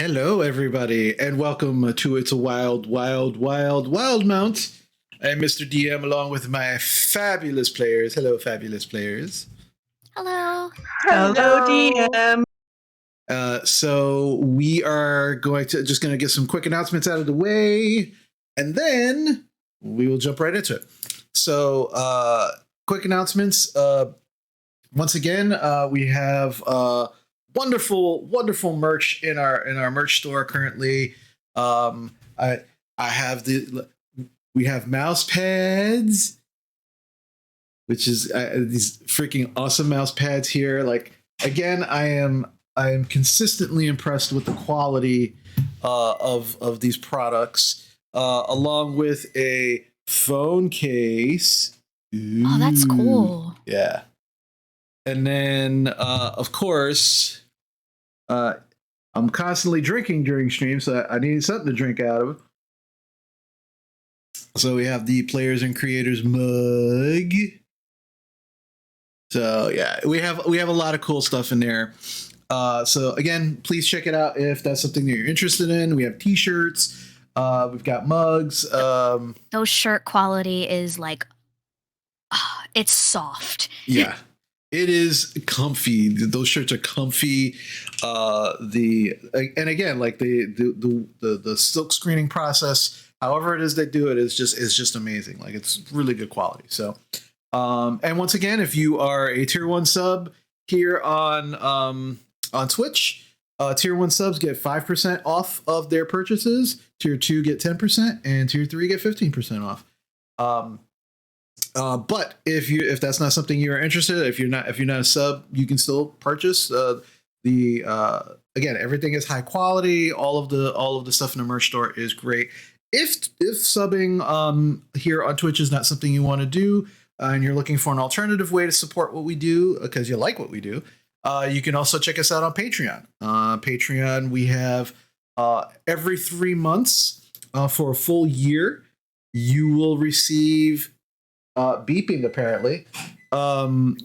Hello, everybody, and welcome to It's a Wild, Wild, Wild, Wild Mount. I'm Mr. DM along with my fabulous players. Hello, fabulous players. Hello. Hello, DM. So we are going to get some quick announcements out of the way, and then we will jump right into it. So, quick announcements. Once again, we have wonderful merch in our merch store currently. I have we have mouse pads, which is these freaking awesome mouse pads here. Like, again, I am consistently impressed with the quality of these products, along with a phone case. Ooh. Oh, that's cool. Yeah. And then, of course, I'm constantly drinking during stream, so I need something to drink out of. So we have the Players and Creators mug. So yeah, we have a lot of cool stuff in there. So again, please check it out if that's something that you're interested in. We have T-shirts. We've got mugs. Those shirt quality is like, it's soft. Yeah. It is comfy. Those shirts are comfy. And again, like the silk screening process, however it is they do it, is just amazing. Like, it's really good quality. So, and once again, if you are a tier 1 sub here on Twitch, tier 1 subs get 5% off of their purchases. Tier 2 get 10%, and tier 3 get 15% off. But if that's not something you're interested in, if you're not a sub, you can still purchase again, everything is high quality. All of the stuff in the merch store is great. If subbing here on Twitch is not something you want to do, and you're looking for an alternative way to support what we do because you like what we do, you can also check us out on Patreon. Patreon, we have every 3 months for a full year, you will receive beeping. Apparently,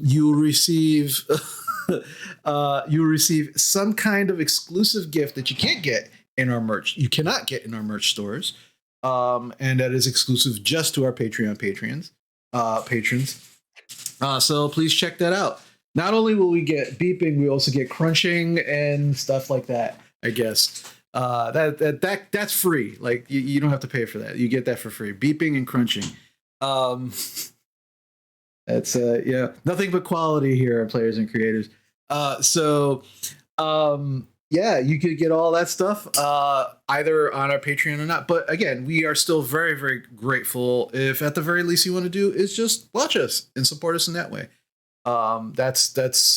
you'll receive some kind of exclusive gift that you can't get in our merch. You cannot get in our merch stores, and that is exclusive just to our Patreon patrons. So please check that out. Not only will we get beeping, we also get crunching and stuff like that. I guess that's free. Like, you don't have to pay for that. You get that for free. Beeping and crunching. That's yeah, nothing but quality here at Players and Creators. Yeah, you could get all that stuff either on our Patreon or not. But again, we are still very, very grateful if at the very least you want to do is just watch us and support us in that way. That's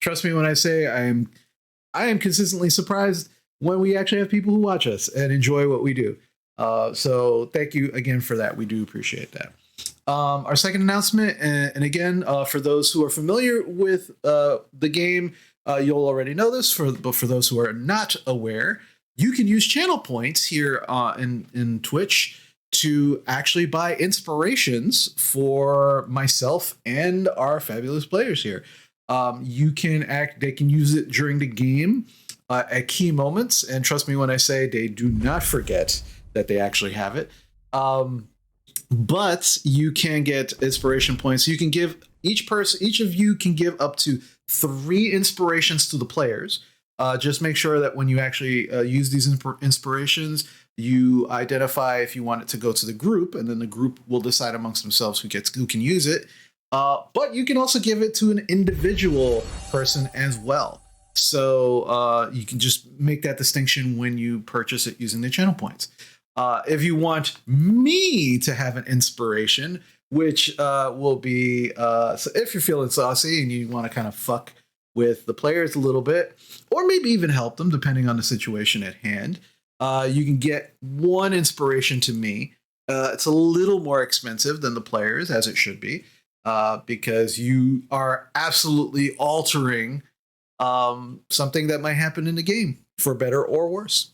trust me when I say I am consistently surprised when we actually have people who watch us and enjoy what we do. So thank you again for that. We do appreciate that. Our second announcement, and again, for those who are familiar with the game, you'll already know this. But for those who are not aware, you can use channel points here in Twitch to actually buy inspirations for myself and our fabulous players here. They can use it during the game at key moments, and trust me when I say they do not forget that they actually have it. But you can get inspiration points. You can give each of you can give up to 3 inspirations to the players. Just make sure that when you actually use these inspirations, you identify if you want it to go to the group, and then the group will decide amongst themselves who can use it. But you can also give it to an individual person as well. So you can just make that distinction when you purchase it using the channel points. If you want me to have an inspiration, which will be so if you're feeling saucy and you want to kind of fuck with the players a little bit, or maybe even help them depending on the situation at hand, you can get 1 inspiration to me. It's a little more expensive than the players, as it should be, because you are absolutely altering something that might happen in the game for better or worse.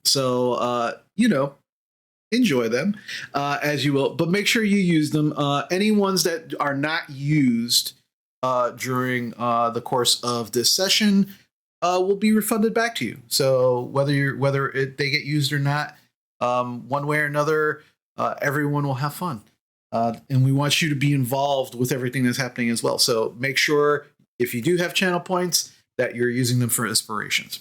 So, enjoy them as you will, but make sure you use them. Any ones that are not used during the course of this session, will be refunded back to you. So they get used or not, one way or another, everyone will have fun. And we want you to be involved with everything that's happening as well. So make sure if you do have channel points that you're using them for inspirations.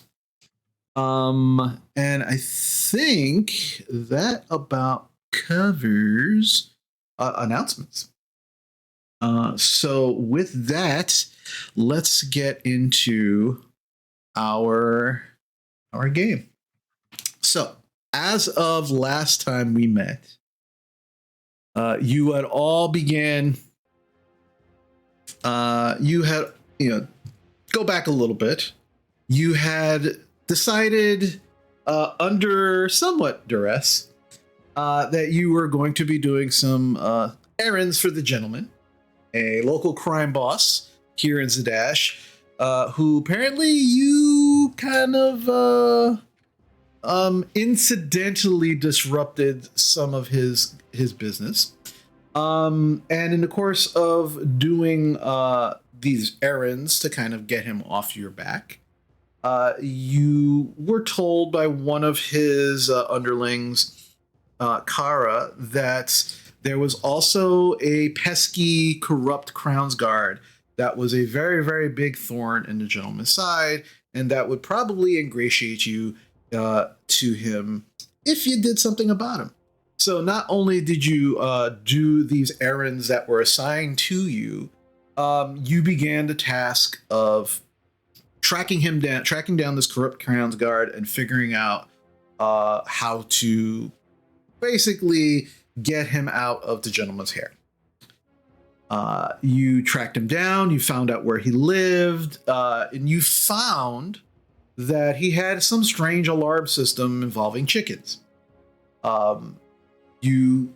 And I think that about covers announcements. So with that, let's get into our game. So as of last time we met, you had all began. You had, go back a little bit. You had decided, under somewhat duress, that you were going to be doing some errands for the gentleman, a local crime boss here in Zadash, who apparently you kind of incidentally disrupted some of his business. And in the course of doing these errands to kind of get him off your back, you were told by one of his underlings, Kara, that there was also a pesky, corrupt Crown's Guard that was a very, very big thorn in the gentleman's side, and that would probably ingratiate you to him if you did something about him. So not only did you do these errands that were assigned to you, you began the task of tracking down this corrupt Crown's Guard and figuring out how to basically get him out of the gentleman's hair. You tracked him down, you found out where he lived, and you found that he had some strange alarm system involving chickens. You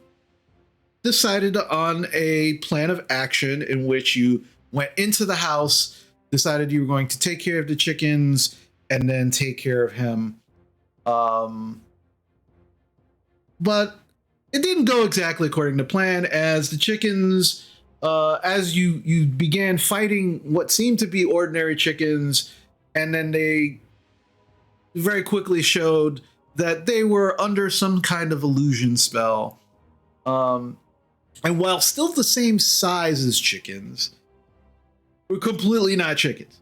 decided on a plan of action in which you went into the house, decided you were going to take care of the chickens, and then take care of him. But it didn't go exactly according to plan, as the chickens, as you began fighting what seemed to be ordinary chickens, and then they very quickly showed that they were under some kind of illusion spell. And while still the same size as chickens, were completely not chickens.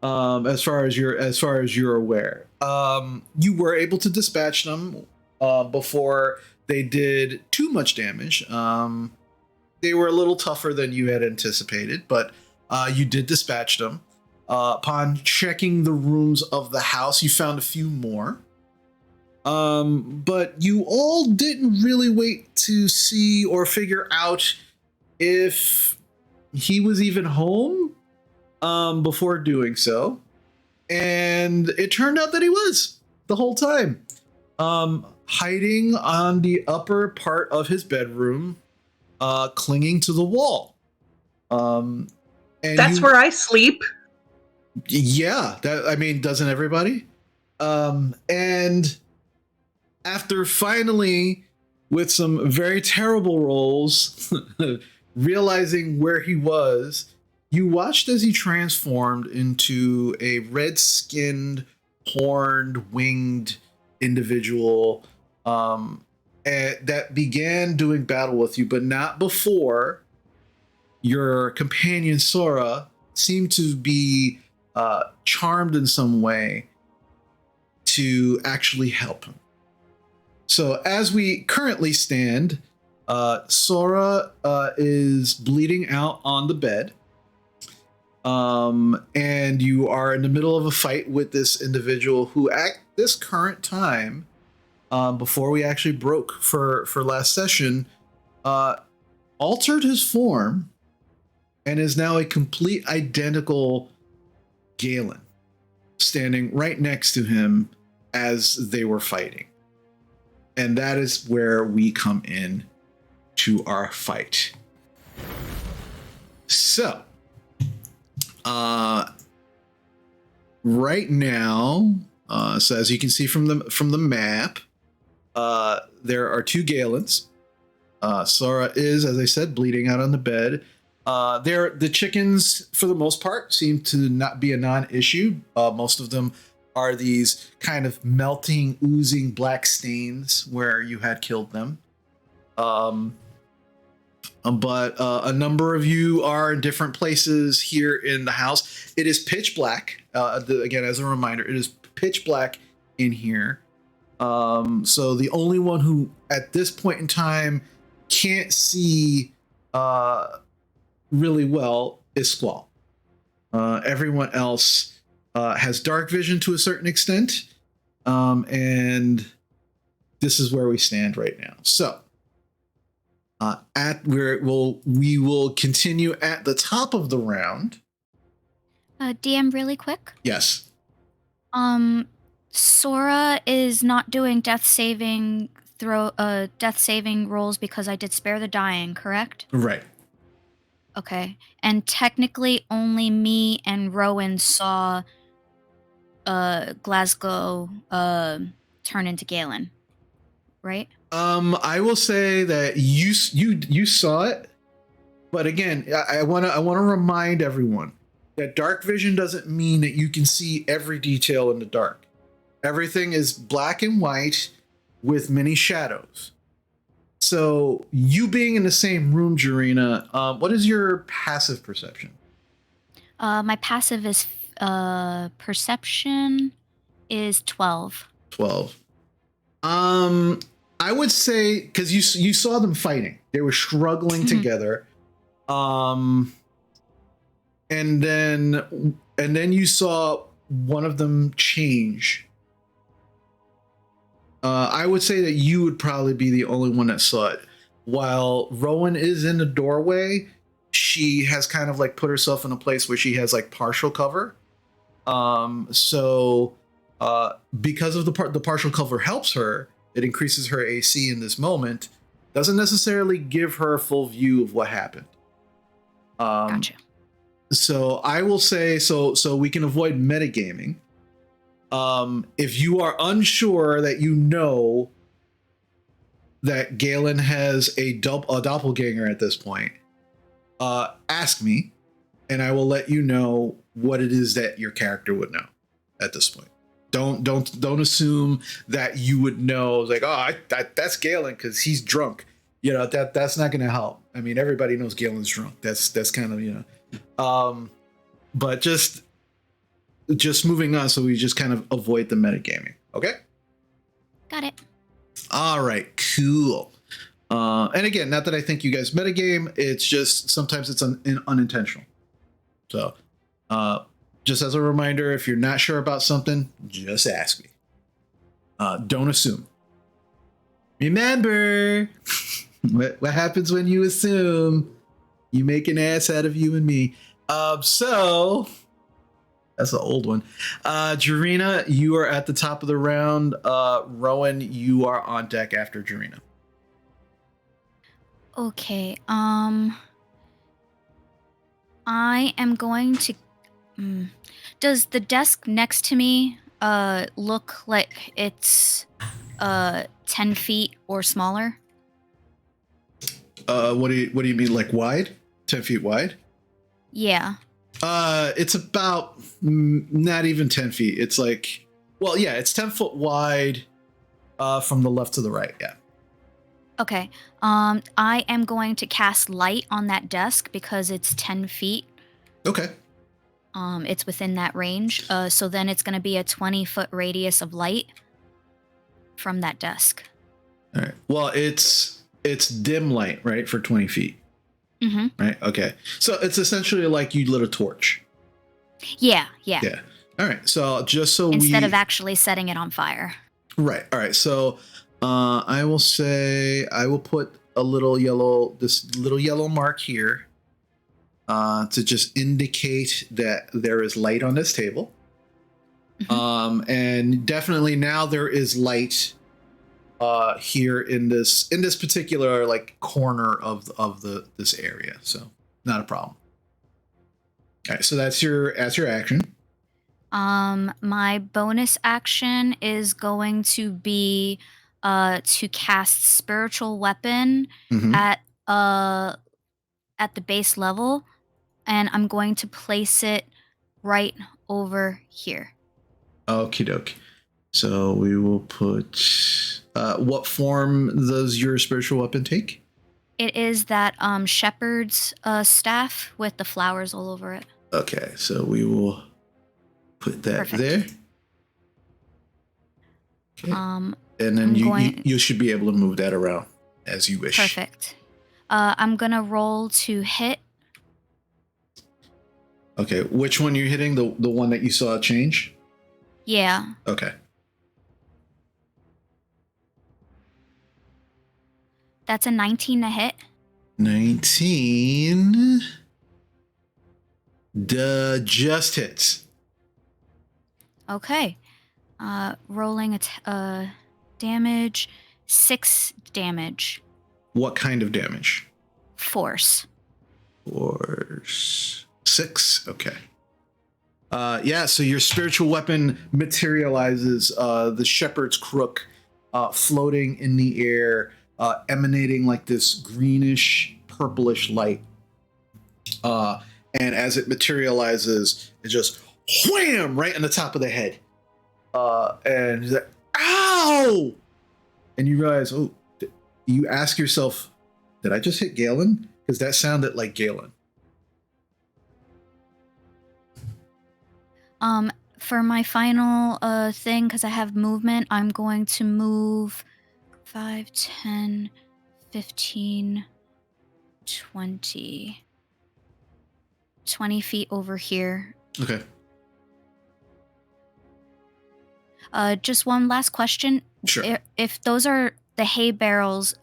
As far as you're aware, you were able to dispatch them before they did too much damage. They were a little tougher than you had anticipated, but you did dispatch them. Upon checking the rooms of the house, you found a few more. But you all didn't really wait to see or figure out if he was even home before doing so. And it turned out that he was the whole time. Hiding on the upper part of his bedroom, clinging to the wall. And that's where I sleep. Yeah, doesn't everybody? And after finally, with some very terrible rolls, realizing where he was, you watched as he transformed into a red-skinned, horned, winged individual that began doing battle with you, but not before your companion Sora seemed to be charmed in some way to actually help him. So as we currently stand, Sora is bleeding out on the bed. And you are in the middle of a fight with this individual who at this current time, before we actually broke for last session, altered his form and is now a complete identical Galen, standing right next to him as they were fighting. And that is where we come in to our fight. So, right now, so as you can see from the map, there are two Galens. Sora is, as I said, bleeding out on the bed. The chickens, for the most part, seem to not be a non-issue. Most of them are these kind of melting, oozing black stains where you had killed them. But a number of you are in different places here in the house. It is pitch black. Again, as a reminder, it is pitch black in here. So the only one who, at this point in time, can't see really well is Squall. Everyone else has dark vision to a certain extent, and this is where we stand right now. So, we will continue at the top of the round. DM, really quick. Yes. Sora is not doing death saving rolls because I did spare the dying, correct? Right. Okay. And technically only me and Rowan saw Glasgow turn into Galen. Right? I will say that you saw it, but again, I want to remind everyone that dark vision doesn't mean that you can see every detail in the dark. Everything is black and white with many shadows. So you being in the same room, Jarina, what is your passive perception? My passive is perception is 12. 12. I would say, because you saw them fighting, they were struggling together, and then you saw one of them change. I would say that you would probably be the only one that saw it. While Rowan is in the doorway, she has kind of like put herself in a place where she has like partial cover. So because of the partial cover helps her, it increases her AC in this moment. Doesn't necessarily give her a full view of what happened. Gotcha. So I will say, so we can avoid metagaming. If you are unsure that you know that Galen has a doppelganger at this point, ask me, and I will let you know what it is that your character would know at this point. Don't assume that you would know, like, oh, that's Galen because he's drunk. You know, that's not going to help. I mean, everybody knows Galen's drunk. That's kind of, you know, but just moving on, so we just kind of avoid the metagaming. Okay. Got it. All right, cool. And again, not that I think you guys metagame, it's just sometimes it's unintentional. So, just as a reminder, if you're not sure about something, just ask me. Don't assume. Remember, what happens when you assume? You make an ass out of you and me. So, that's an old one. Jarina, you are at the top of the round. Rowan, you are on deck after Jarina. Okay. I am going to. Does the desk next to me look like it's 10 feet or smaller? What do you mean, like wide? 10 feet wide? Yeah. It's about not even 10 feet. It's like, well, yeah, it's 10 foot wide from the left to the right. Yeah. Okay. I am going to cast light on that desk because it's 10 feet. Okay. It's within that range. So then it's going to be a 20-foot radius of light from that desk. All right. Well, it's dim light, right, for 20 feet. Mm-hmm. Right. Okay. So it's essentially like you lit a torch. Yeah. All right. So just so instead of actually setting it on fire. Right. All right. So I will say I will put this little yellow mark here to just indicate that there is light on this table. Mm-hmm. And definitely now there is light here in this particular like corner of this area, so not a problem. All right, so that's your action. My bonus action is going to be to cast spiritual weapon at at the base level, and I'm going to place it right over here. Okie doke. So we will put. What form does your spiritual weapon take? It is that shepherd's staff with the flowers all over it. Okay, so we will put that Perfect. there. Okay. And then I'm you should be able to move that around as you wish. Perfect. I'm gonna roll to hit. Okay, which one you're hitting? The one that you saw change? Yeah. Okay. That's a 19 to hit. 19. Just hits. Okay. Rolling damage. 6 damage. What kind of damage? Force. 6. Okay. Yeah, so your spiritual weapon materializes the shepherd's crook floating in the air, emanating like this greenish, purplish light. And as it materializes, it just wham right on the top of the head. And he's like, ow! And you realize, you ask yourself, did I just hit Galen? Because that sounded like Galen. For my final thing, because I have movement, I'm going to move 5, 10, 15, 20 feet over here. Okay. Just one last question. Sure. If those are the hay barrels,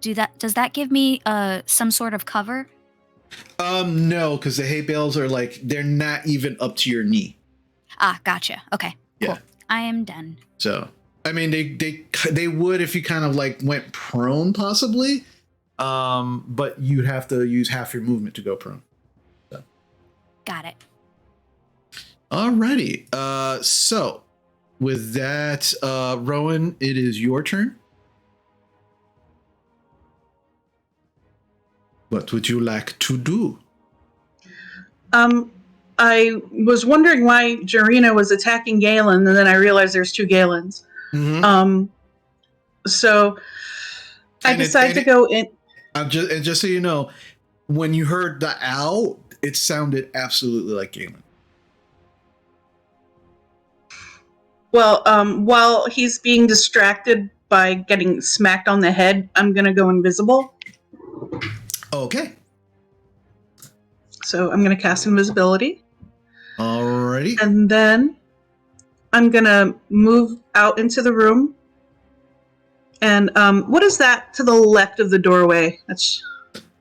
does that give me some sort of cover? No, because the hay bales are they're not even up to your knee. Ah, gotcha. Okay, cool. Yeah. I am done. So, I mean, they would if you kind of went prone, possibly, but you'd have to use half your movement to go prone. So. Got it. Alrighty. So, with that, Rowan, it is your turn. What would you like to do? I was wondering why Jarina was attacking Galen, and then I realized there's 2 Galens. Mm-hmm. So I decided to go in. Just so you know, when you heard the owl, it sounded absolutely like Galen. Well, while he's being distracted by getting smacked on the head, I'm gonna go invisible. Okay. So I'm gonna cast invisibility. Alrighty. And then I'm gonna move out into the room. And what is that to the left of the doorway? That's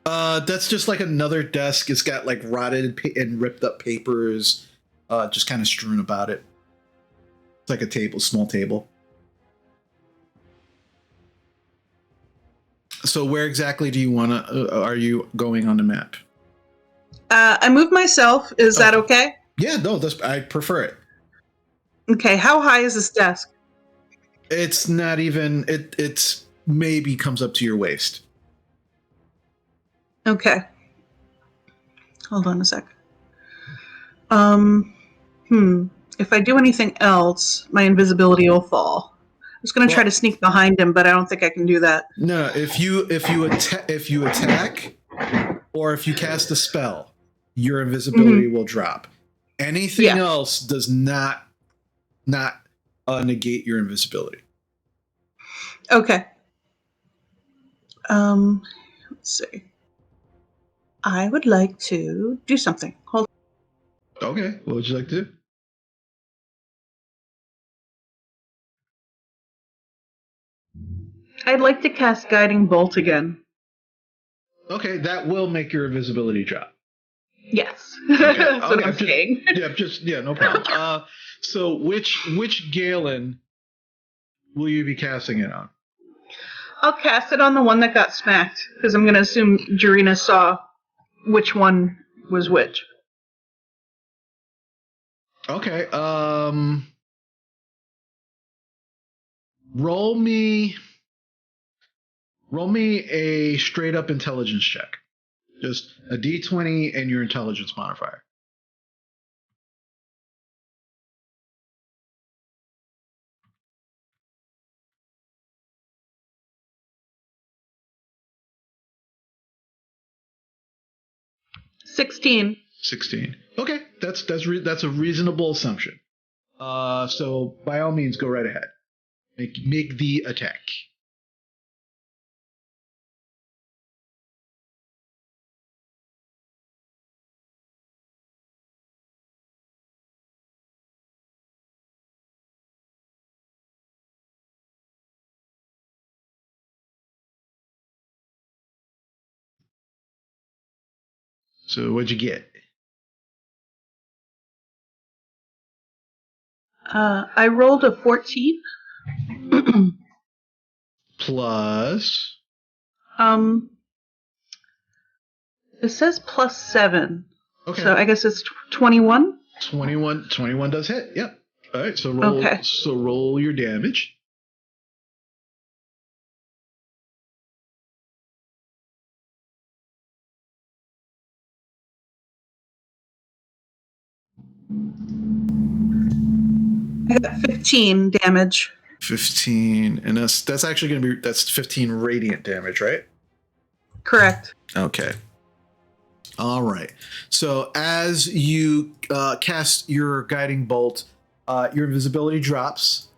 just another desk. It's got rotted and ripped up papers, just kind of strewn about it. It's like a table, small table. So where exactly do you want to? Are you going on the map? I moved myself. Is that okay? Yeah, no, I prefer it. Okay, how high is this desk? It's not even. It's maybe comes up to your waist. Okay. Hold on a sec. If I do anything else, my invisibility will fall. I was going to try to sneak behind him, but I don't think I can do that. No, if you attack, or if you cast a spell, your invisibility will drop. Anything else does not negate your invisibility. Okay. Let's see. I would like to do something. Hold on. Okay, what would you like to do? I'd like to cast Guiding Bolt again. Okay, that will make your invisibility drop. Yes. That's what I'm saying. No problem. So which Galen will you be casting it on? I'll cast it on the one that got smacked, because I'm going to assume Jarina saw which one was which. Okay. Roll me a straight up intelligence check. Just a D20 and your intelligence modifier. $16. 16. Okay, that's a reasonable assumption. So by all means, go right ahead. Make the attack. So what'd you get? I rolled a 14. Plus. It says +7. Okay. So I guess it's 21. 21 does hit. Yep. All right. So roll. Okay. So roll your damage. I got 15 damage. 15, and that's actually going to be 15 radiant damage, right? Correct. Okay. All right. So as you cast your guiding bolt, your invisibility drops,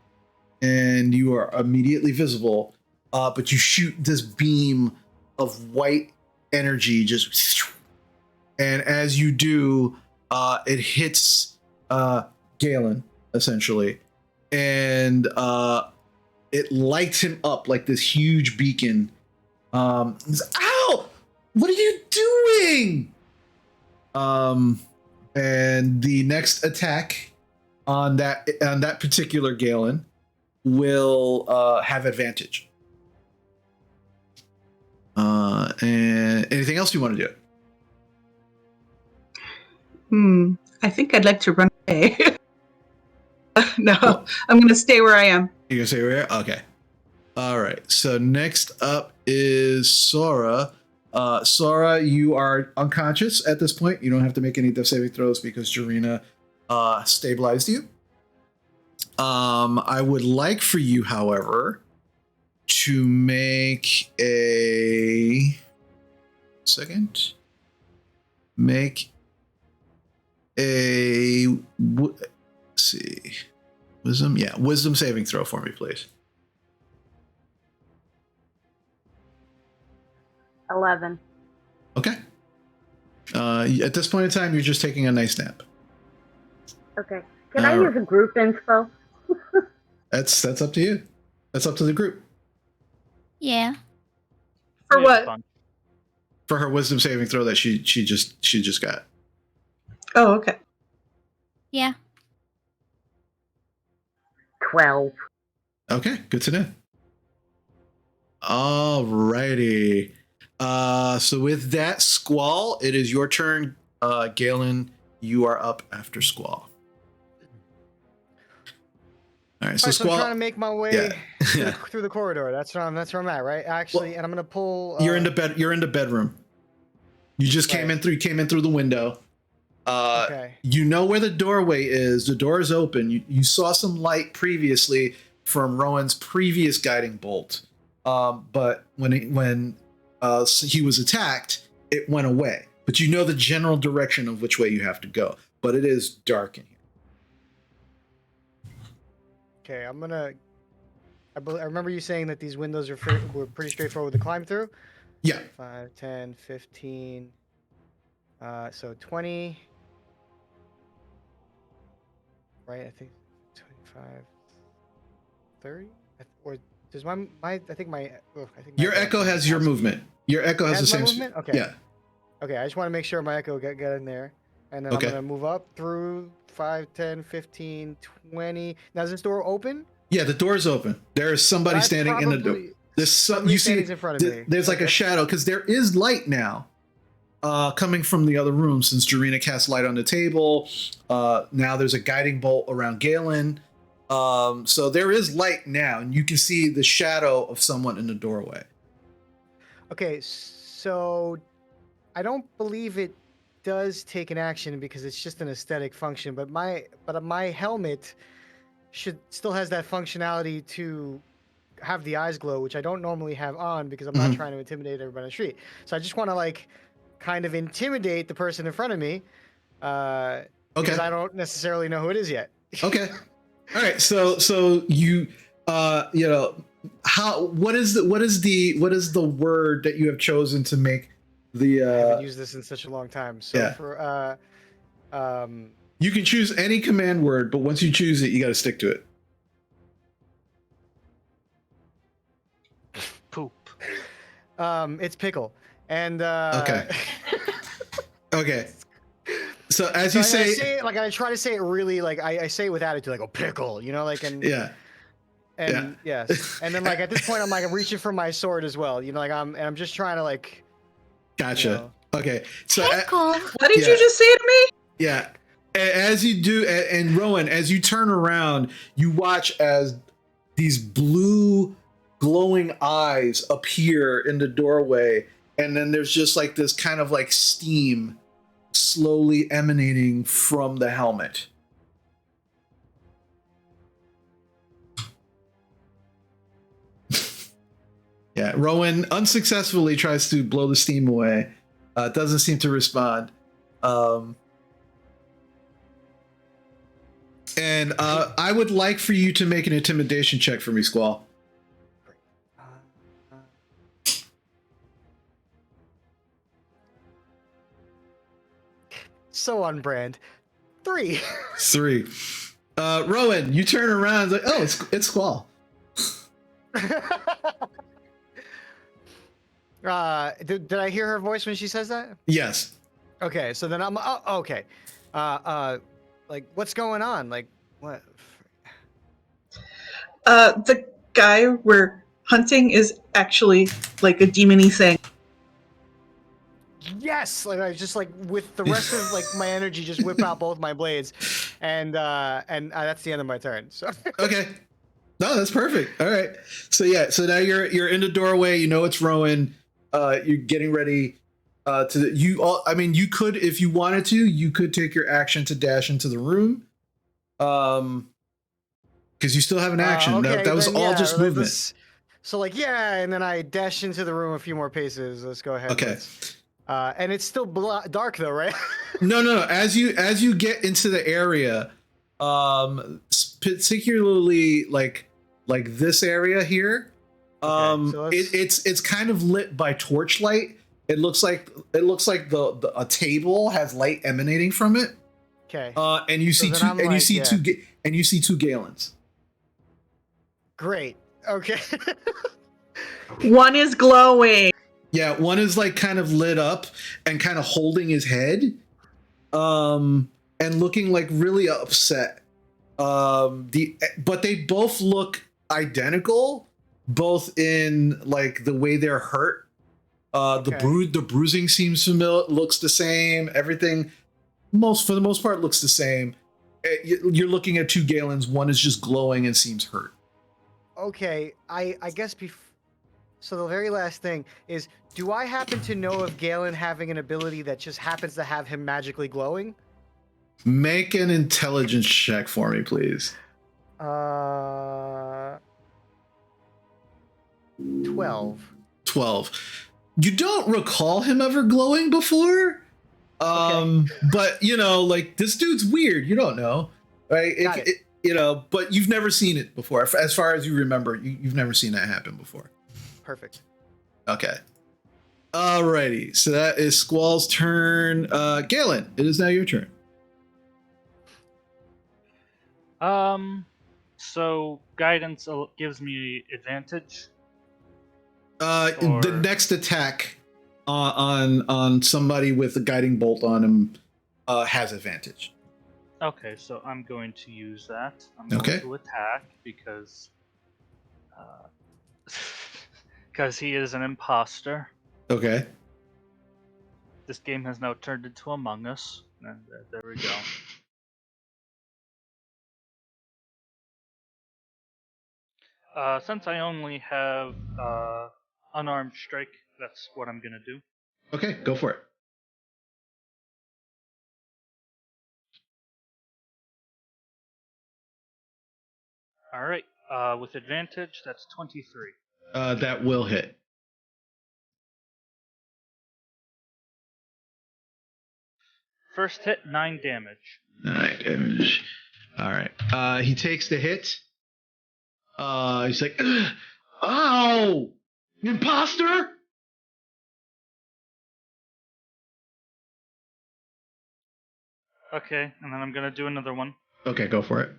and you are immediately visible. But you shoot this beam of white energy, just, and as you do, it hits Galen essentially, and it lights him up like this huge beacon. Ow! What are you doing? And the next attack on that particular Galen will have advantage. And anything else you want to do? I think I'd like to run away. No, I'm going to stay where I am. You're going to stay where? Okay. All right. So next up is Sora. Sora, you are unconscious at this point. You don't have to make any death saving throws because Jarina stabilized you. I would like for you, however, to make a second. Make a let's see, wisdom. Yeah, wisdom saving throw for me, please. 11. Okay. At this point in time, you're just taking a nice nap. Okay. Can I use a group inspo? That's up to you. That's up to the group. Yeah. For what? For her wisdom saving throw that she just got. Oh, okay. Yeah. 12. Okay, good to know. Alrighty. So with that, Squall, it is your turn. Galen, you are up after Squall. All right, so Squall. I'm trying to make my way through the corridor. That's where I'm at, right? Actually, well, and I'm gonna pull. You're in the bedroom. You just came in through the window. Okay. You know where the doorway is. The door is open. You saw some light previously from Rowan's previous guiding bolt. But when he was attacked, it went away. But you know the general direction of which way you have to go. But it is dark in here. Okay, I remember you saying that these windows were pretty straightforward to climb through. Yeah. 5, 10, 15. So 20. Right, I think 25, 30. Or does your echo has your movement. Your echo has the same movement. Okay. Yeah. Okay, I just want to make sure my echo get in there, and then I'm gonna move up through 5, 10, 15, 20. Now is this door open? Yeah, the door is open. There is somebody standing in the door. You see, in front of me. There's like a shadow because there is light now. Coming from the other room, since Jarina cast light on the table. Now there's a guiding bolt around Galen. So there is light now, and you can see the shadow of someone in the doorway. Okay, so I don't believe it does take an action because it's just an aesthetic function. But my helmet still has that functionality to have the eyes glow, which I don't normally have on because I'm not trying to intimidate everybody on the street. So I just want to like kind of intimidate the person in front of me because I don't necessarily know who it is yet. Okay. All right. So you you know, what is the word that you have chosen to make the I haven't used this in such a long time. So for you can choose any command word, but once you choose it, you got to stick to it. Poop. It's pickle. And Okay. Okay. So as you say, I say it, like I try to say it really like I say it with attitude, like a pickle, you know, like and yes, and then like at this point I'm like I'm reaching for my sword as well, you know, like I'm just trying to like. Gotcha. You know. Okay. So Pickle. What did you just say to me? Yeah. As you do, and Rowan, as you turn around, you watch as these blue glowing eyes appear in the doorway, and then there's just like this kind of like steam slowly emanating from the helmet. Yeah, Rowan unsuccessfully tries to blow the steam away. Doesn't seem to respond. And I would like for you to make an intimidation check for me, Squall. So on brand. 3. 3. Rowan, you turn around like, oh, it's Squall. Did I hear her voice when she says that? Yes. Okay, so then I'm okay. Like what's going on? Like what? The guy we're hunting is actually like a demon-y thing. Yes, like I just like with the rest of like my energy, just whip out both my blades, and that's the end of my turn. So Okay. No, that's perfect. All right. So yeah, so now you're in the doorway. You know it's Rowan. You're getting ready I mean, you could, if you wanted to, you could take your action to dash into the room. Because you still have an action. Okay, that was all just movement. So like and then I dash into the room a few more paces. Let's go ahead. Okay. And it's still dark though, right? No. As you get into the area, particularly like this area here, it's kind of lit by torchlight. It looks like a table has light emanating from it. Okay. And you see two Galens. Great. Okay. One is glowing. Yeah, one is like kind of lit up and kind of holding his head, and looking like really upset. But they both look identical, both in like the way they're hurt. The bruising seems familiar, looks the same. Everything, for the most part, looks the same. You're looking at two Galens. One is just glowing and seems hurt. Okay, I guess so the very last thing is, do I happen to know of Galen having an ability that just happens to have him magically glowing? Make an intelligence check for me, please. 12. 12. You don't recall him ever glowing before? But you know, like this dude's weird. You don't know, right? You know, but you've never seen it before. As far as you remember, you've never seen that happen before. Perfect. Okay. Alrighty. So that is Squall's turn. Galen, it is now your turn. So guidance gives me advantage. The next attack on somebody with a guiding bolt on him has advantage. Okay, so I'm going to use that. I'm going to attack because he is an imposter. Okay. This game has now turned into Among Us. And there we go. Since I only have unarmed strike, that's what I'm gonna do. Okay, go for it. All right. With advantage, that's 23. That will hit. First hit, 9 damage. 9 damage. All right. He takes the hit. He's like, "Ugh, ow! Imposter!" Okay, and then I'm gonna do another one. Okay, go for it.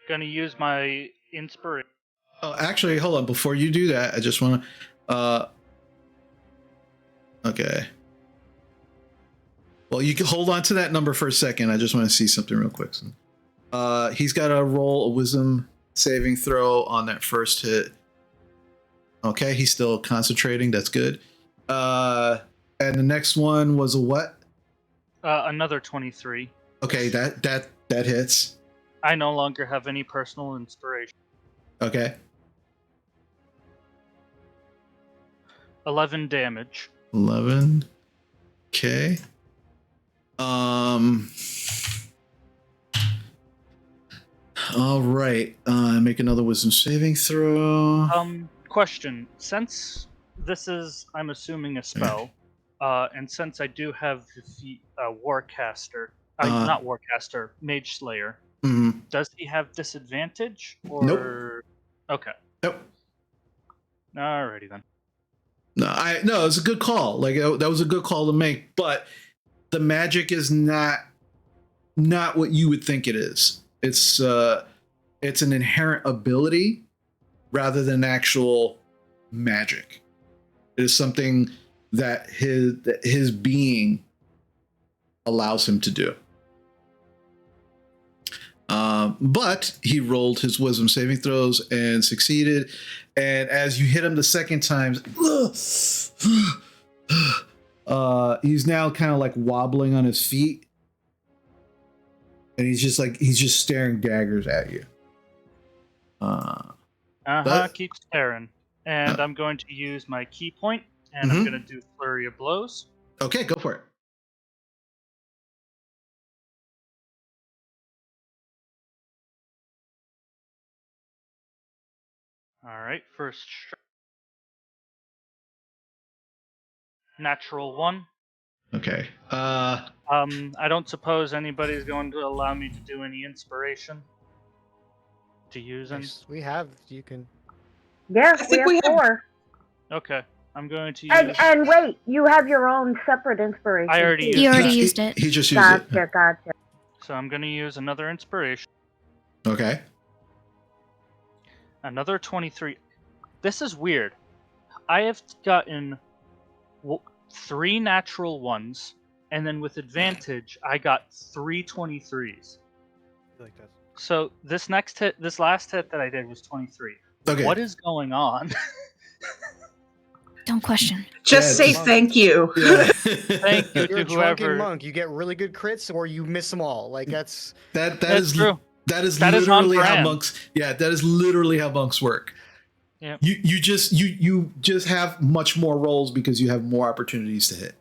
Gonna use my inspiration. Oh, actually, hold on. Before you do that, I just want to. Okay. Well, you can hold on to that number for a second. I just want to see something real quick. He's got to roll a wisdom saving throw on that first hit. Okay, he's still concentrating. That's good. And the next one was a what? Another 23. Okay, that hits. I no longer have any personal inspiration. Okay. 11 damage. 11. Okay. All right. Make another wisdom saving throw. Question. Since this is, I'm assuming, a spell, and since I do have Warcaster, not Warcaster, Mage Slayer, does he have disadvantage? Or... Nope. Okay. Nope. Alrighty then. No, it was a good call. Like that was a good call to make, but the magic is not what you would think it is. It's an inherent ability rather than actual magic. It is something that his being allows him to do. But he rolled his wisdom saving throws and succeeded. And as you hit him the second time, he's now kind of like wobbling on his feet. And he's just staring daggers at you. Keep staring. And I'm going to use my key point, and I'm going to do Flurry of Blows. Okay, go for it. Alright, first strike. Natural 1. Okay. I don't suppose anybody's going to allow me to do any inspiration to use them. We have. You can. Yes, I think we we have have- 4. Okay, I'm going to use... And wait, you have your own separate inspiration. I already too. used He already He- used it. He just used it. Gotcha. So I'm going to use another inspiration. Okay. Another 23. This is weird. I have gotten 3 natural ones, and then with advantage, I got 3 23s. Like that. So this last hit that I did was 23. Okay. What is going on? Don't question. Just Yeah, say just- thank you. Yeah. Thank you You're a to drunken whoever. monk. You get really good crits, or you miss them all. Like that's. That That's is true. That is That is on literally how brand. monks. Yeah, that is literally how monks work. Yeah. You just have much more rolls because you have more opportunities to hit.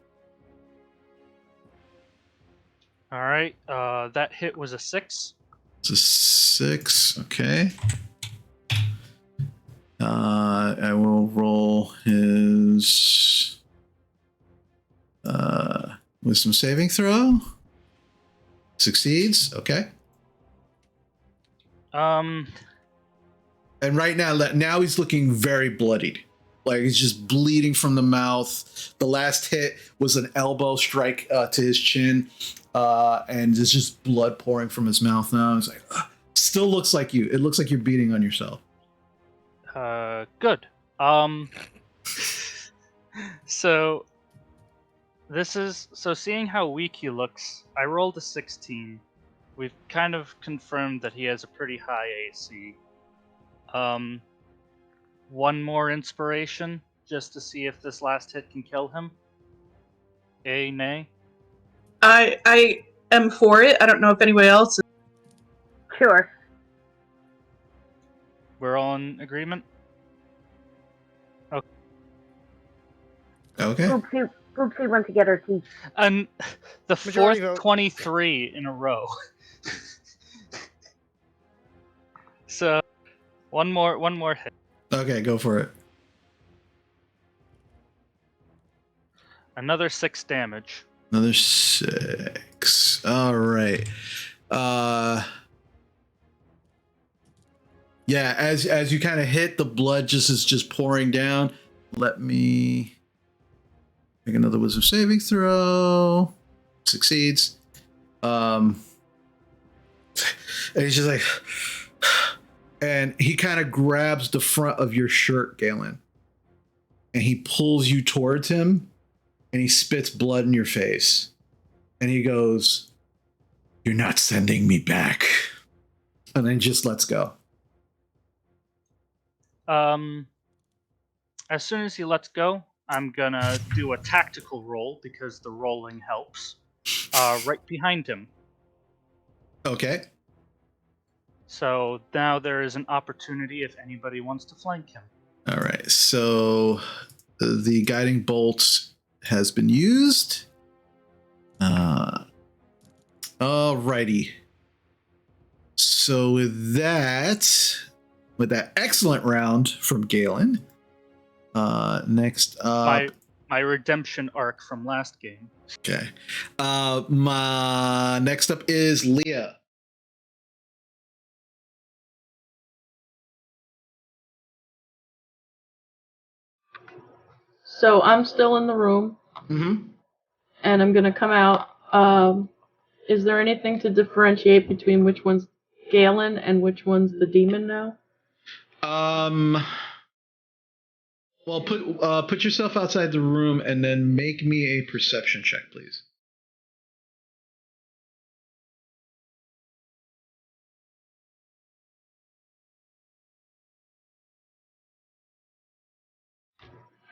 All right. That hit was a 6. It's a 6. Okay. I will roll his wisdom saving throw. Succeeds. Okay. Um. And right now he's looking very bloodied. Like he's just bleeding from the mouth. The last hit was an elbow strike to his chin. And there's just blood pouring from his mouth now. It's like, still looks like you. It looks like you're beating on yourself. Good. So seeing how weak he looks, I rolled a 16. We've kind of confirmed that he has a pretty high AC. One more inspiration just to see if this last hit can kill him. Nay? I am for it. I don't know if anybody else. Sure. We're all in agreement? Okay. Oopsie went to get her teeth. And the Majority fourth vote. 23 in a row. So one more hit. Okay, go for it. Another 6 damage. Another 6. All right. Yeah, as you kind of hit, the blood is just pouring down. Let me make another wisdom saving throw. Succeeds. And he's just like, and he kind of grabs the front of your shirt, Galen, and he pulls you towards him, and he spits blood in your face, and he goes, "You're not sending me back," and then just lets go. As soon as he lets go, I'm gonna do a tactical roll because the rolling helps. Right behind him. Okay. So now there is an opportunity if anybody wants to flank him. All right. So the guiding bolt has been used. Alrighty. So with that excellent round from Galen. Next up, my redemption arc from last game. Okay. My next up is Leah. So I'm still in the room, Mm-hmm. and I'm gonna come out. Is there anything to differentiate between which one's Galen and which one's the demon now? Well, put yourself outside the room and then make me a perception check, please.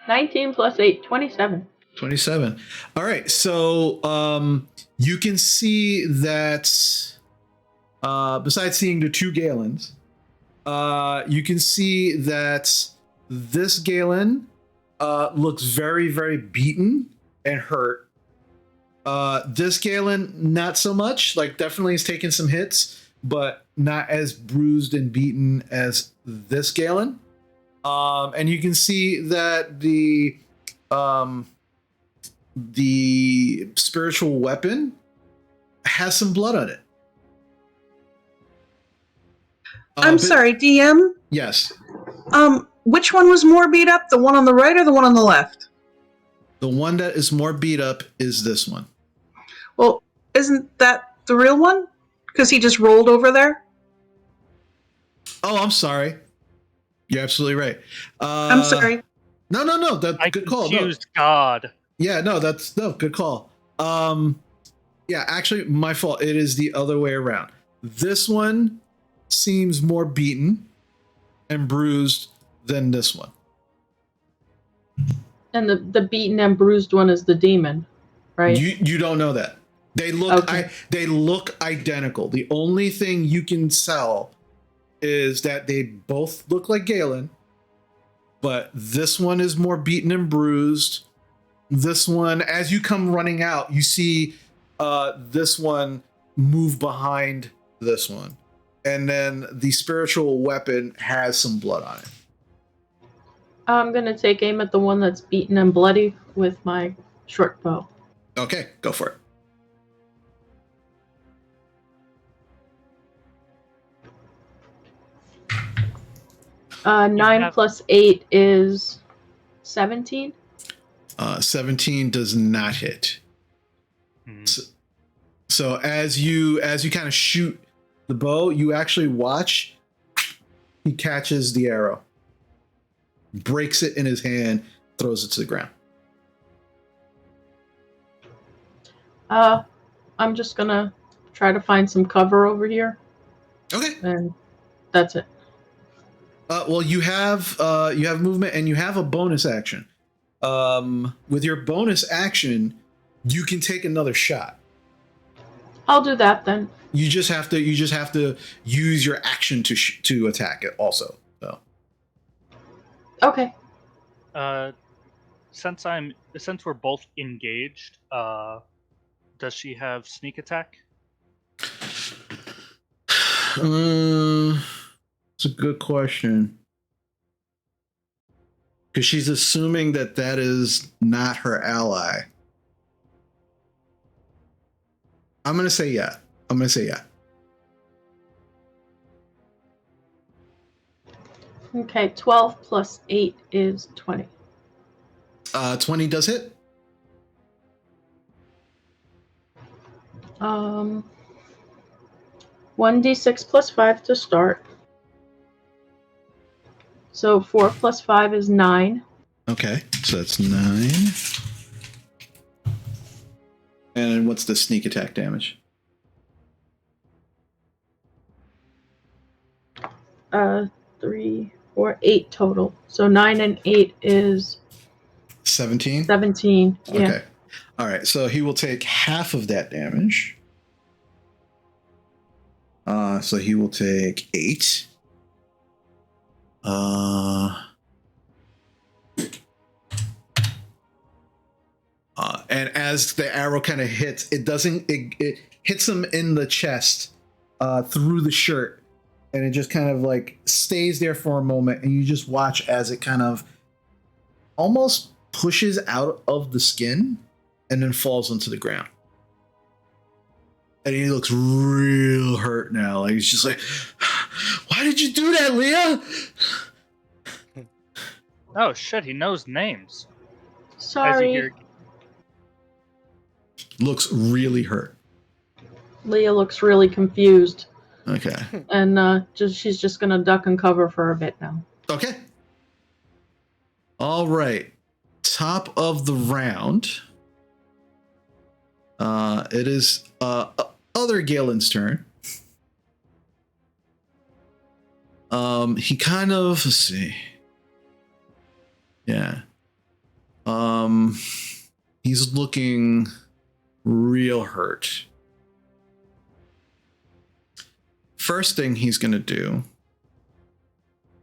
+19 +8, 27. 27. All right. So you can see that besides seeing the two Galens, you can see that this Galen looks very, very beaten and hurt. This Galen, not so much. Like, definitely has taken some hits, but not as bruised and beaten as this Galen. And you can see that the spiritual weapon has some blood on it. I'm sorry, DM? Yes. Which one was more beat up? The one on the right or the one on the left? The one that is more beat up is this one. Well, isn't that the real one? Because he just rolled over there? Oh, I'm sorry. You're absolutely right. I'm sorry. No. That's good call. Confused God. Yeah, good call. Yeah, actually, my fault. It is the other way around. This one seems more beaten and bruised than this one. And the beaten and bruised one is the demon, right? You don't know that. They look Okay. they look identical. The only thing you can tell is that they both look like Galen, but this one is more beaten and bruised. This one, as you come running out, you see this one move behind this one. And then the spiritual weapon has some blood on it. I'm gonna take aim at the one that's beaten and bloody with my short bow. Okay, go for it. Nine plus 8 is 17. 17 does not hit. So as you kind of shoot the bow, you actually watch. He catches the arrow, breaks it in his hand, throws it to the ground. I'm just gonna try to find some cover over here. Okay. And that's it. Well, you have movement and you have a bonus action. With your bonus action, you can take another shot. I'll do that then. You just have to use your action to attack it also. So. Okay. Since we're both engaged, does she have sneak attack? It's a good question. Because she's assuming that that is not her ally. I'm going to say yeah. Okay, 12 plus 8 is 20. 20 does hit. 1d6 plus 5 to start. So 4 plus 5 is 9. Okay, so that's 9. And what's the sneak attack damage? 3, 4, 8 total. So 9 and 8 is 17? 17. Yeah. Okay. All right, so he will take half of that damage. So he will take 8. And as the arrow kind of hits, it hits him in the chest through the shirt, and it just kind of like stays there for a moment, and you just watch as it kind of almost pushes out of the skin and then falls onto the ground. And he looks real hurt now. Like he's just like, why did you do that, Leah? Oh shit, he knows names. Sorry. Looks really hurt. Leah looks really confused. Okay. And she's just gonna duck and cover for a bit now. Okay. All right. Top of the round. It is other Galen's turn. He kind of, let's see. Yeah. He's looking real hurt. First thing he's going to do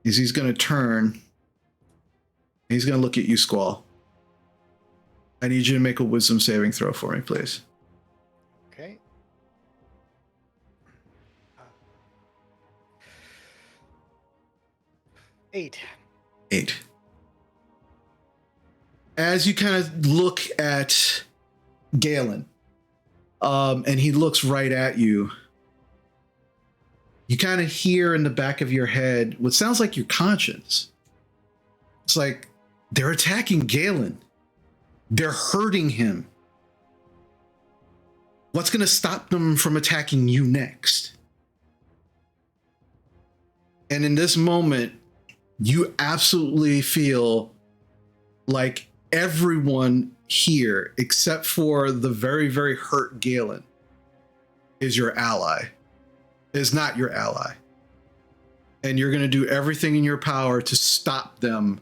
is he's going to turn. He's going to look at you, Squall. I need you to make a wisdom saving throw for me, please. Okay. 8. As you kind of look at Galen, and he looks right at you, you kind of hear in the back of your head what sounds like your conscience. It's like, they're attacking Galen. They're hurting him. What's going to stop them from attacking you next? And in this moment, you absolutely feel like everyone here, except for the very, very hurt Galen, is your ally, is not your ally. And you're going to do everything in your power to stop them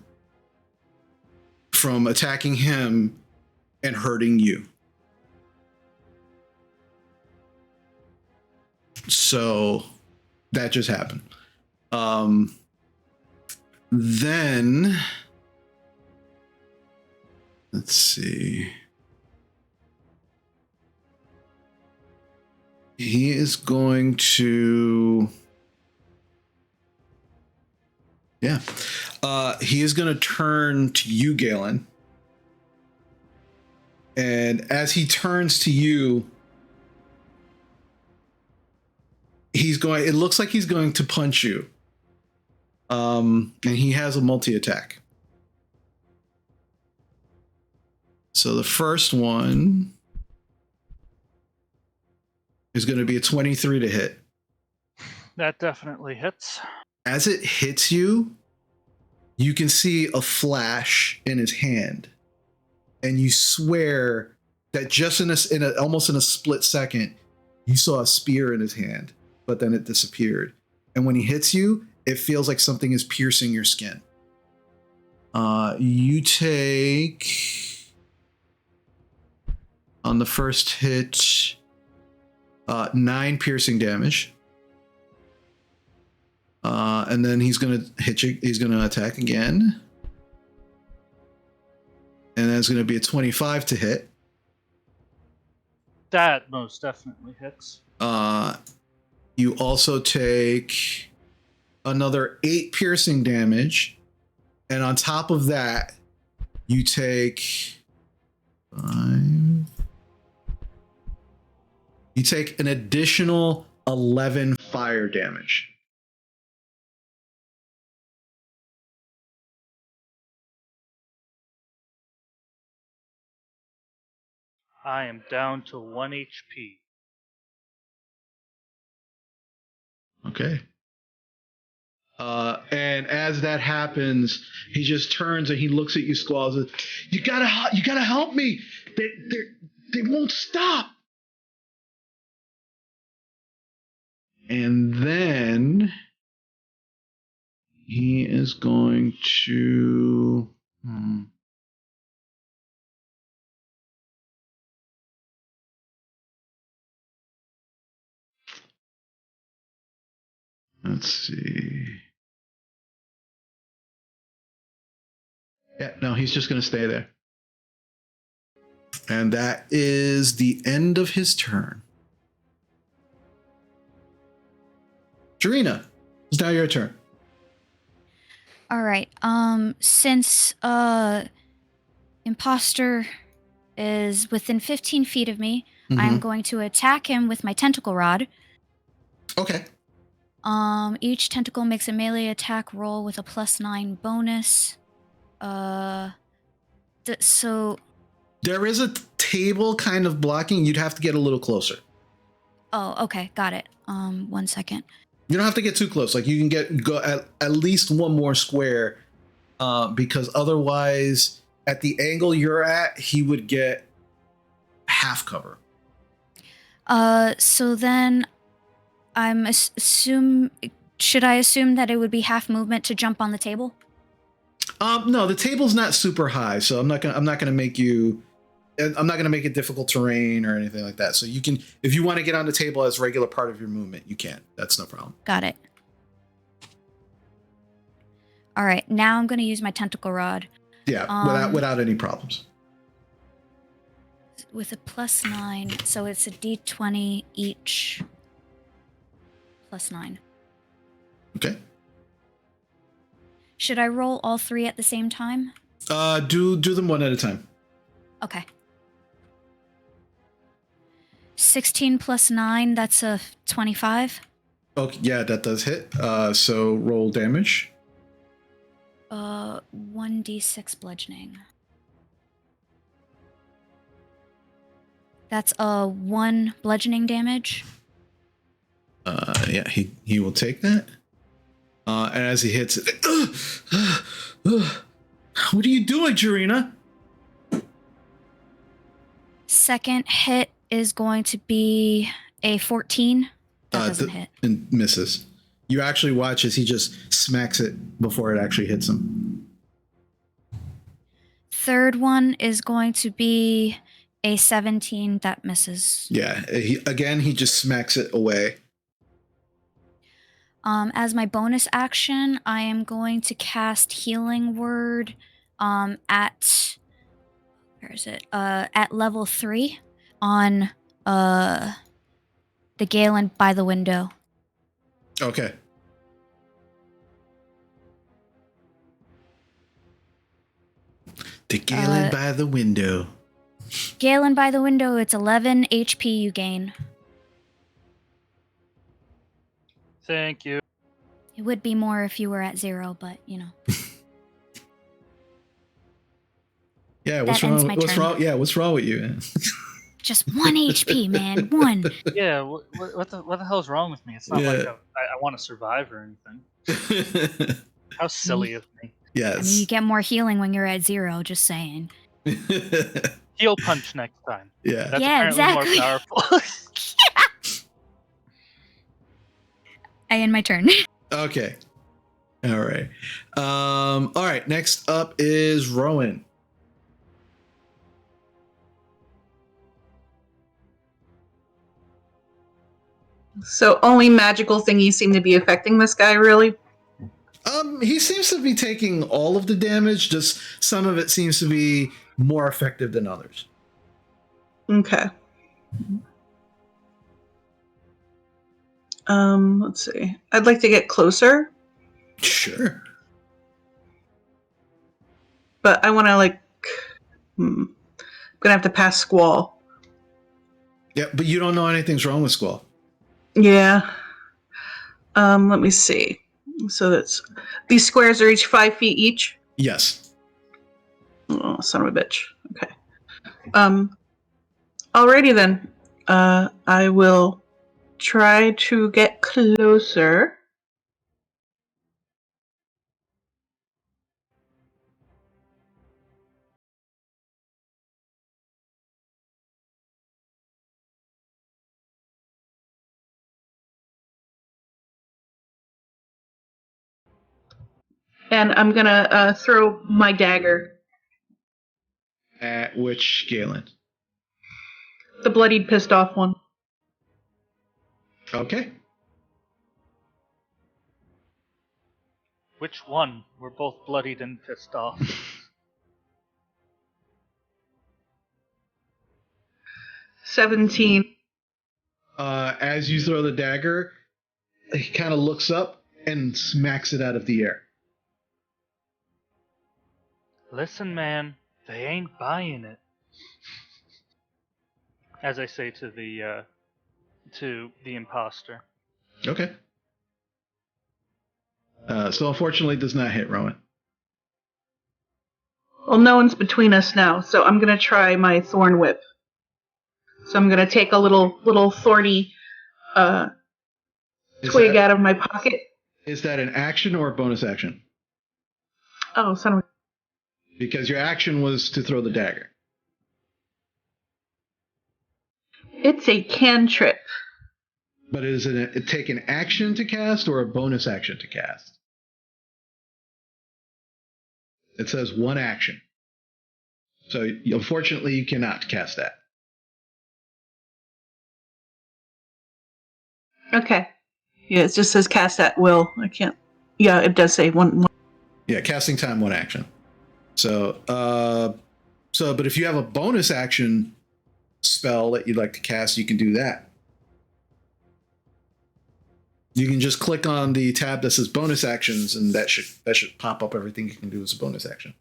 from attacking him and hurting you. So that just happened. Then let's see. He is going to, he is going to turn to you, Galen. And as he turns to you, it looks like he's going to punch you. And he has a multi-attack. So the first one is going to be a 23 to hit. That definitely hits. As it hits you, you can see a flash in his hand. And you swear that just almost in a split second, you saw a spear in his hand, but then it disappeared. And when he hits you, it feels like something is piercing your skin. You take, on the first hit, 9 piercing damage. And then he's going to hit you. He's going to attack again. And that's going to be a 25 to hit. That most definitely hits. You also take another 8 piercing damage, and on top of that, you take 5. You take an additional 11 fire damage. I am down to 1 HP. Okay. And as that happens, he just turns and he looks at you, Squall. And says, you gotta help me. They won't stop. And then he is going to. Let's see. Yeah, no, he's just going to stay there. And that is the end of his turn. Jarina, it's now your turn. All right. Since imposter is within 15 feet of me, I'm going to attack him with my tentacle rod. Okay. Each tentacle makes a melee attack roll with a +9 bonus. So there is a table kind of blocking. You'd have to get a little closer. Oh, okay, got it. 1 second. You don't have to get too close. Like you can go at least one more square, because otherwise, at the angle you're at, he would get half cover. So then, should I assume that it would be half movement to jump on the table? No, the table's not super high, so I'm not gonna make it difficult terrain or anything like that. So you can, if you want to get on the table as regular part of your movement, you can. That's no problem. Got it. All right, now I'm going to use my tentacle rod. Yeah, without any problems. With a +9, so it's a d20 each. +9. Okay. Should I roll all 3 at the same time? Do them one at a time. Okay. 16 + 9, that's a 25. Okay, yeah, that does hit. So roll damage. 1d6 bludgeoning. That's a 1 bludgeoning damage. Yeah, he will take that. And as he hits it, what are you doing, Jarina? Second hit is going to be a 14. That doesn't hit. And misses. You actually watch as he just smacks it before it actually hits him. Third one is going to be a 17. That misses. Yeah, he just smacks it away. As my bonus action, I am going to cast Healing Word at, where is it? At level 3 on the Galen by the window. Okay. The Galen by the window. Galen by the window, it's 11 HP you gain. Thank you. It would be more if you were at 0, but you know. Yeah, what's wrong? Yeah, what's wrong with you? Just 1 HP, man. 1. Yeah, what the hell's wrong with me? It's not like I want to survive or anything. How silly of me. Yes. I mean, you get more healing when you're at 0, just saying. Heal punch next time. Yeah. That's exactly. More powerful. I end my turn. Okay. All right. All right. Next up is Rowan. So only magical thingies seem to be affecting this guy, really? He seems to be taking all of the damage, just some of it seems to be more effective than others. Okay. Let's see. I'd like to get closer Sure. But I want to I'm gonna have to pass Squall. Yeah, but you don't know anything's wrong with Squall. Yeah. Let me see. So these squares are each 5 feet each. Yes. Oh, son of a bitch. Okay. Alrighty then. I will try to get closer. And I'm gonna throw my dagger. At which Galen? The bloodied, pissed off one. Okay. Which one? We're both bloodied and pissed off. 17. As you throw the dagger, he kind of looks up and smacks it out of the air. Listen, man, they ain't buying it. As I say to the imposter. Okay. So unfortunately, it does not hit Rowan. Well, no one's between us now, so I'm gonna try my thorn whip. So I'm gonna take a little thorny twig out of my pocket. Is that an action or a bonus action? Oh, son of a... Because your action was to throw the dagger. It's a cantrip. But is it take an action to cast or a bonus action to cast? It says one action. So unfortunately, you cannot cast that. Okay. Yeah, it just says cast at will. I can't... Yeah, it does say one. Yeah, casting time, one action. So, but if you have a bonus action spell that you'd like to cast, you can do that. You can just click on the tab that says bonus actions, and that should pop up everything you can do as a bonus action.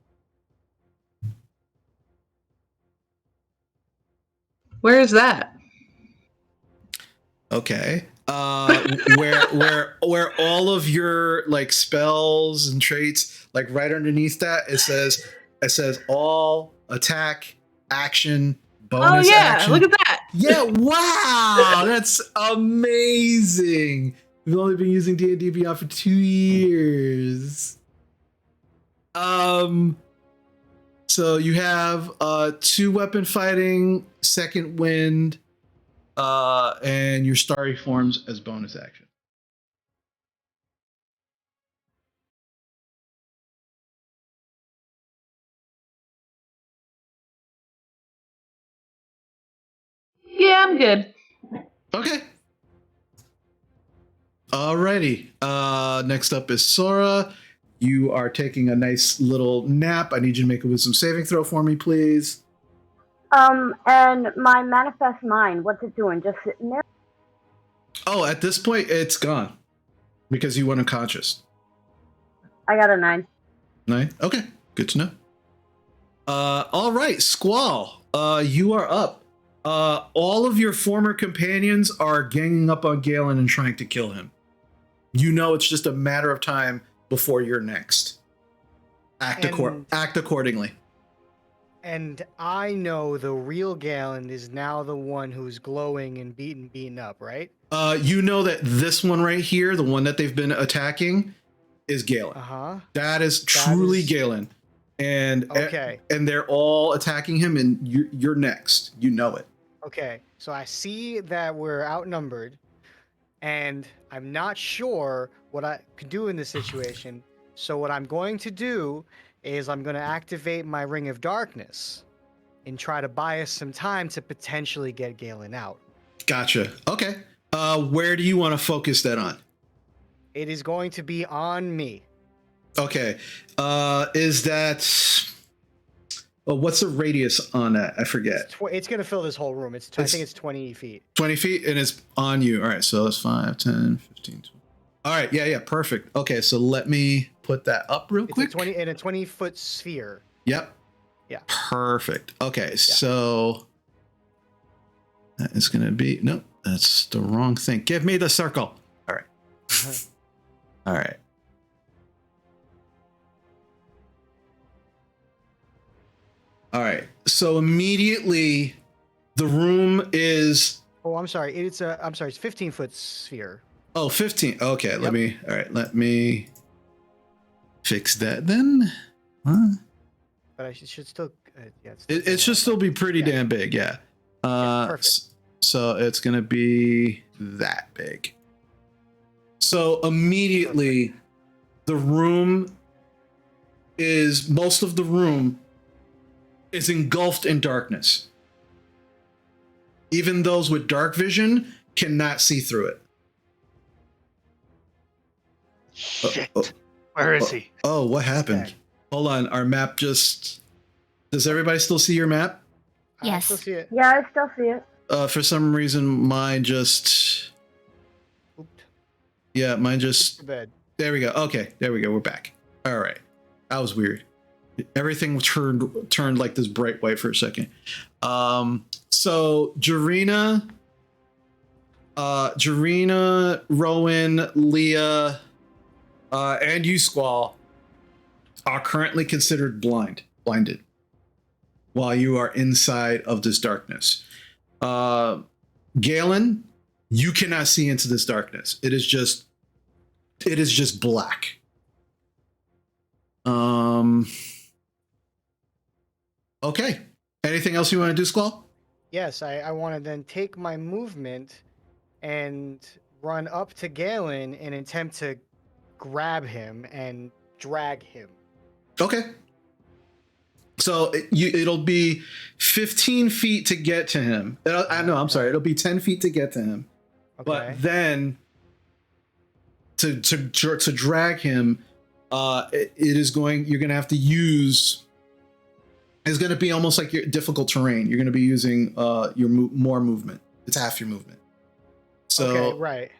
Where is that? Okay. Where all of your like spells and traits, like right underneath that, it says all attack, action, bonus action. Look at that. Yeah, wow, that's amazing. We've only been using D&D Beyond for 2 years. So you have 2 weapon fighting, second wind, and your starry forms as bonus action. Yeah, I'm good. Okay. Alrighty. Next up is Sora. You are taking a nice little nap. I need you to make a wisdom saving throw for me, please. And my manifest mind, what's it doing? Just sitting there? Oh, at this point, it's gone because you went unconscious. I got a 9. 9? Okay, good to know. All right, Squall, you are up. All of your former companions are ganging up on Galen and trying to kill him. You know it's just a matter of time before you're next. Act accordingly. And I know the real Galen is now the one who's glowing and beaten up, right? You know that this one right here, the one that they've been attacking, is Galen. Uh-huh. That is truly Galen. And okay. And they're all attacking him, and you're next. You know it. Okay, so I see that we're outnumbered, and I'm not sure what I could do in this situation. So what I'm going to do is I'm going to activate my Ring of Darkness and try to buy us some time to potentially get Galen out. Gotcha. Okay. Where do you want to focus that on? It is going to be on me. Okay. Is that... Well, what's the radius on that? I forget. It's going to fill this whole room. I think it's 20 feet. 20 feet, and it's on you. All right, so that's 5, 10, 15, 20. All right. Yeah. Perfect. Okay. So let me put that up real quick. It's a 20-foot sphere. Yep. Yeah. Perfect. Okay. So that is going to be, nope, that's the wrong thing. Give me the circle. All right. All right. All right. So immediately the room is. Oh, I'm sorry. It's 15-foot sphere. Oh, 15. Okay. Yep. Let me fix that then. Huh? But I should still. Yeah. It should still be pretty damn big. Yeah. Perfect. So it's going to be that big. So immediately most of the room is engulfed in darkness. Even those with dark vision cannot see through it. Shit. Where is he? Oh, what happened? Okay. Hold on. Our map just. Does everybody still see your map? I Yes. still see it. Yeah, I still see it. For some reason, mine just. Ooped. Yeah, mine just. To bed. There we go. Okay, there we go. We're back. All right. That was weird. Everything turned like this bright white for a second. So Jarina, Rowan, Leah, and you, Squall, are currently considered blinded, while you are inside of this darkness. Galen, you cannot see into this darkness. It is just black. Okay. Anything else you want to do, Squall? Yes, I want to then take my movement and run up to Galen and attempt to grab him and drag him. Okay. So it'll be 15 feet to get to him. I'm sorry. It'll be 10 feet to get to him. Okay. But then to drag him, you're going to have to use. It's going to be almost like your difficult terrain. You're going to be using more movement. It's half your movement. So okay, right.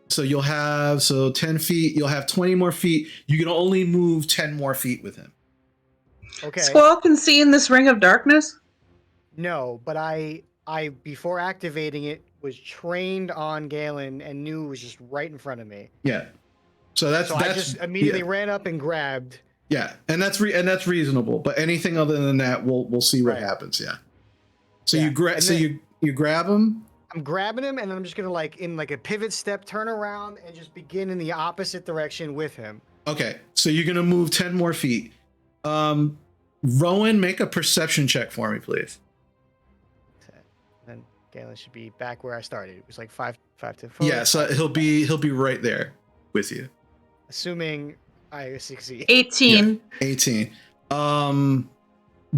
So you'll have 10 feet. You'll have 20 more feet. You can only move 10 more feet with him. Okay. Squall can see in this ring of darkness? No, but I before activating it was trained on Galen and knew it was just right in front of me. Yeah. So that's I just immediately ran up and grabbed. Yeah, and that's reasonable. But anything other than that, we'll see what happens. Yeah. So Yeah. you grab him. I'm grabbing him and then I'm just gonna in a pivot step, turn around and just begin in the opposite direction with him. Okay, so you're gonna move 10 more feet. Rowan, make a perception check for me, please. Then Galen should be back where I started. It was like 5 to 4. Yeah, so he'll be right there with you. Assuming I succeed. 18. Yeah, 18.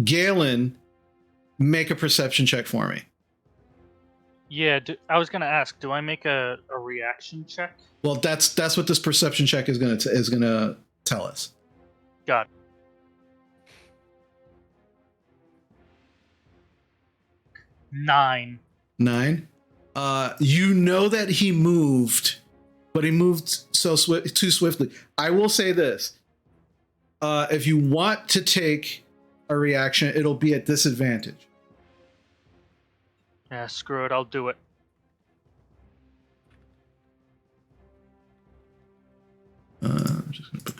Galen, make a perception check for me. Yeah, I was gonna ask. Do I make a reaction check? Well, that's what this perception check is gonna tell us. Got it. 9. 9. You know that he moved, but he moved too swiftly. I will say this: if you want to take a reaction, it'll be at disadvantage. Yeah, screw it. I'll do it. I'm just gonna put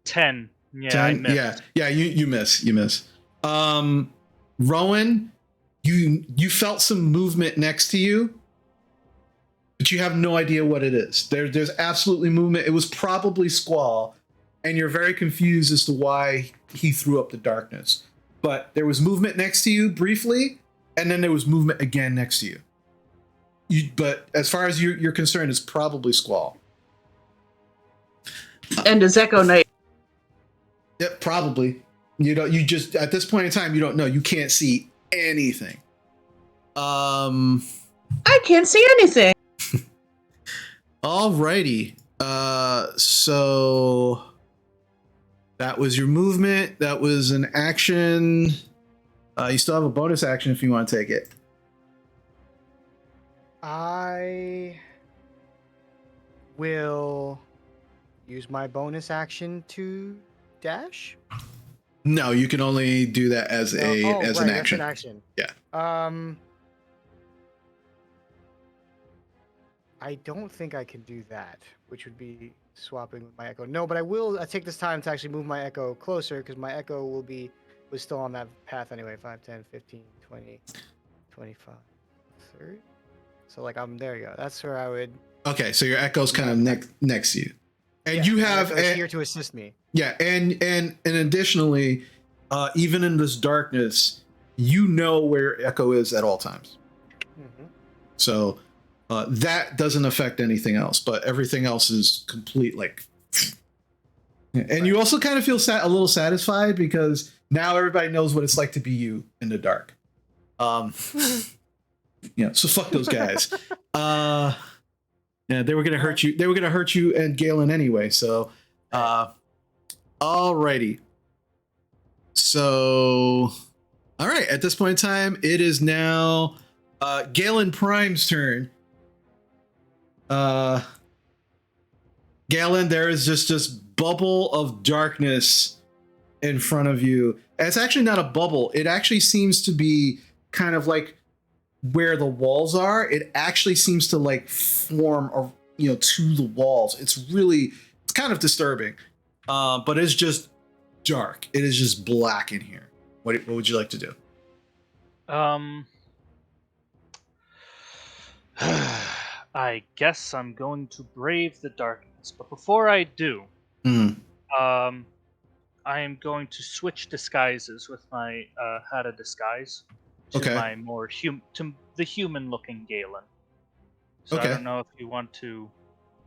10. Yeah, 10. I missed. Yeah. You miss. Rowan, you felt some movement next to you, but you have no idea what it is. There's absolutely movement. It was probably Squall, and you're very confused as to why he threw up the darkness. But there was movement next to you briefly, and then there was movement again next to you. But as far as you're concerned, it's probably Squall. And a Zeko Knight. Yep, probably. You just at this point in time, you don't know. You can't see anything. I can't see anything. Alrighty. So that was your movement. That was an action. You still have a bonus action if you want to take it. I will use my bonus action to dash. No, you can only do that as No? a Oh, as right, an that's action. an action. Yeah. I don't think I can do that, which would be swapping with my echo. No, but I will take this time to actually move my echo closer because my echo was still on that path anyway. 5, 10, 15, 20, 25, 30. So like there you go. That's where I would. Okay, so your echo's kind of next to you, and you my have echo is here to assist me. Yeah, and additionally, even in this darkness, you know where Echo is at all times. Mm-hmm. So that doesn't affect anything else, but everything else is complete. Like, and you also kind of feel a little satisfied because now everybody knows what it's like to be you in the dark. So fuck those guys. Yeah, they were gonna hurt you. They were gonna hurt you and Galen anyway. So, alrighty. So, all right. At this point in time, it is now Galen Prime's turn. Galen, there is just this bubble of darkness in front of you. And it's actually not a bubble. It actually seems to be kind of like where the walls are. It actually seems to like form, to the walls. It's kind of disturbing. But it's just dark. It is just black in here. What would you like to do? I guess I'm going to brave the darkness. But before I do, I am going to switch disguises with my hat of disguise to my more to the human-looking Galen. So I don't know if you want to.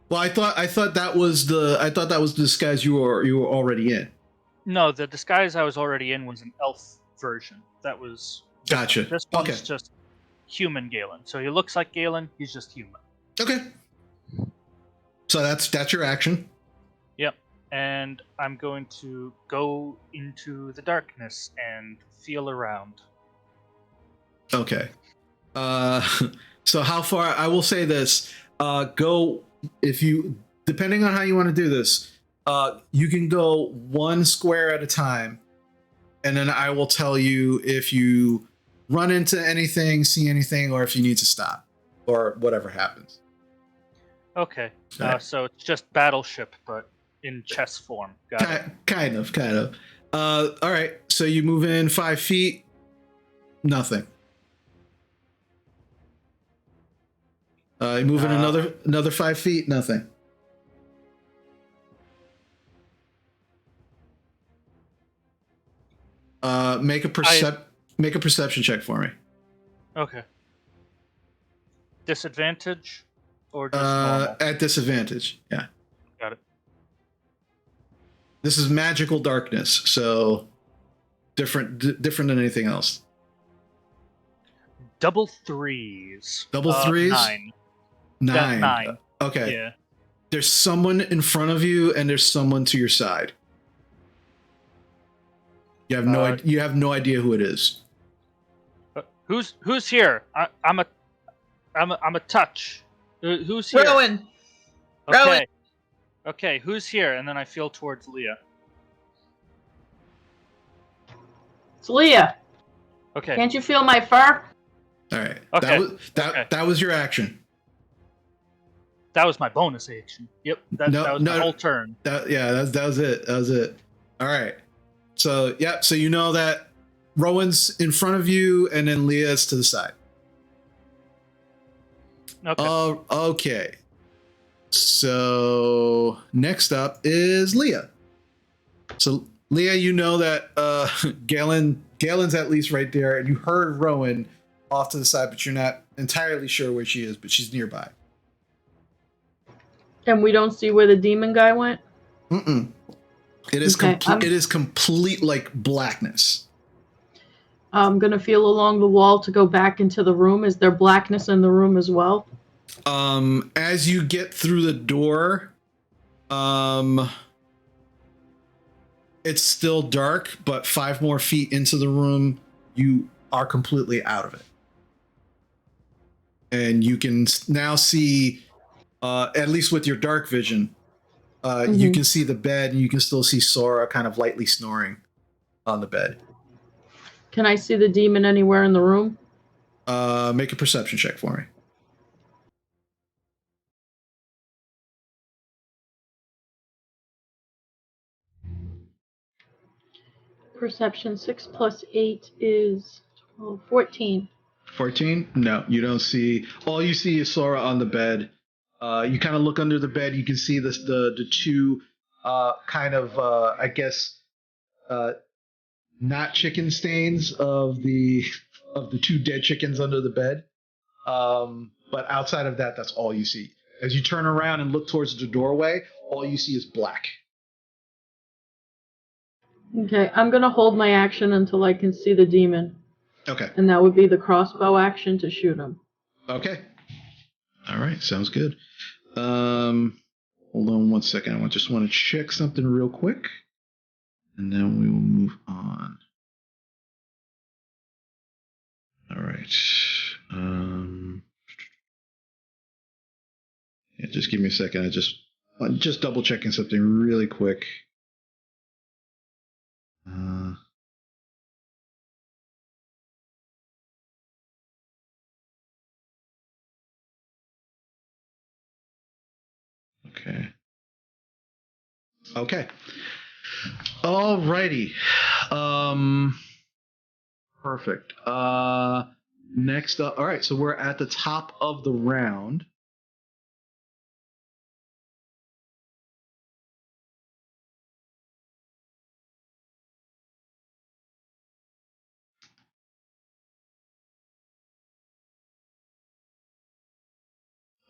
Well, I thought that was the disguise you were already in. No, the disguise I was already in was an elf version. That was gotcha. This one's just human Galen. So he looks like Galen. He's just human. Okay. So that's your action. Yep. And I'm going to go into the darkness and feel around. Okay. So how far? I will say this. Go if you, depending on how you want to do this. You can go 1 square at a time, and then I will tell you if you run into anything, see anything, or if you need to stop, or whatever happens. Okay. So it's just Battleship, but in chess form. Got it. Kind of. All right. So you move in 5 feet. Nothing. You move in another 5 feet. Nothing. Make a perception check for me. Okay. Disadvantage or just normal? At disadvantage. Yeah. Got it. This is magical darkness, so different than anything else. Double threes. Double threes? 9. 9. 9. Okay. Yeah. There's someone in front of you, and there's someone to your side. You have no idea who it is. Who's here? I'm a touch. Who's here? Rowan. Okay. Rowan. Okay, who's here? And then I feel towards Leah. It's Leah. Okay. Can't you feel my fur? All right. Okay. That was your action. That was my bonus action. Yep. That was my whole turn. That was it. That was it. All right. So so you know that Rowan's in front of you, and then Leah's to the side. Okay. Okay. So next up is Leah. So Leah, you know that Galen's at least right there, and you heard Rowan off to the side, but you're not entirely sure where she is, but she's nearby. And we don't see where the demon guy went? Mm-mm. It is it is complete like blackness. I'm gonna feel along the wall to go back into the room. Is there blackness in the room as well? As you get through the door, it's still dark, but 5 more feet into the room, you are completely out of it. and you can now see, at least with your dark vision, you can see the bed, and you can still see Sora kind of lightly snoring on the bed. Can I see the demon anywhere in the room? Make a perception check for me. Perception 6 plus 8 is 12, 14. 14? No, you don't see. All you see is Sora on the bed. You kind of look under the bed. You can see the two kind of I guess not chicken stains of the two dead chickens under the bed. But outside of that, that's all you see. As you turn around and look towards the doorway, all you see is black. Okay, I'm gonna hold my action until I can see the demon. Okay. And that would be the crossbow action to shoot him. Okay. All right, sounds good. Hold on one second. I just want to check something real quick, and then we will move on. All right. Yeah, just give me a second. I'm just double checking something really quick. Okay. Okay. Alrighty. Perfect. Next up. All right. So we're at the top of the round.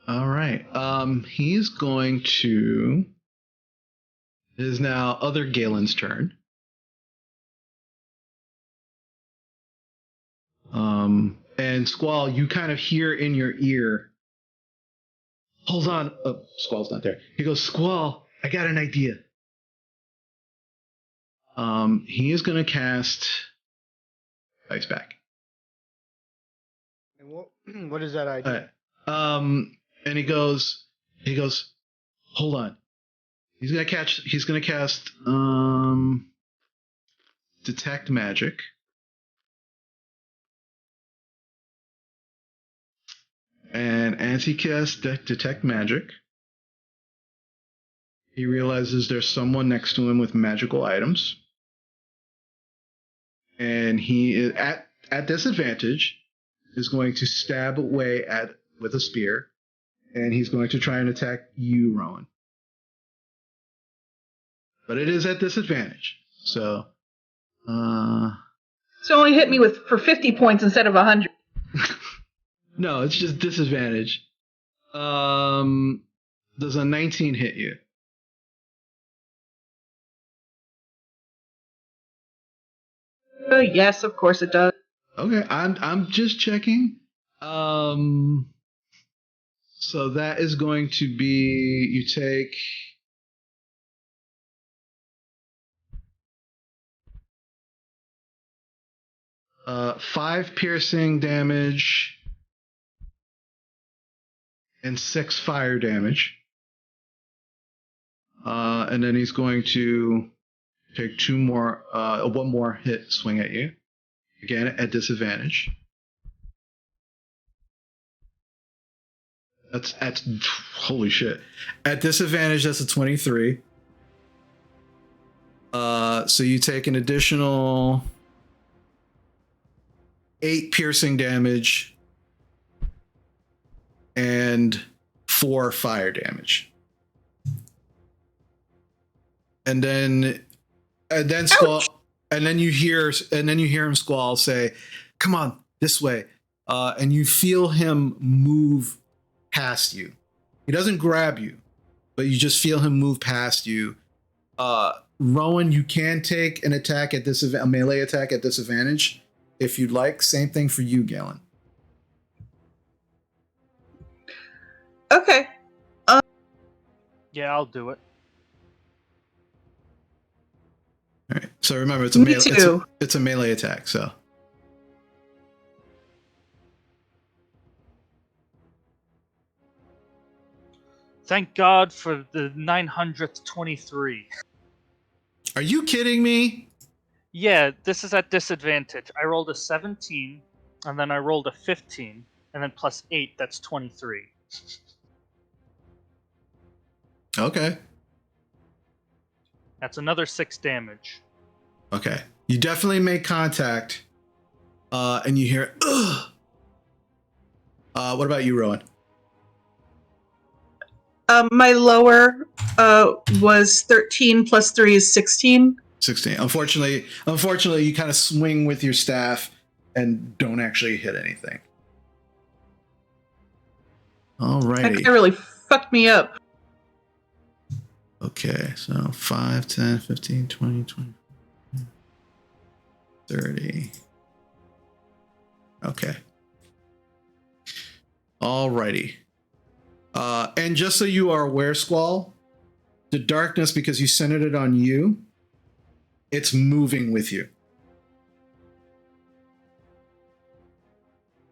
All right. He's going to. It is now other Galen's turn. And Squall, you kind of hear in your ear. Hold on. Oh, Squall's not there. He goes, Squall, I got an idea. He is going to cast Ice Pack. And what is that idea? And he goes, hold on. He's gonna cast Detect Magic. And as he casts Detect Magic, he realizes there's someone next to him with magical items. And he is at disadvantage is going to stab away with a spear. And he's going to try and attack you, Rowan. But it is at disadvantage. So only hit me for 50 points instead of 100. No, it's just disadvantage. Does a 19 hit you? Yes, of course it does. Okay, I'm just checking. So that is going to be you take 5 piercing damage and 6 fire damage. And then he's going to take 1 more hit swing at you. Again, at disadvantage. That's holy shit. At disadvantage, that's a 23. So you take an additional 8 piercing damage and 4 fire damage. And then Squall, and then you hear him Squall say, "Come on, this way." And you feel him move past you. He doesn't grab you, but you just feel him move past you. Rowan, you can take an attack at a melee attack at disadvantage if you'd like. Same thing for you, Galen. Okay. Yeah, I'll do it. All right. So remember, it's a melee attack. So Thank God for the 923. Are you kidding me? Yeah, this is at disadvantage. I rolled a 17, and then I rolled a 15, and then plus 8, that's 23. Okay. That's another 6 damage. Okay. You definitely make contact, and you hear, ugh. What about you, Rowan? My lower was 13 plus 3 is 16. 16. Unfortunately, you kind of swing with your staff and don't actually hit anything. Alrighty. That guy really fucked me up. Okay, so 5, 10, 15, 20, 30. Okay. Alrighty. And just so you are aware, Squall, the darkness, because you centered it on you, it's moving with you.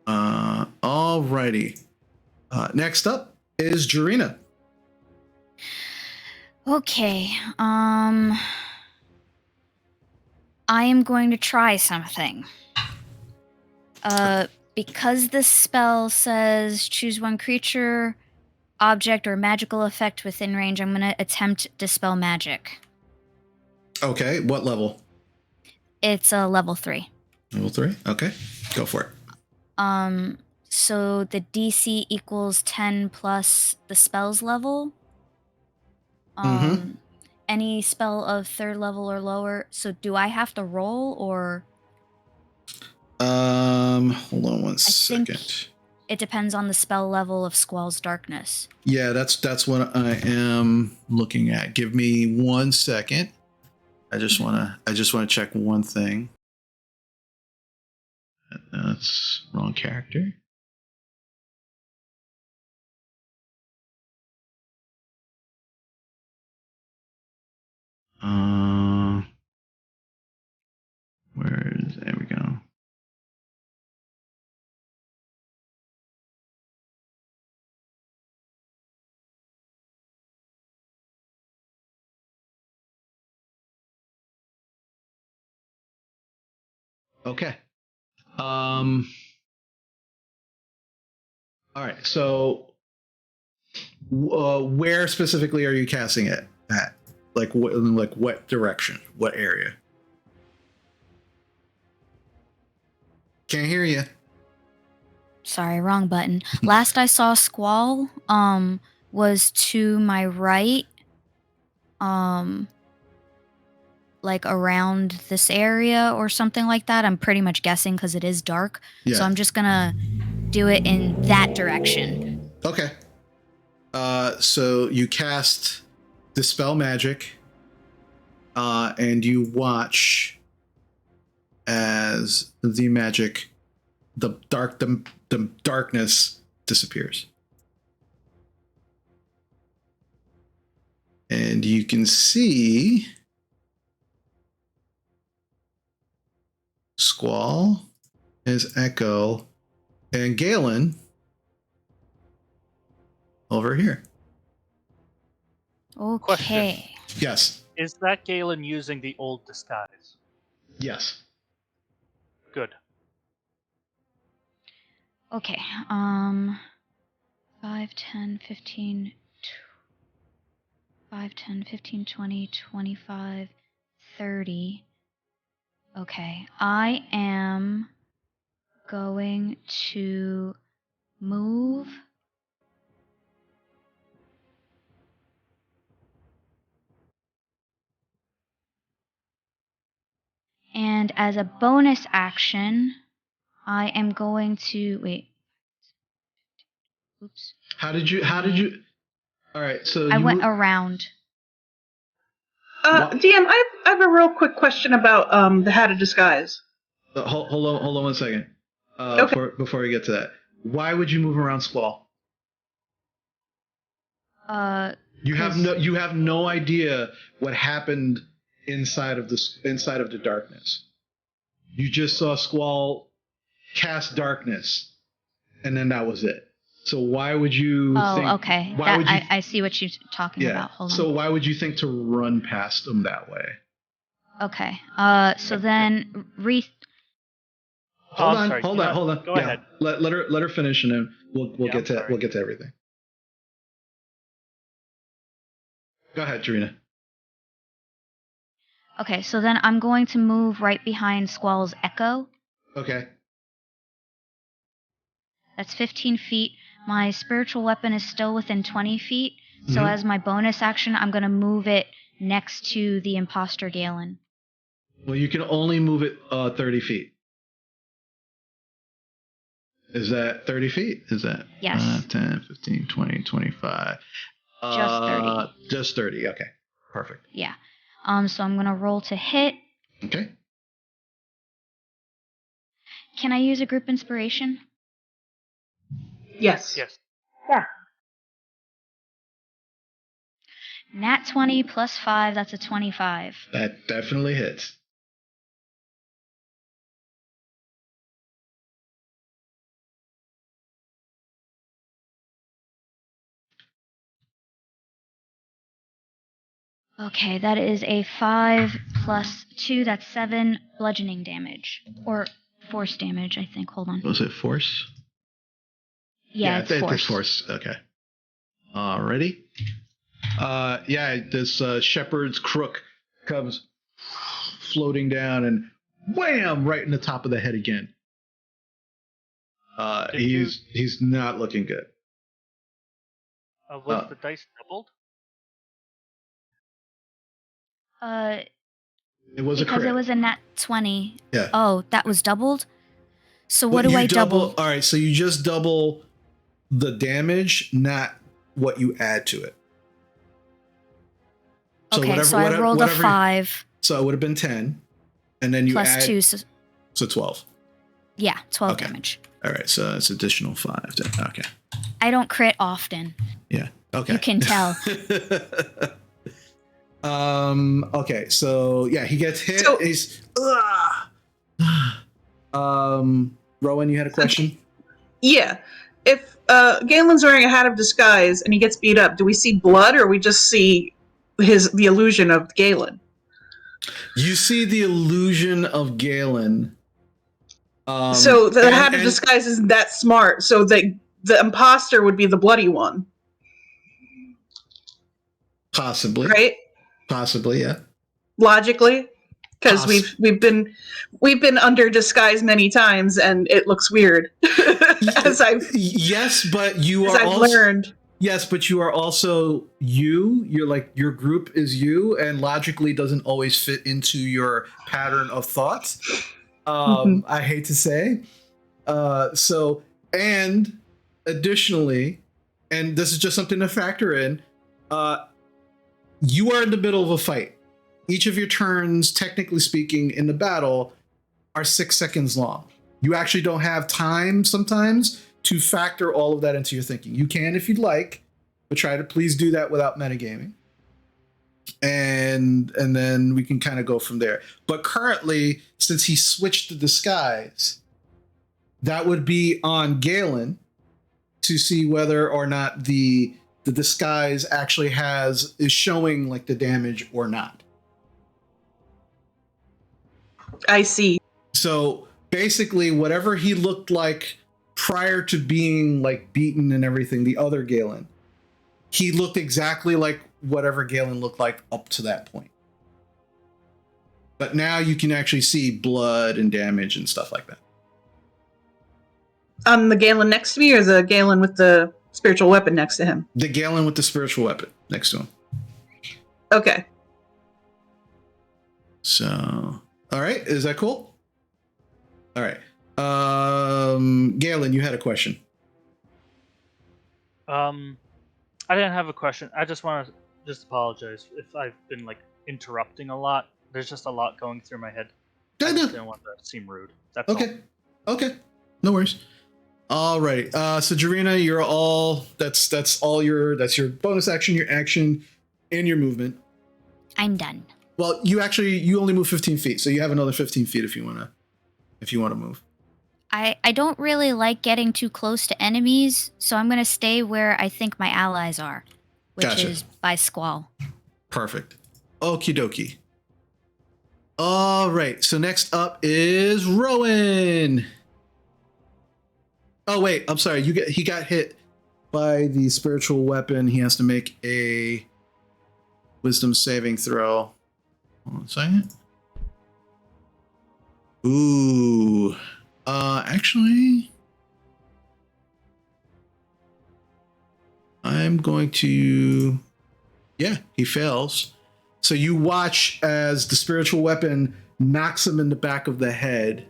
Alrighty. Next up is Jarina. Okay. I am going to try something. Because this spell says choose one creature, object, or magical effect within range, I'm going to attempt Dispel Magic. Okay, what level? It's a level 3. Level 3? Okay, go for it. So the DC equals 10 plus the spell's level. Any spell of 3rd level or lower. So do I have to roll or? Hold on one second. Think it depends on the spell level of Squall's Darkness. Yeah, that's what I am looking at. Give me 1 second. I just wanna check one thing. That's wrong character. There we go. Okay. All right. So, where specifically are you casting it at? Like what direction? What area? Can't hear you. Sorry, wrong button. Last I saw Squall, was to my right, like around this area or something like that. I'm pretty much guessing because it is dark. Yeah. So I'm just gonna do it in that direction. Okay. So you cast Dispel Magic, and you watch as the magic, the darkness disappears. And you can see Squall is Echo and Galen over here. Okay. Question. Yes. Is that Galen using the old disguise? Yes. Good. Okay. 5, 10, 15, 5, 10, 15, 20, 25, 30. Okay. I am going to move. And as a bonus action, I am going to wait. Oops. How did you all right, so I went around. DM, I have a real quick question about the How to Disguise. Hold on 1 second. Okay. Before we get to that. Why would you move around Squall? You have no idea what happened inside of the darkness. You just saw Squall cast darkness, and then that was it. So why would you think... Okay. Why would you, I see what you're talking about. Hold on. So why would you think to run past them that way? Okay. So then Hold I'm sorry. on. Go ahead. Let her finish, and then we'll get to everything. Go ahead, Tarina. Okay, so then I'm going to move right behind Squall's Echo. Okay. That's 15 feet. My spiritual weapon is still within 20 feet. So as my bonus action, I'm going to move it next to the imposter Galen. Well, you can only move it 30 feet. Is that 30 feet? Is that? Yes. 10, 15, 20, 25. Just 30. Just 30. Okay. Perfect. Yeah. So I'm going to roll to hit. Okay. Can I use a group inspiration? Yes. Yes. Yeah. Nat 20 plus 5, that's a 25. That definitely hits. Okay, that is a 5 plus 2, that's 7 bludgeoning damage. Or force damage, I think. Hold on. Was it force? Yeah, it's force. It's force. Okay. Alrighty. This shepherd's crook comes floating down and wham! Right in the top of the head again. He's not looking good. Was the dice doubled? It was a crit. Because it was a nat 20. Yeah. Oh, that was doubled? So what do I double? All right, so you just double the damage, not what you add to it. So okay, so I rolled a 5. So it would have been 10, and then you plus add 2. So 12. Yeah, 12 Okay. damage. All right, so it's additional 5. Okay. I don't crit often. Yeah. Okay. You can tell. Okay, so yeah, he gets hit. So- He's Rowan, you had a question? Yeah. If Galen's wearing a hat of disguise and he gets beat up, do we see blood or we just see the illusion of Galen? You see the illusion of Galen. So the hat of disguise isn't that smart, so the imposter would be the bloody one. Possibly. Right? Possibly, yeah. Logically. Because we've been under disguise many times and it looks weird. Yes, but you as are I've also learned. Yes, but you are also you. You're like, your group is you, and logically doesn't always fit into your pattern of thoughts. I hate to say. So, and additionally, and this is just something to factor in, you are in the middle of a fight. Each of your turns, technically speaking, in the battle are 6 seconds long. You actually don't have time sometimes to factor all of that into your thinking. You can if you'd like, but try to please do that without metagaming. And then we can kind of go from there. But currently, since he switched the disguise, that would be on Galen to see whether or not the disguise actually is showing like the damage or not. I see. So basically, whatever he looked like prior to being like beaten and everything, the other Galen, he looked exactly like whatever Galen looked like up to that point. But now you can actually see blood and damage and stuff like that. The Galen next to me or the Galen with the spiritual weapon next to him? The Galen with the spiritual weapon next to him. Okay. So, all right. Is that cool? All right. Galen, you had a question. I didn't have a question. I just want to apologize if I've been like interrupting a lot. There's just a lot going through my head. I just didn't want to seem rude. That's okay. All. Okay. No worries. All right. So Jarina, you're all that's your bonus action, your action, and your movement. I'm done. Well, you only move 15 feet, so you have another 15 feet if you wanna move. I don't really like getting too close to enemies, so I'm going to stay where I think my allies are, which Gotcha. is by Squall. Perfect. Okie dokie. All right. So next up is Rowan. Oh wait, I'm sorry. He got hit by the spiritual weapon. He has to make a wisdom saving throw. Hold on a second. Ooh. Actually, I'm going to. Yeah, he fails. So you watch as the spiritual weapon knocks him in the back of the head.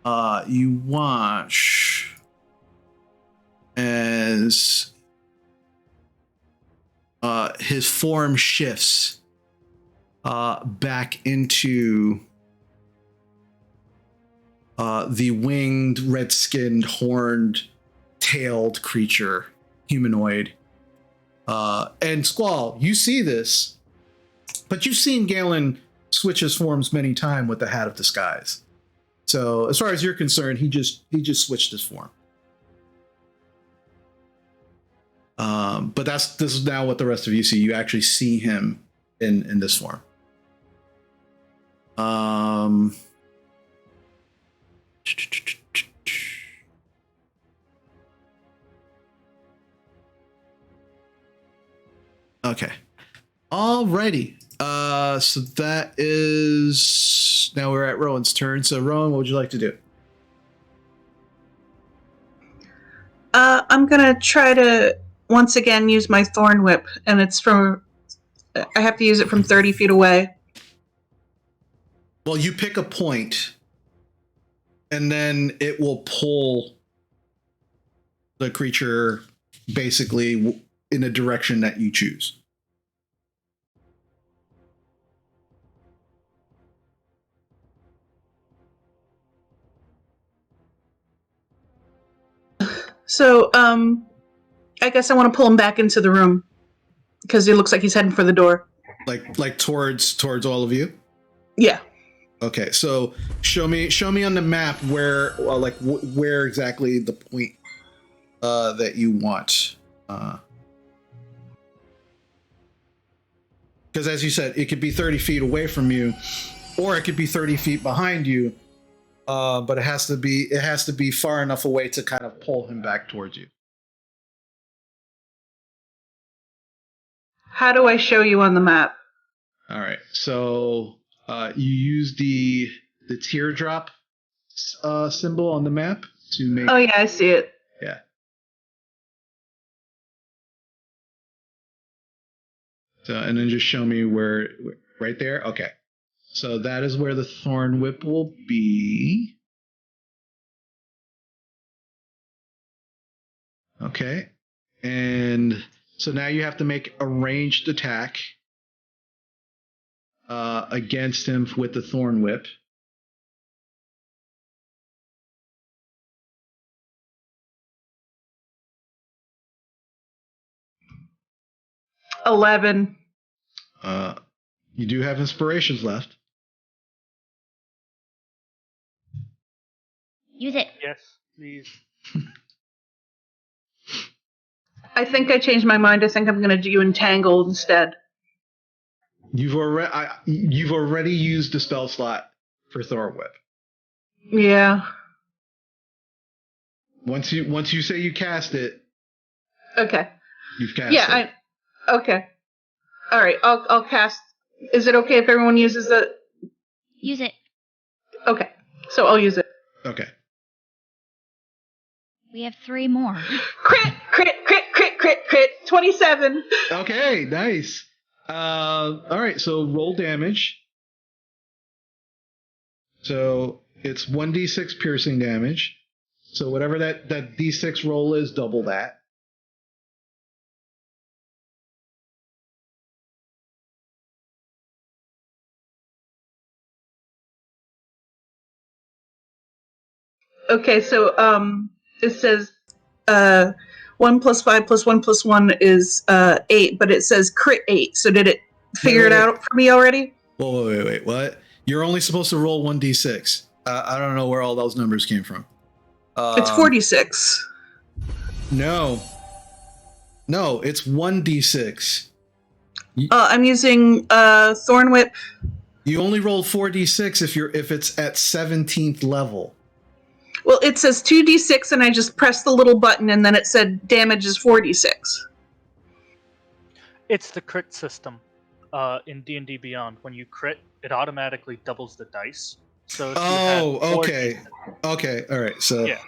You watch as his form shifts back into the winged, red-skinned, horned, tailed creature, humanoid. And Squall, you see this, but you've seen Galen switch his forms many times with the Hat of Disguise. So as far as you're concerned, he just switched his form. But this is now what the rest of you see. You actually see him in this form. Okay. Alrighty. So that is now we're at Rowan's turn. So Rowan, what would you like to do? I'm gonna try to once again use my Thorn Whip, and it's from. I have to use it from 30 feet away. Well, you pick a point, and then it will pull the creature basically in a direction that you choose. So, I guess I want to pull him back into the room because it looks like he's heading for the door. Like towards all of you. Yeah. Okay, so show me on the map where where exactly the point that you want. Because as you said, it could be 30 feet away from you, or it could be 30 feet behind you. But it has to be far enough away to kind of pull him back towards you. How do I show you on the map? All right, so you use the teardrop symbol on the map to make. Oh yeah, I see it. Yeah. So and then just show me where right there. Okay. So that is where the Thorn Whip will be. Okay. And so now you have to make a ranged attack against him with the Thorn Whip. $11. You do have inspirations left. Use it. Yes, please. I think I changed my mind. I think I'm going to do Entangle instead. You've already used the spell slot for Thorn Whip. Yeah. Once you say you cast it. Okay. You've cast it. Okay. All right. I'll cast. Is it okay if everyone uses the? Use it. Okay. So I'll use it. Okay. We have 3 more. Crit. 27. Okay, nice. All right, so roll damage. So it's 1d6 piercing damage. So whatever that d6 roll is, double that. Okay, so it says 1 + 5 + 1 + 1 is 8, but it says crit 8. So did it figure it out for me already? Wait, what? You're only supposed to roll 1d6. I don't know where all those numbers came from. It's 46. No, it's 1d6. I'm using Thorn Whip. You only roll 4d6 if it's at 17th level. Well, it says 2d6, and I just pressed the little button, and then it said damage is 4d6. It's the crit system in D&D Beyond. When you crit, it automatically doubles the dice. So if you had okay. Okay, all right. So, yeah.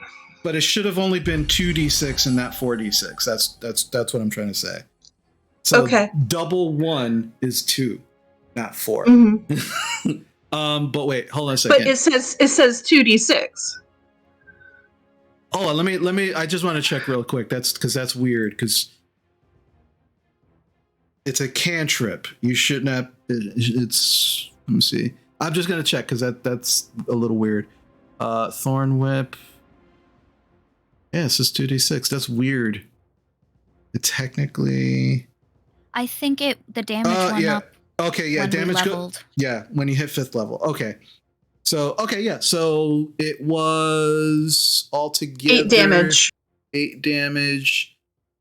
But it should have only been 2d6 and not 4d6. That's what I'm trying to say. So Okay. double 1 is 2, not 4. Mm-hmm. But wait, hold on a second. But it says 2d6. Oh, let me. I just want to check real quick. That's weird because it's a cantrip. You should not. It's. Let me see. I'm just gonna check because that's a little weird. Thorn Whip. Yeah, it's just 2d6. That's weird. It technically. I think the damage went up. Okay, yeah, when damage we leveled. Yeah, when you hit 5th level. Okay. So, okay, yeah. So it was altogether 8 damage. 8 damage,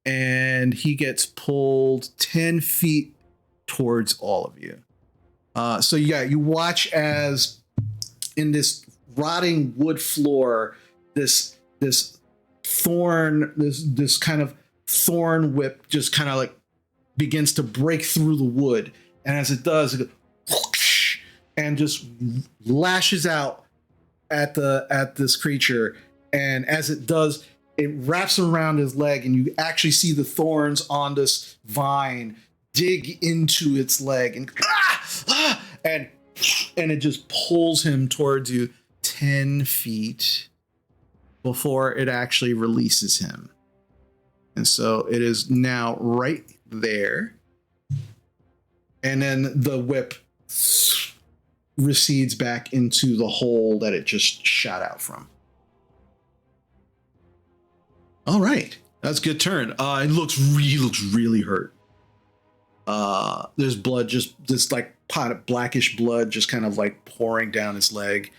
and he gets pulled 10 feet towards all of you. So yeah, you watch as in this rotting wood floor, this thorn, this kind of thorn whip just kind of like begins to break through the wood, and as it does, it goes whoosh, and just lashes out at this creature, and as it does, it wraps around his leg, and you actually see the thorns on this vine dig into its leg, and it just pulls him towards you 10 feet before it actually releases him. And so it is now right there. And then the whip recedes back into the hole that it just shot out from. All right. That's a good turn. It looks really hurt. There's blood, just this like pot of blackish blood just kind of like pouring down his leg.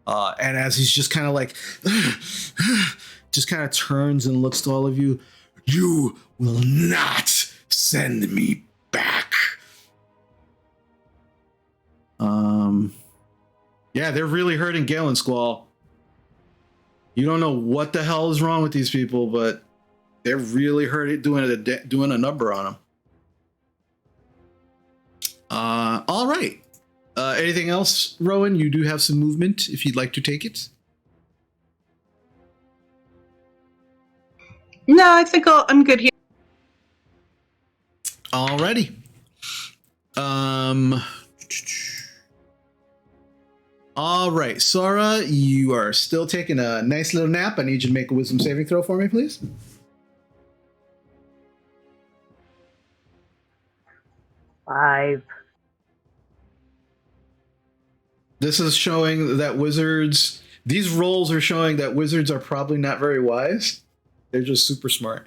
And as he's just kind of like, just kind of turns and looks to all of you, you will not send me back. Yeah, they're really hurting Galen Squall. You don't know what the hell is wrong with these people, but they're really hurting, doing a number on them. All right. Anything else, Rowan? You do have some movement if you'd like to take it. No, I think I'm good here. Alrighty. All right, Sora, you are still taking a nice little nap. I need you to make a wisdom saving throw for me, please. Five. This is showing that these rolls are showing that wizards are probably not very wise. They're just super smart.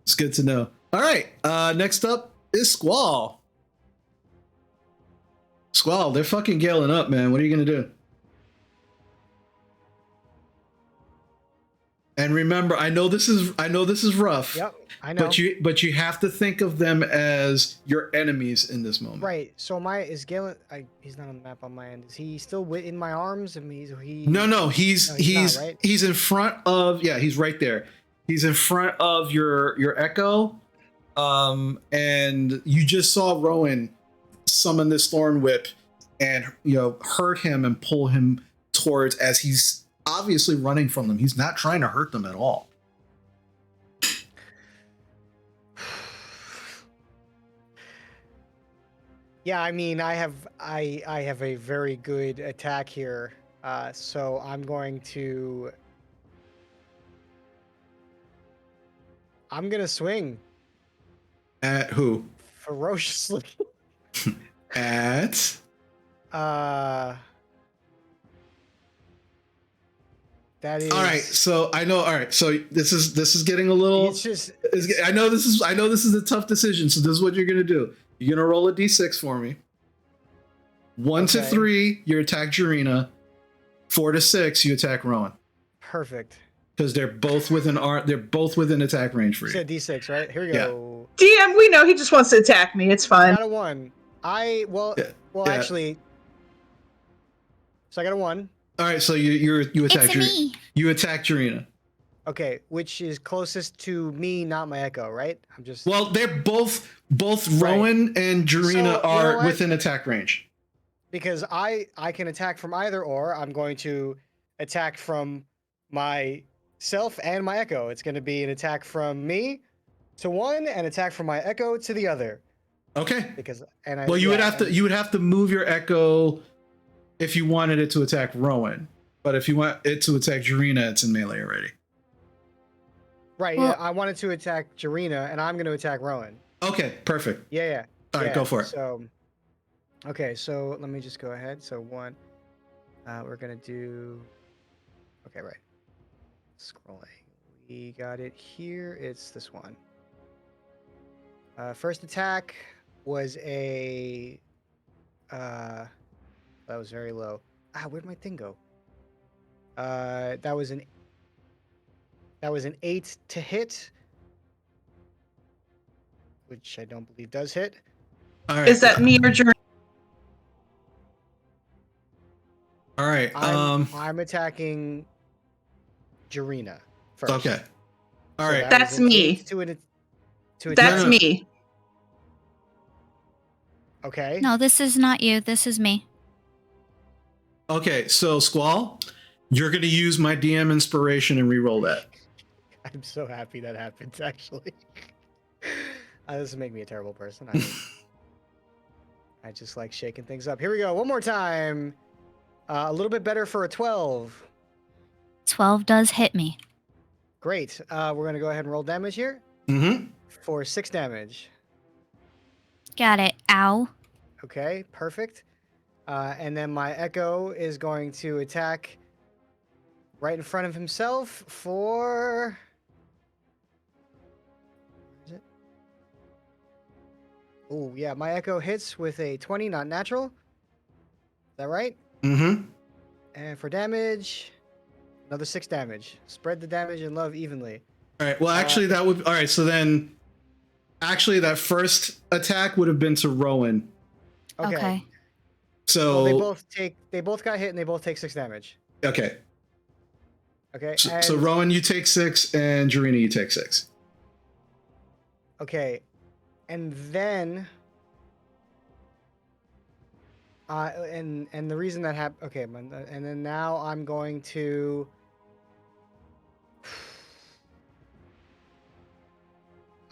It's good to know. All right, next up is Squall. Squall, they're fucking galing up, man. What are you gonna do? And remember, I know this is rough. Yep, I know. But you have to think of them as your enemies in this moment. Right. So is Galen? He's not on the map on my end. Is he still in my arms? I mean, he's not, right? He's in front of. Yeah, he's right there. He's in front of your echo. And you just saw Rowan summon this thorn whip and hurt him and pull him towards, as he's obviously running from them. He's not trying to hurt them at all. Yeah, I mean, I have a very good attack here, so I'm gonna swing. At who? Ferociously. At? That is. All right, so I know. All right, so this is getting a little. It's just. I know this is a tough decision. So this is what you're gonna do. You're gonna roll a d6 for me. 1 to Okay. 3, you attack Jarina. 4 to 6, you attack Rowan. Perfect. Because they're both within attack range for You you. said D6, right? Here we Yeah. go. DM, we know he just wants to attack me. It's I fine. got a 1. Well, Yeah. actually. So I got a 1. All right, so you attack It's me. You attack Jarina. Okay, which is closest to me, not my echo, right? I'm just. Well, they're both Right. Rowan and Jarina So, you know are what? within attack range. Because I can attack from either or. I'm going to attack from myself and my echo. It's going to be an attack from me to one and attack from my echo to the other. Okay. Because Well, you would have to move your echo if you wanted it to attack Rowan. But if you want it to attack Jarina, it's in melee already. Right. Well- Yeah, I wanted to attack Jarina, and I'm going to attack Rowan. Okay, perfect. Yeah. All right, Yeah, go for it. So, okay, so let me just go ahead. So one, we're gonna do. Okay, right. Scrolling. We got it here. It's this one. First attack was a. That was very low. Where'd my thing go? That was an 8 to hit, which I don't believe does hit. All right. Is that me or Jarina? All right. I'm attacking Jarina first. Okay. All So right. that That's was an me. 8 to attack. That's No. me. Okay. No, this is not you. This is me. Okay, so Squall, you're going to use my DM inspiration and re-roll that. I'm so happy that happened, actually. This is making me a terrible person. I mean, I just like shaking things up. Here we go. One more time. A little bit better for a 12. 12 does hit me. Great. We're going to go ahead and roll damage here Mm-hmm. for 6 damage. Got it. Ow. Okay, perfect. And then my Echo is going to attack right in front of himself for... Is it? Oh, yeah, my Echo hits with a 20, not natural. Is that right? Mm-hmm. And for damage, another 6 damage. Spread the damage and love evenly. All right. Well, actually, that would... All right, so then... Actually, that first attack would have been to Rowan. Okay. So... Well, they both got hit and they both take 6 damage. Okay. Okay. So Rowan, you take 6, and Jarina, you take 6. Okay, and then, and the reason that happened. Okay, and then now I'm going to.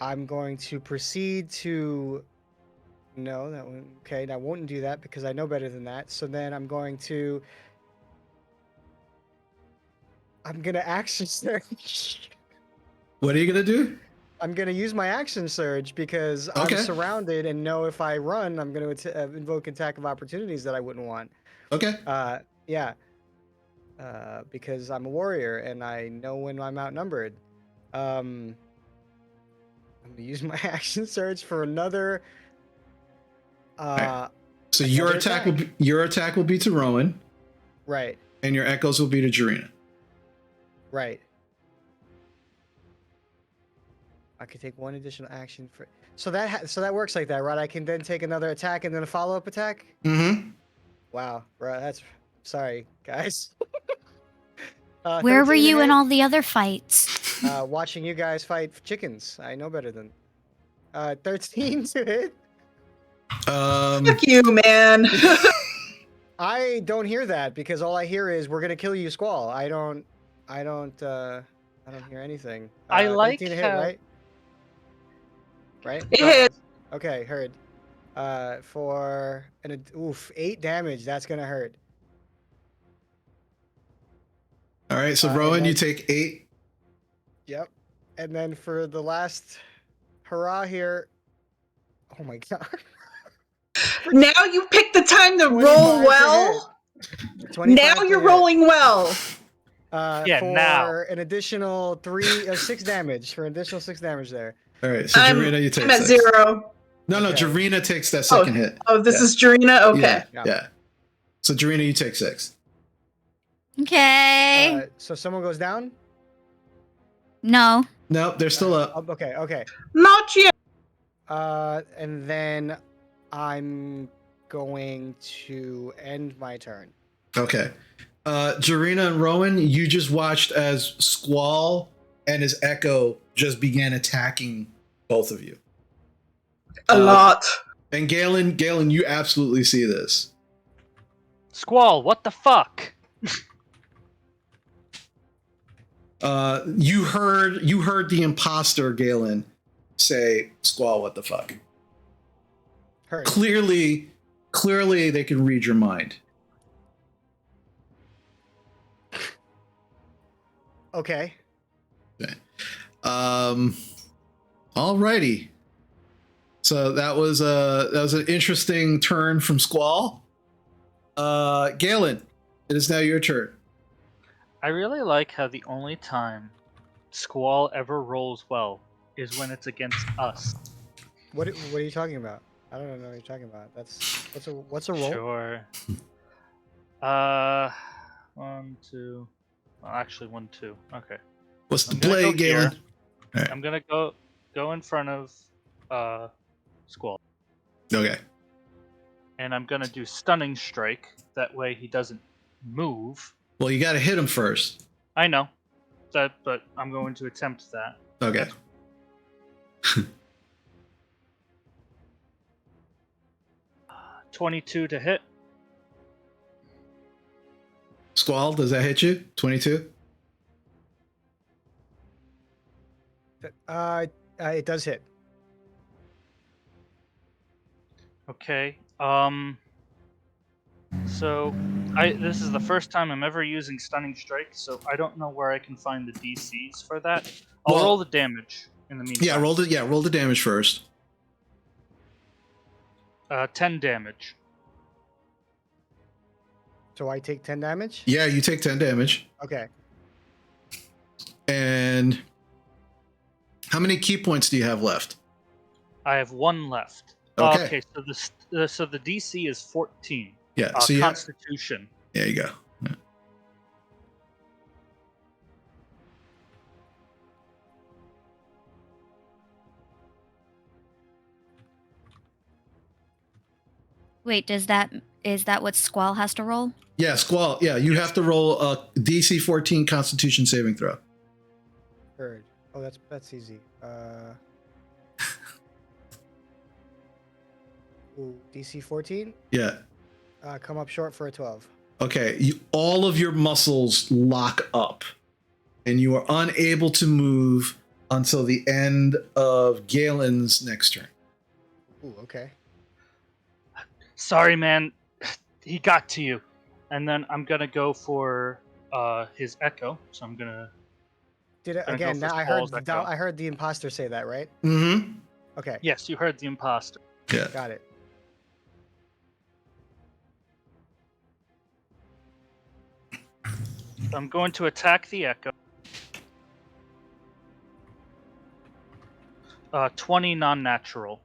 I'm going to proceed to. No, that one. Okay, I won't do that because I know better than that. So then I'm going to. I'm gonna action surge. What are you going to do? I'm gonna use my action surge because Okay. I'm surrounded and know if I run, I'm gonna invoke attack of opportunities that I wouldn't want. Okay. Yeah. Because I'm a warrior and I know when I'm outnumbered. I'm gonna use my action surge for another. Right. So your another attack will be to Rowan, Right. and your echoes will be to Jarina. Right. I could take one additional action for. So that works like that, right? I can then take another attack and then a follow-up attack. Mm-hmm. Wow, right? That's sorry, guys. Where were 13 you in hit. all the other fights? Watching you guys fight chickens. I know better than. 13 to hit. Fuck you, man. I don't hear that because all I hear is "We're gonna kill you, Squall." I don't hear anything. I like 13 to hit, how- right? Right. It hit. Okay, heard. For 8 damage. That's gonna hurt. All right. So And Rowan, you then- take 8. Yep. And then for the last hurrah here. Oh my god. Now you picked the time to 25 roll to well. hit. 25 Now to you're hit. rolling well. Yeah, for now. an additional 6 damage. For an additional 6 damage there. All right. So Jarina, you take I'm at 6. 0. No, Okay. Jarina takes that second hit. Oh, this Yeah. is Jarina? Okay. Yeah. So Jarina, you take 6. Okay. So someone goes down. No. Nope, they're still up. Okay. Not yet. And then I'm going to end my turn. Okay. Jarina and Rowan, you just watched as Squall and his Echo just began attacking both of you. A lot. And Galen, you absolutely see this. Squall, what the fuck? You heard the imposter Galen say, "Squall, what the fuck?" Heard. Clearly, they can read your mind. Okay. Alrighty. So that was an interesting turn from Squall. Galen, it is now your turn. I really like how the only time Squall ever rolls well is when it's against us. What are you talking about? I don't know what you're talking about. What's a roll? Sure. 1, 2. Well, actually, 1, 2. Okay. What's the I'm gonna play, go Galen? here. Right. I'm gonna go in front of Squall, Okay. and I'm gonna do stunning strike. That way he doesn't move. Well, you got to hit him first. I know that, but I'm going to attempt that. Okay. 22 to hit. Squall, does that hit you? 22? It does hit. Okay. So this is the first time I'm ever using stunning strike, so I don't know where I can find the DCs for that. I'll roll the damage in the meantime. Yeah, roll the damage first. 10 damage. So I take 10 damage? Yeah, you take 10 damage. Okay. And how many key points do you have left? I have 1 left. Okay. So the DC is 14. Yeah. So you Constitution. There you go. Yeah. Wait, is that what Squall has to roll? Yeah, Squall. Yeah, you have to roll a DC 14 Constitution saving throw. Heard. Oh, that's easy. DC 14? Yeah. Come up short for a 12. Okay. All of your muscles lock up, and you are unable to move until the end of Galen's next turn. Ooh, okay. Sorry, man. He got to you. And then I'm going to go for his Echo. So I'm going to... Again, now I heard the imposter say that, right? Mm-hmm. Okay. Yes, you heard the imposter. Yeah. Got it. I'm going to attack the Echo. 20 non-natural.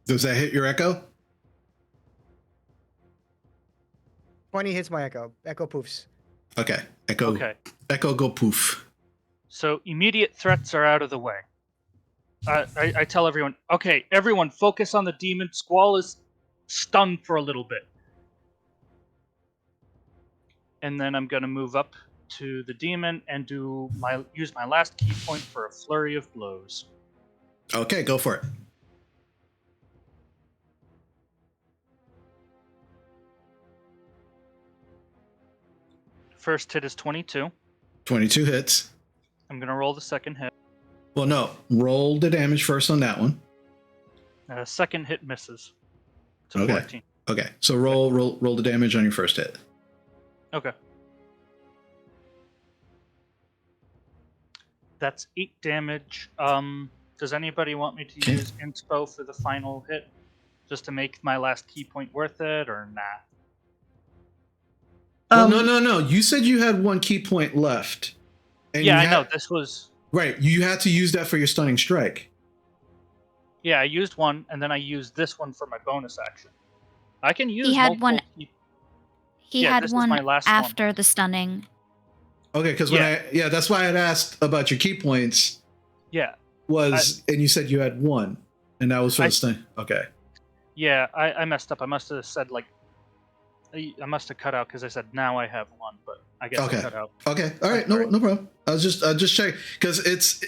Does that hit your Echo? 20 hits my Echo. Echo poofs. Okay. Echo go poof. So immediate threats are out of the way. I tell everyone, okay, everyone focus on the demon. Squall is stunned for a little bit. And then I'm going to move up to the demon and use my last key point for a flurry of blows. Okay, go for it. First hit is 22. 22 hits. I'm going to roll the second hit. Well, no. Roll the damage first on that one. Second hit misses. To Okay. 14. Okay. So roll the damage on your first hit. Okay. That's 8 damage. Does anybody want me to use inspo for the final hit? Just to make my last key point worth it, or nah? Well, no. You said you had 1 key point left. And yeah, I know. This was... Right. You had to use that for your stunning strike. Yeah, I used 1, and then I used this one for my bonus action. I can use He had one. multiple- He Yeah, had this is one my last after the stunning. Okay, because that's why I had asked about your key points. Yeah. And you said you had one, and that was for the stun. Okay. Yeah, I messed up. I must have said like, I must have cut out because I said now I have one, but I guess I cut out. Okay, all right, no problem. I was just checking because it's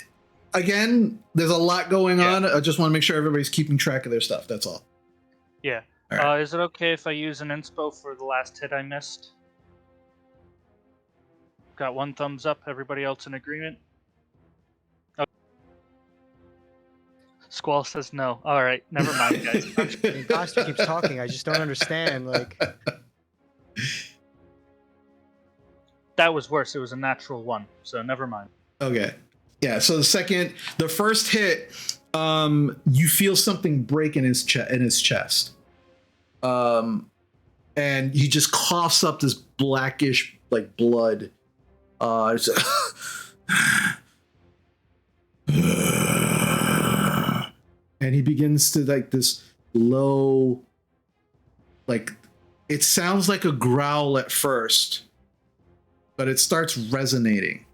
again, there's a lot going on. I just want to make sure everybody's keeping track of their stuff. That's all. Yeah. All right. Is it okay if I use an inspo for the last hit I missed? Got one thumbs up. Everybody else in agreement? Okay. Squall says no. All right, never mind, guys. The imposter keeps talking. I just don't understand. Like, that was worse. It was a natural one, so never mind. Okay. Yeah. So the first hit, you feel something break in his chest, and he just coughs up this blackish like blood. It's and he begins to like this low, like it sounds like a growl at first, but it starts resonating.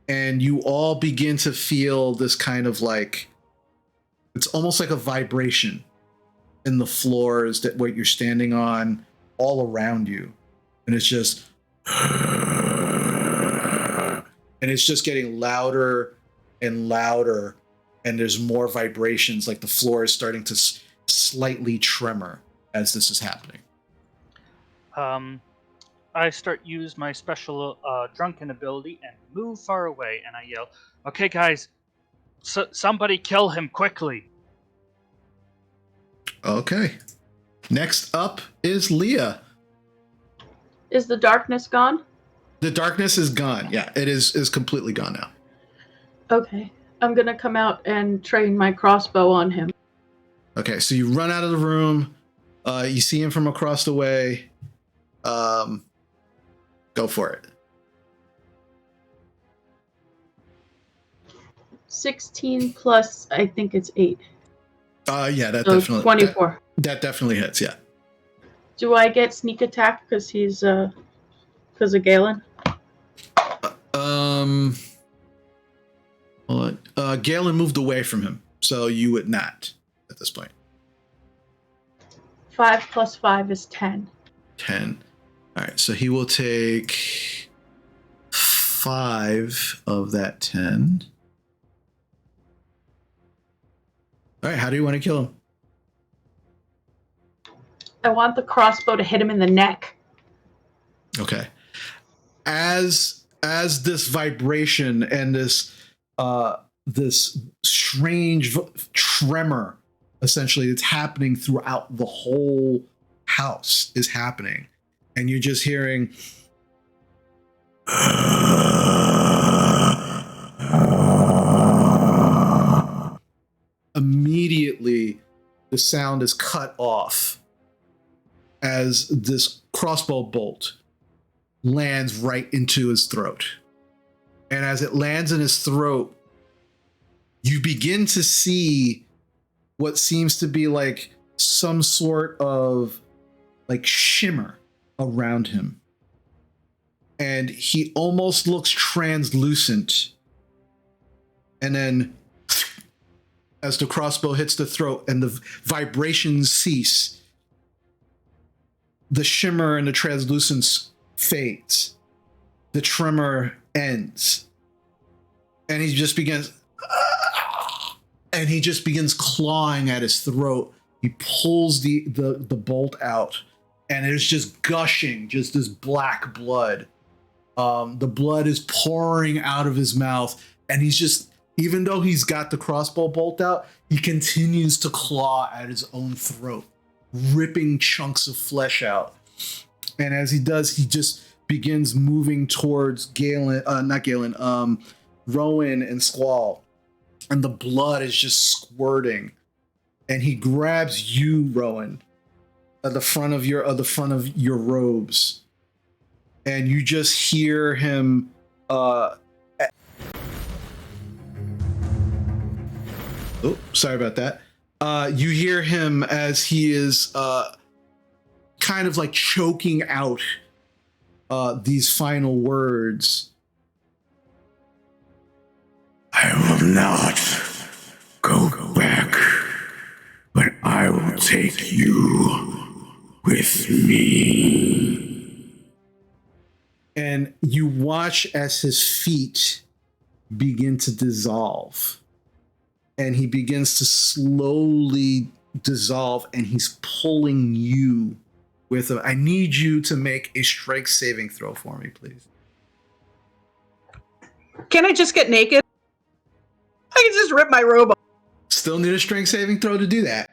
And you all begin to feel this kind of like, it's almost like a vibration in the floors that what you're standing on all around you. And it's just, and it's just getting louder and louder. And there's more vibrations, like the floor is starting to slightly tremor as this is happening. I use my special drunken ability and move far away, and I yell, "Okay, guys, somebody kill him quickly!" Okay. Next up is Leah. Is the darkness gone? The darkness is gone. Yeah, it is completely gone now. Okay. I'm gonna come out and train my crossbow on him. Okay, so you run out of the room. You see him from across the way. Go for it. 16 plus, I think it's 8. Yeah, that So definitely 24. That definitely hits. Yeah. Do I get sneak attack because he's because of Galen? Well, Galen moved away from him, so you would not at this point. 5 plus 5 is 10. 10. All right, so he will take 5 of that 10. All right, how do you want to kill him? I want the crossbow to hit him in the neck. Okay. As this vibration and this strange tremor, essentially, it's happening throughout the whole house is happening, and you're just hearing. Immediately, the sound is cut off as this crossbow bolt lands right into his throat. And as it lands in his throat, you begin to see what seems to be like some sort of like shimmer around him. And he almost looks translucent. And then as the crossbow hits the throat and the vibrations cease, the shimmer and the translucence fades. The tremor ends. And he just begins clawing at his throat. He pulls the bolt out, and it's just gushing, just this black blood. The blood is pouring out of his mouth, and he's just, even though he's got the crossbow bolt out, he continues to claw at his own throat, ripping chunks of flesh out. And as he does, he just begins moving towards Rowan and Squall. And the blood is just squirting. And he grabs you, Rowan, at the front of your robes. And you just hear him sorry about that. You hear him as he is kind of like choking out these final words. I will not go back, but I will take you with me. And you watch as his feet begin to dissolve. And he begins to slowly dissolve, and he's pulling you with him. I need you to make a strength saving throw for me, please. Can I just get naked? I can just rip my robe off. Still need a strength saving throw to do that.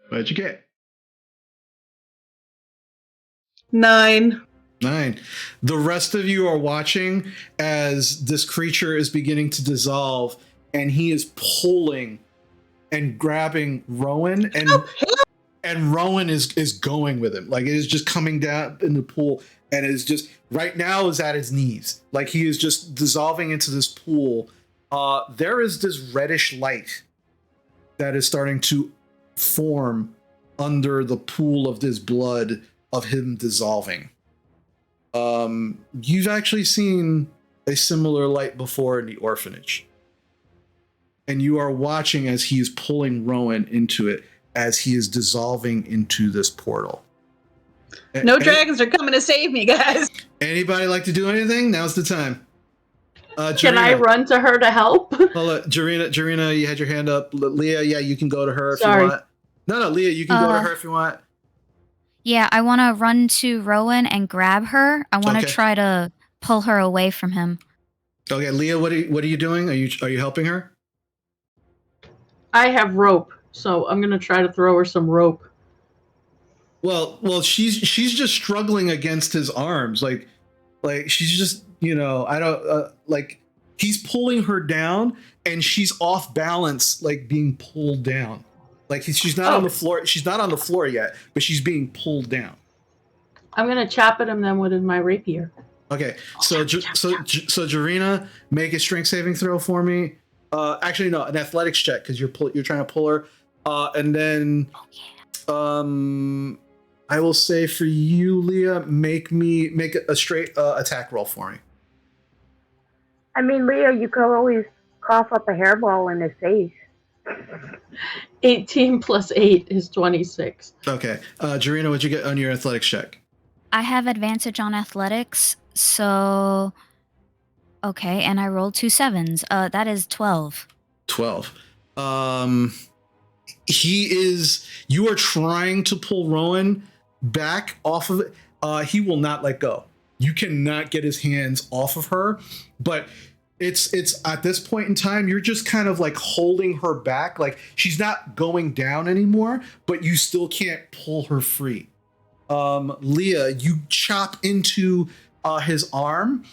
What'd you get? 9. 9. The rest of you are watching as this creature is beginning to dissolve, and he is pulling and grabbing Rowan, and Rowan is going with him. Like, it is just coming down in the pool, and it is just right now is at his knees. Like, he is just dissolving into this pool. There is this reddish light that is starting to form under the pool of this blood of him dissolving. You've actually seen a similar light before in the orphanage, and you are watching as he is pulling Rowan into it as he is dissolving into this portal. No dragons are coming to save me, guys. Anybody like to do anything? Now's the time. Can I run to her to help? Jarina, you had your hand up. Leah, yeah, you can go to her if Sorry. you want. No, Leah, you can go to her if you want. Yeah, I want to run to Rowan and grab her. I want to Okay. try to pull her away from him. Okay, Leah, what are you doing? Are you helping her? I have rope, so I'm gonna try to throw her some rope. Well, she's just struggling against his arms, like she's just, I don't like, he's pulling her down and she's off balance, like being pulled down. Like, she's not on the floor. She's not on the floor yet, but she's being pulled down. I'm gonna chop at him then with my rapier. Okay, so Jarina, make a strength saving throw for me. Actually, no, an athletics check because you're trying to pull her. And then, I will say for you, Leah, make a straight attack roll for me. I mean, Leo, you could always cough up a hairball in his face. 18 plus 8 is 26. Okay, Jarina, what'd you get on your athletics check? I have advantage on athletics, so okay, and I rolled 2 7s. That is 12. 12. You are trying to pull Rowan back off of it. He will not let go. You cannot get his hands off of her, but it's at this point in time, you're just kind of like holding her back. Like, she's not going down anymore, but you still can't pull her free. Leah, you chop into his arm.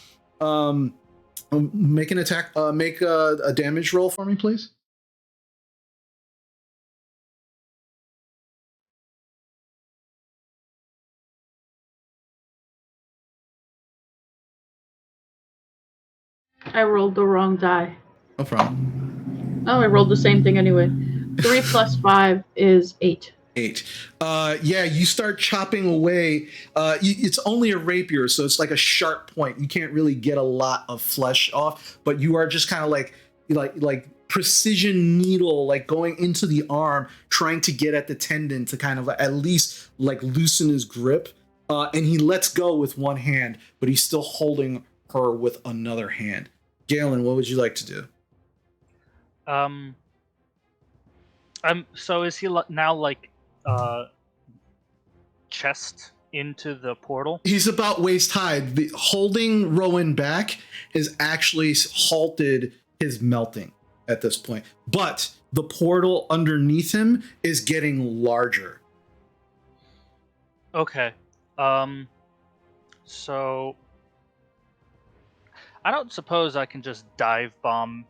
Make an attack, make a damage roll for me, please. I rolled the wrong die. No problem. Oh, I rolled the same thing anyway. 3 plus 5 is 8. 8. Yeah, you start chopping away. It's only a rapier, so it's like a sharp point. You can't really get a lot of flesh off, but you are just kind of like precision needle, like going into the arm, trying to get at the tendon to kind of at least like loosen his grip. And he lets go with one hand, but he's still holding her with another hand. Galen, what would you like to do? So is he now like chest into the portal? He's about waist high. Holding Rowan back has actually halted his melting at this point. But the portal underneath him is getting larger. Okay. So I don't suppose I can just dive bomb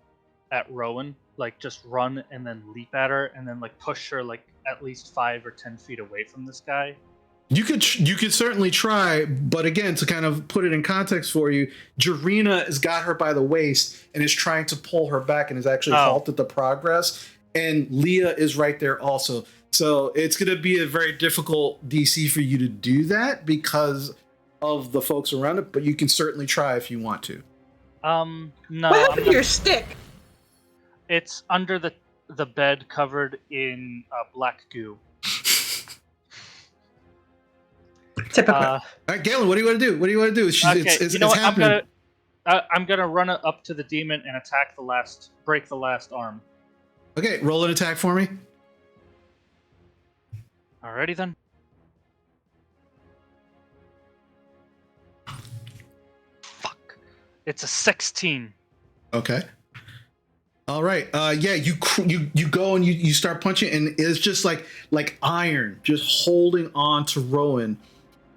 at Rowan, like just run and then leap at her and then like push her like at least 5 or 10 feet away from this guy. You could certainly try, but again, to kind of put it in context for you, Jarena has got her by the waist and is trying to pull her back and has actually halted the progress. And Leah is right there also. So it's going to be a very difficult DC for you to do that because of the folks around it, but you can certainly try if you want to. No. What happened to your stick? It's under the bed, covered in black goo. Typical. All right, Galen, what do you want to do? What do you want to do? You know what? I'm gonna run up to the demon and break the last arm. Okay, roll an attack for me. Alrighty then. Fuck. It's a 16. Okay. All right. Yeah, you go and you start punching, and it's just like iron, just holding on to Rowan,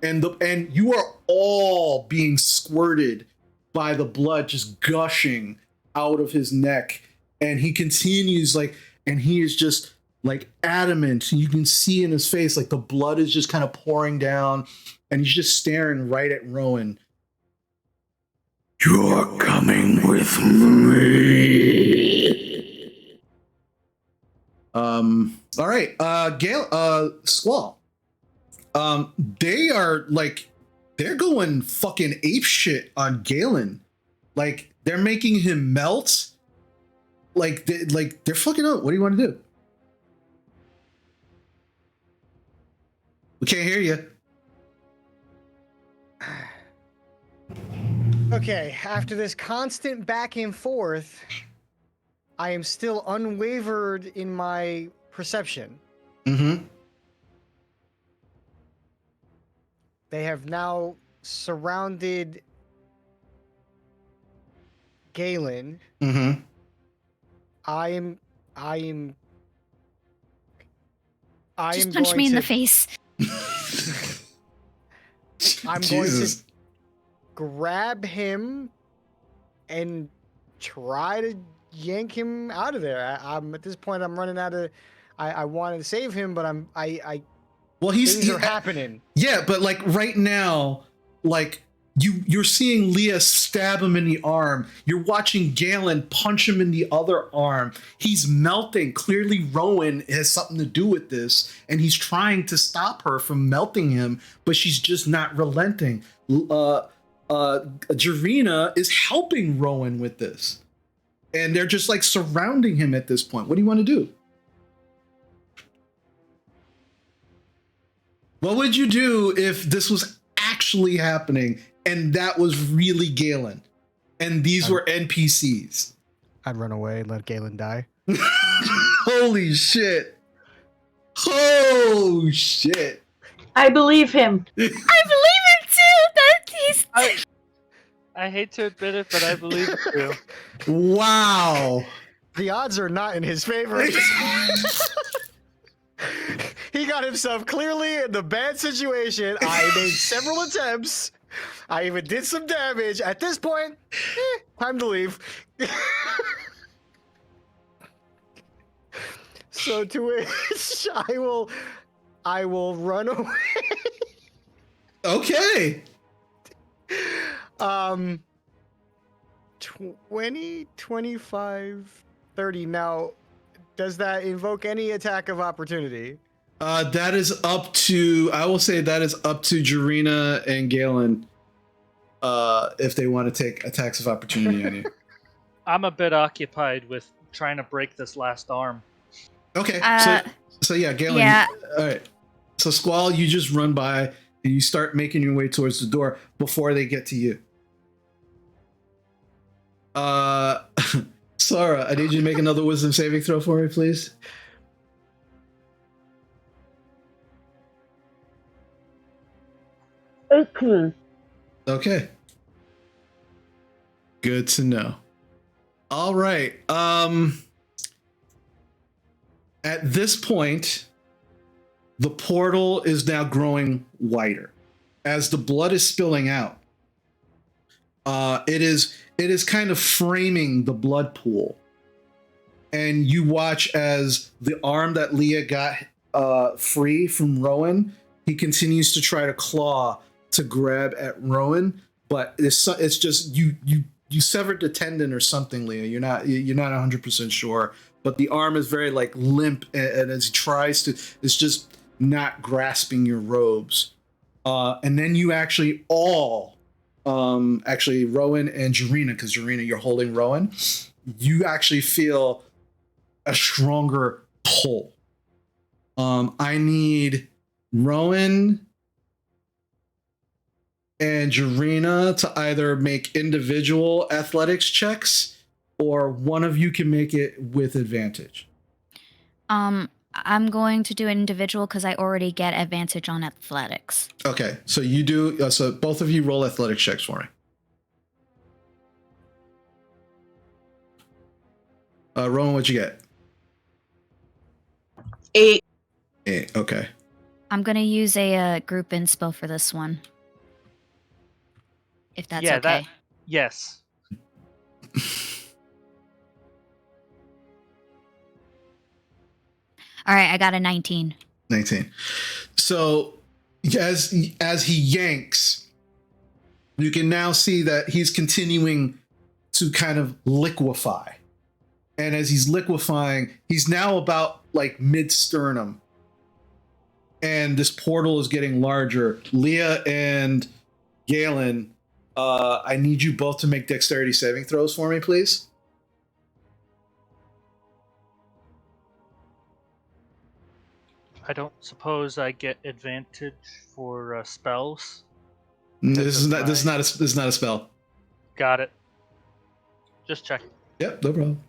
and you are all being squirted by the blood just gushing out of his neck, and he continues and he is just like adamant. You can see in his face like the blood is just kind of pouring down, and he's just staring right at Rowan. You're coming with me. All right, Squall. They're going fucking ape shit on Galen. Like they're making him melt. Like they're fucking up. What do you want to do? We can't hear you. Okay, after this constant back and forth, I am still unwavered in my perception. Mm-hmm. They have now surrounded Galen. Mm-hmm. I am Just punch me in the face. I'm going to grab him and try to yank him out of there. I'm at this point. I'm running out of. I wanted to save him, but things are happening. Yeah, but like right now, like you're seeing Leah stab him in the arm. You're watching Galen punch him in the other arm. He's melting. Clearly, Rowan has something to do with this, and he's trying to stop her from melting him, but she's just not relenting. Jarena is helping Rowan with this, and they're just like surrounding him at this point. What do you want to do? What would you do if this was actually happening and that was really Galen and these were NPCs? I'd run away and let Galen die. Holy shit. Oh shit. I believe him. I believe him too. That he's. I hate to admit it, but I believe it too. Wow. The odds are not in his favor. He got himself clearly in the bad situation. I made several attempts. I even did some damage. At this point, time to leave. So to which I will run away. Okay. 20, 25, 30. Now, does that invoke any attack of opportunity? That is up to, I will say that is up to Jarena and Galen if they want to take attacks of opportunity on you. I'm a bit occupied with trying to break this last arm. Okay, so yeah, Galen. Yeah. All right. So Squall, you just run by and you start making your way towards the door before they get to you. Sarah, I need you to make another wisdom saving throw for me, please. Okay. Good to know. All right. At this point, the portal is now growing wider as the blood is spilling out. It is kind of framing the blood pool, and you watch as the arm that Leah got free from Rowan, he continues to try to claw to grab at Rowan, but it's just you severed the tendon or something, Leah. You're not 100% sure, but the arm is very like limp, and as he tries to, it's just not grasping your robes. And then you actually all, actually Rowan and Jarena, because Jarena, you're holding Rowan, you actually feel a stronger pull. I need Rowan and Jarena to either make individual athletics checks, or one of you can make it with advantage. I'm going to do an individual because I already get advantage on athletics. Okay, so you do. So both of you roll athletics checks for me. Rowan, what'd you get? 8. 8. Okay. I'm gonna use a group inspo for this one, if that's okay. Yes. All right, I got a 19. 19. So as he yanks, you can now see that he's continuing to kind of liquefy. And as he's liquefying, he's now about like mid-sternum. And this portal is getting larger. Leah and Galen, I need you both to make dexterity saving throws for me, please. I don't suppose I get advantage for spells. This is not a spell. Got it. Just check. Yep, no problem.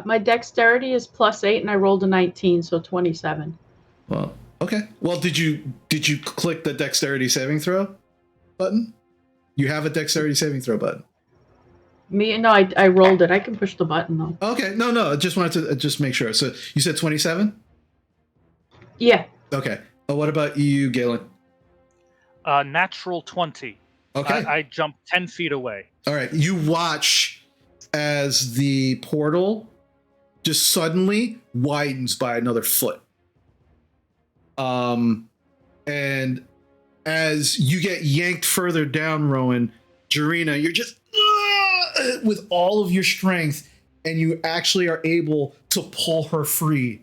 My dexterity is +8, and I rolled a 19, so 27. Well, okay. Well, did you click the dexterity saving throw button? You have a dexterity saving throw button. No, I rolled it. I can push the button though. Okay, no. I just wanted to just make sure. So you said 27? Yeah. Okay. What about you, Galen? Natural 20. Okay. I jumped 10 feet away. All right. You watch as the portal just suddenly widens by another foot. And as you get yanked further down, Rowan, Jarena, you're just with all of your strength, and you actually are able to pull her free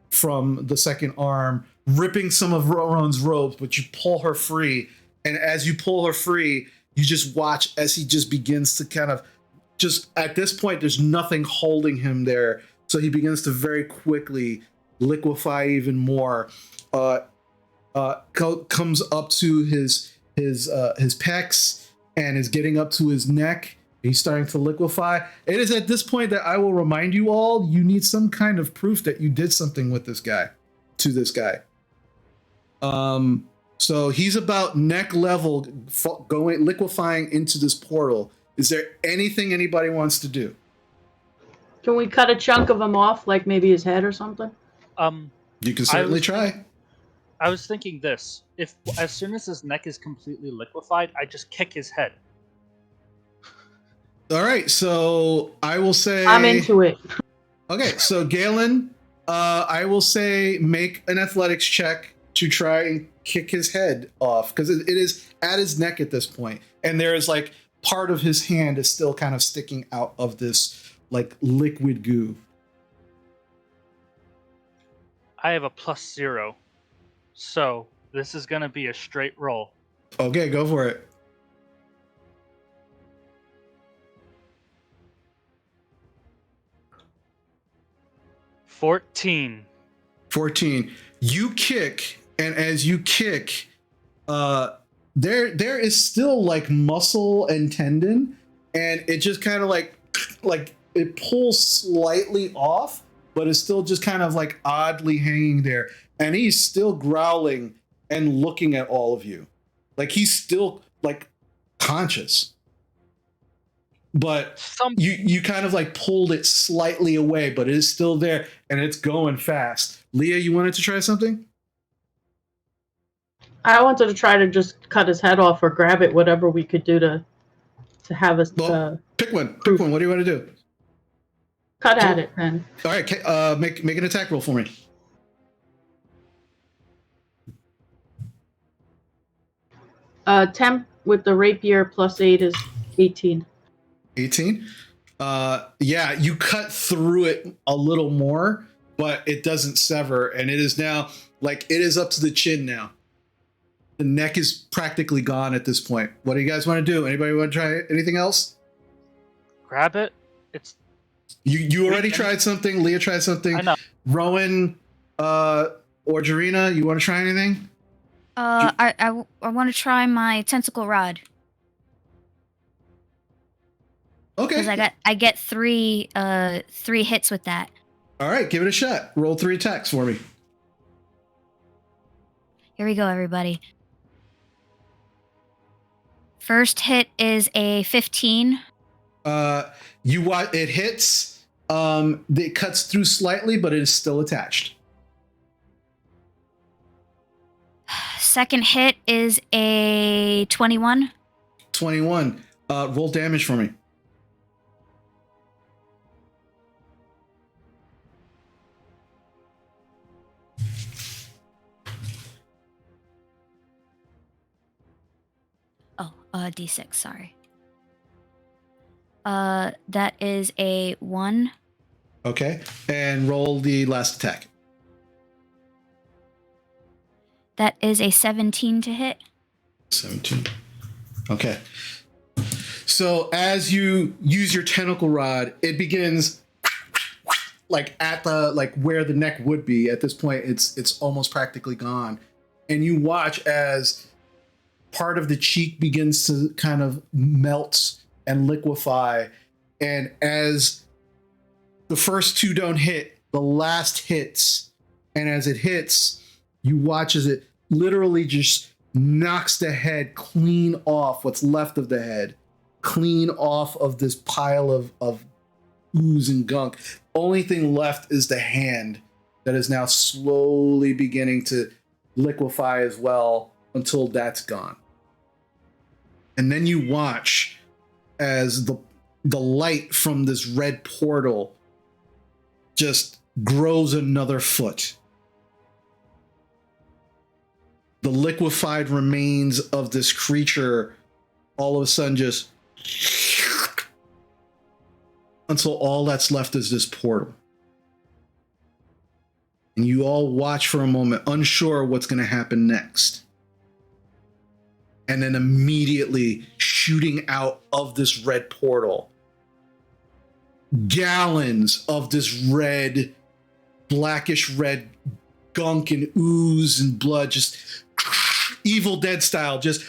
from the second arm, ripping some of Rowan's robes, but you pull her free. And as you pull her free, you just watch as he just begins to kind of just, at this point, there's nothing holding him there. So he begins to very quickly liquefy even more. Comes up to his pecs and is getting up to his neck. He's starting to liquefy. It is at this point that I will remind you all, you need some kind of proof that you did something with this guy, to this guy. So he's about neck level, going liquefying into this portal. Is there anything anybody wants to do? Can we cut a chunk of him off, like maybe his head or something? You can certainly try. I was thinking this. If as soon as his neck is completely liquefied, I just kick his head. All right, so I will say I'm into it. Okay, so Galen, I will say make an athletics check to try and kick his head off, because it is at his neck at this point, and there is like part of his hand is still kind of sticking out of this like liquid goo. I have a +0, so this is gonna be a straight roll. Okay, go for it. $14. 14. You kick, and as you kick, there is still like muscle and tendon, and it just kind of like it pulls slightly off, but it's still just kind of like oddly hanging there. And he's still growling and looking at all of you. Like he's still like conscious. But you kind of like pulled it slightly away, but it is still there and it's going fast. Leah, you wanted to try something? I wanted to try to just cut his head off or grab it, whatever we could do to have us pick one. Pick one. What do you want to do? cut at it then. All right, make an attack roll for me. Temp with the rapier plus 8 is 18. 18. Yeah, you cut through it a little more, but it doesn't sever, and it is now like it is up to the chin now. The neck is practically gone at this point. What do you guys want to do? Anybody want to try anything else? Grab it. It's you already tried something. Leah tried something. I know. Rowan, or Jarina, you want to try anything? I want to try my tentacle rod. Okay. Because I get three hits with that. All right, give it a shot. Roll 3 attacks for me. Here we go, everybody. First hit is a 15. It hits. It cuts through slightly, but it is still attached. Second hit is a 21. 21. Roll damage for me. D6, sorry. That is a 1. Okay. And roll the last attack. That is a 17 to hit. 17. Okay. So as you use your tentacle rod, it begins like at the where the neck would be. At this point, it's almost practically gone. And you watch as part of the cheek begins to kind of melt and liquefy. And as the first 2 don't hit, the last hits. And as it hits, you watch as it literally just knocks the head clean off, what's left of the head, clean off of this pile of ooze and gunk. Only thing left is the hand that is now slowly beginning to liquefy as well until that's gone. And then you watch as the light from this red portal just grows another foot. The liquefied remains of this creature all of a sudden just until all that's left is this portal. And you all watch for a moment, unsure what's going to happen next. And then immediately shooting out of this red portal, gallons of this red, blackish red gunk and ooze and blood, just Evil Dead style, just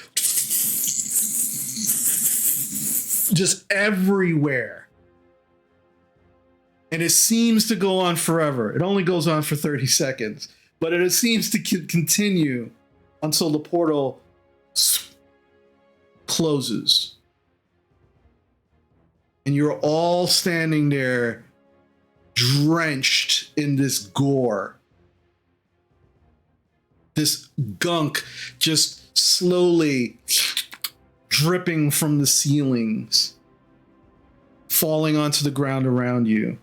everywhere. And it seems to go on forever. It only goes on for 30 seconds, but it seems to continue until the portal closes. And you're all standing there drenched in this gore. This gunk just slowly dripping from the ceilings, falling onto the ground around you.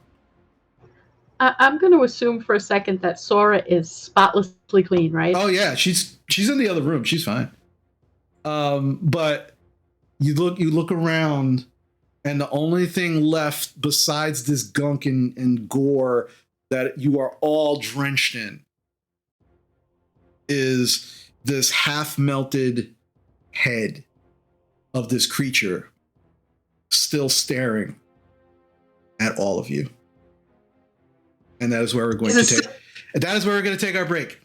I'm going to assume for a second that Sora is spotlessly clean, right? Oh yeah, she's in the other room. She's fine. But you look around, and the only thing left besides this gunk and gore that you are all drenched in is this half-melted head of this creature still staring at all of you. And that is where we're going to take our break.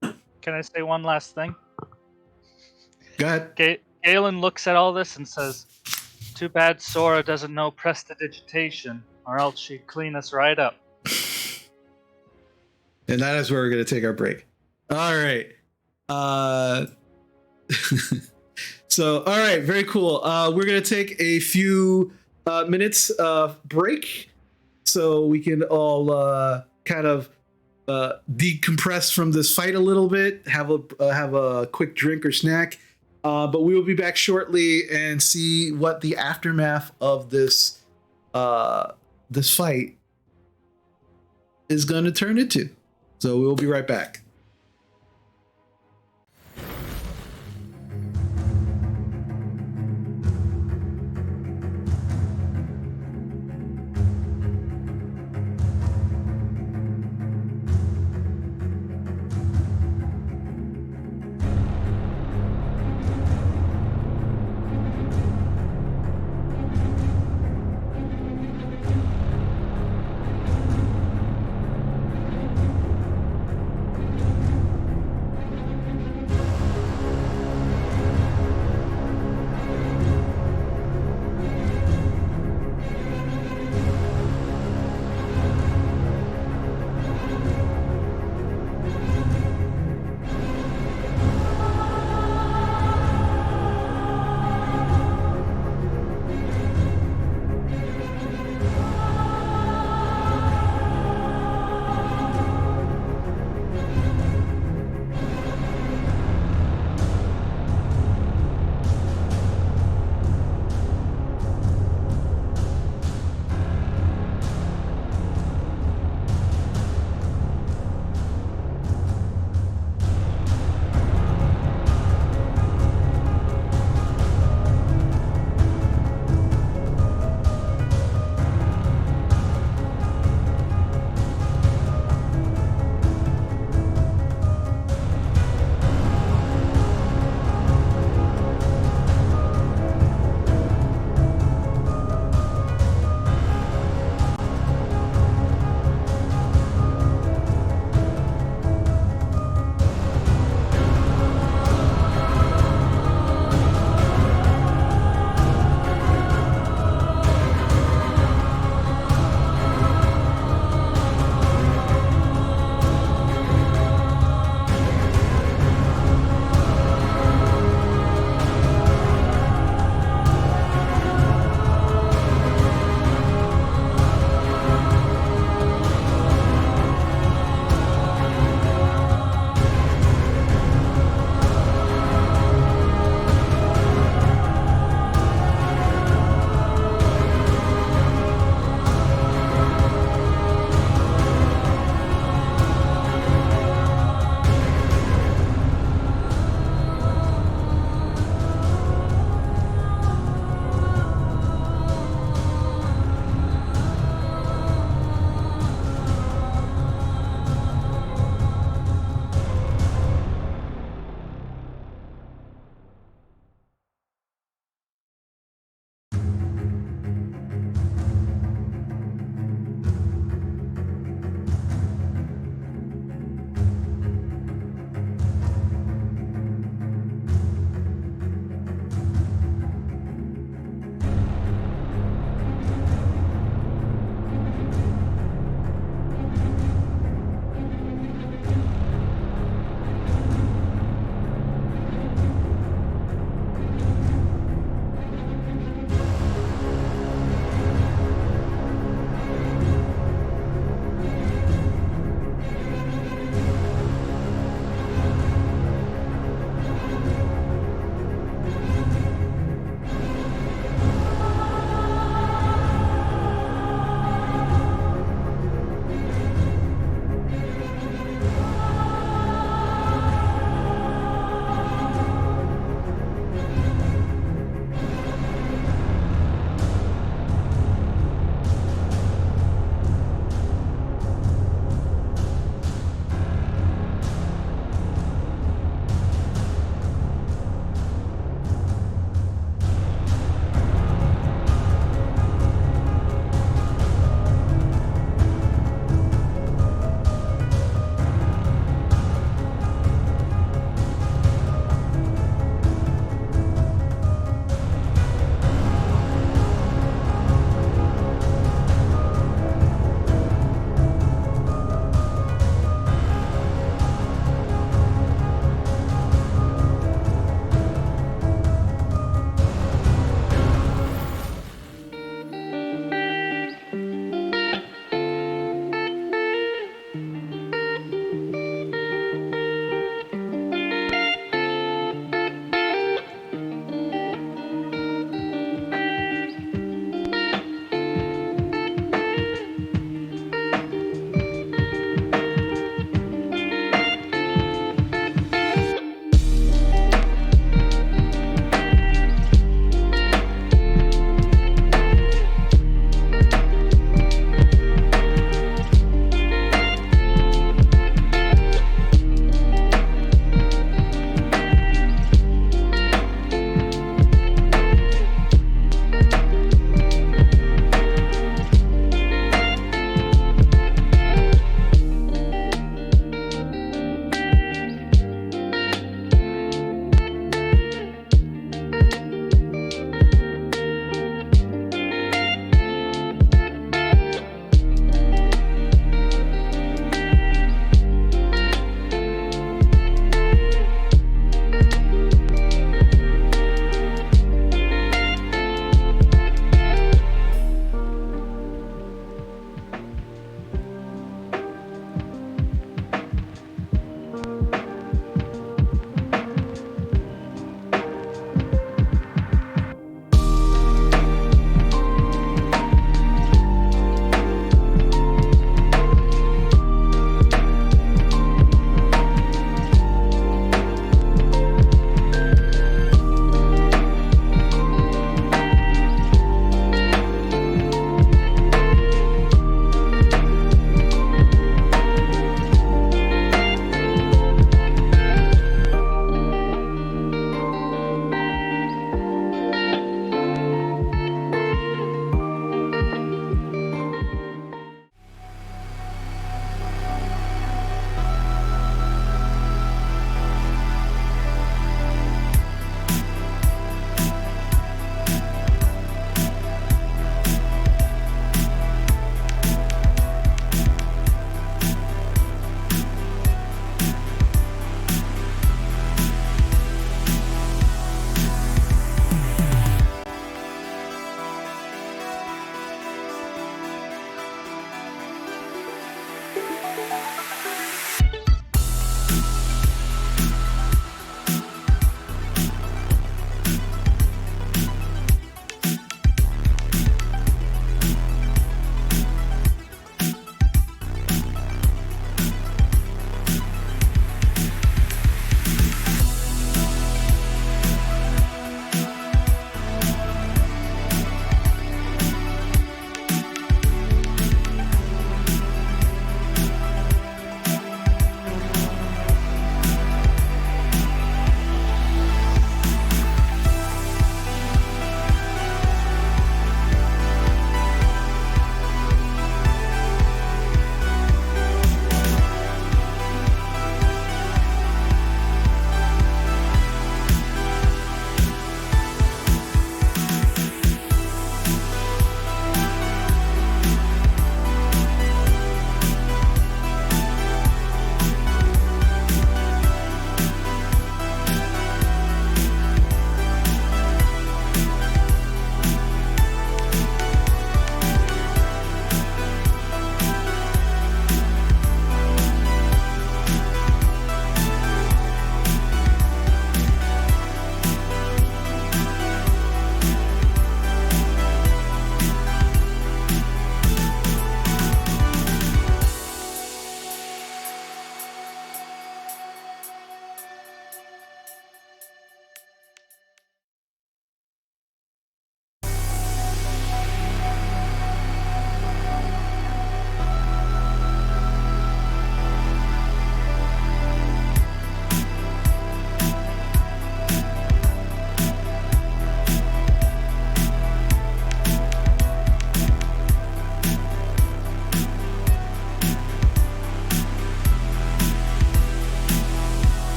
Can I say one last thing? Go ahead. Galen looks at all this and says, "Too bad Sora doesn't know prestidigitation, or else she'd clean us right up." And that is where we're going to take our break. All right. So, all right, very cool. We're going to take a few minutes break so we can all kind of decompress from this fight a little bit, have a quick drink or snack. But we will be back shortly and see what the aftermath of this fight is going to turn into. So we will be right back.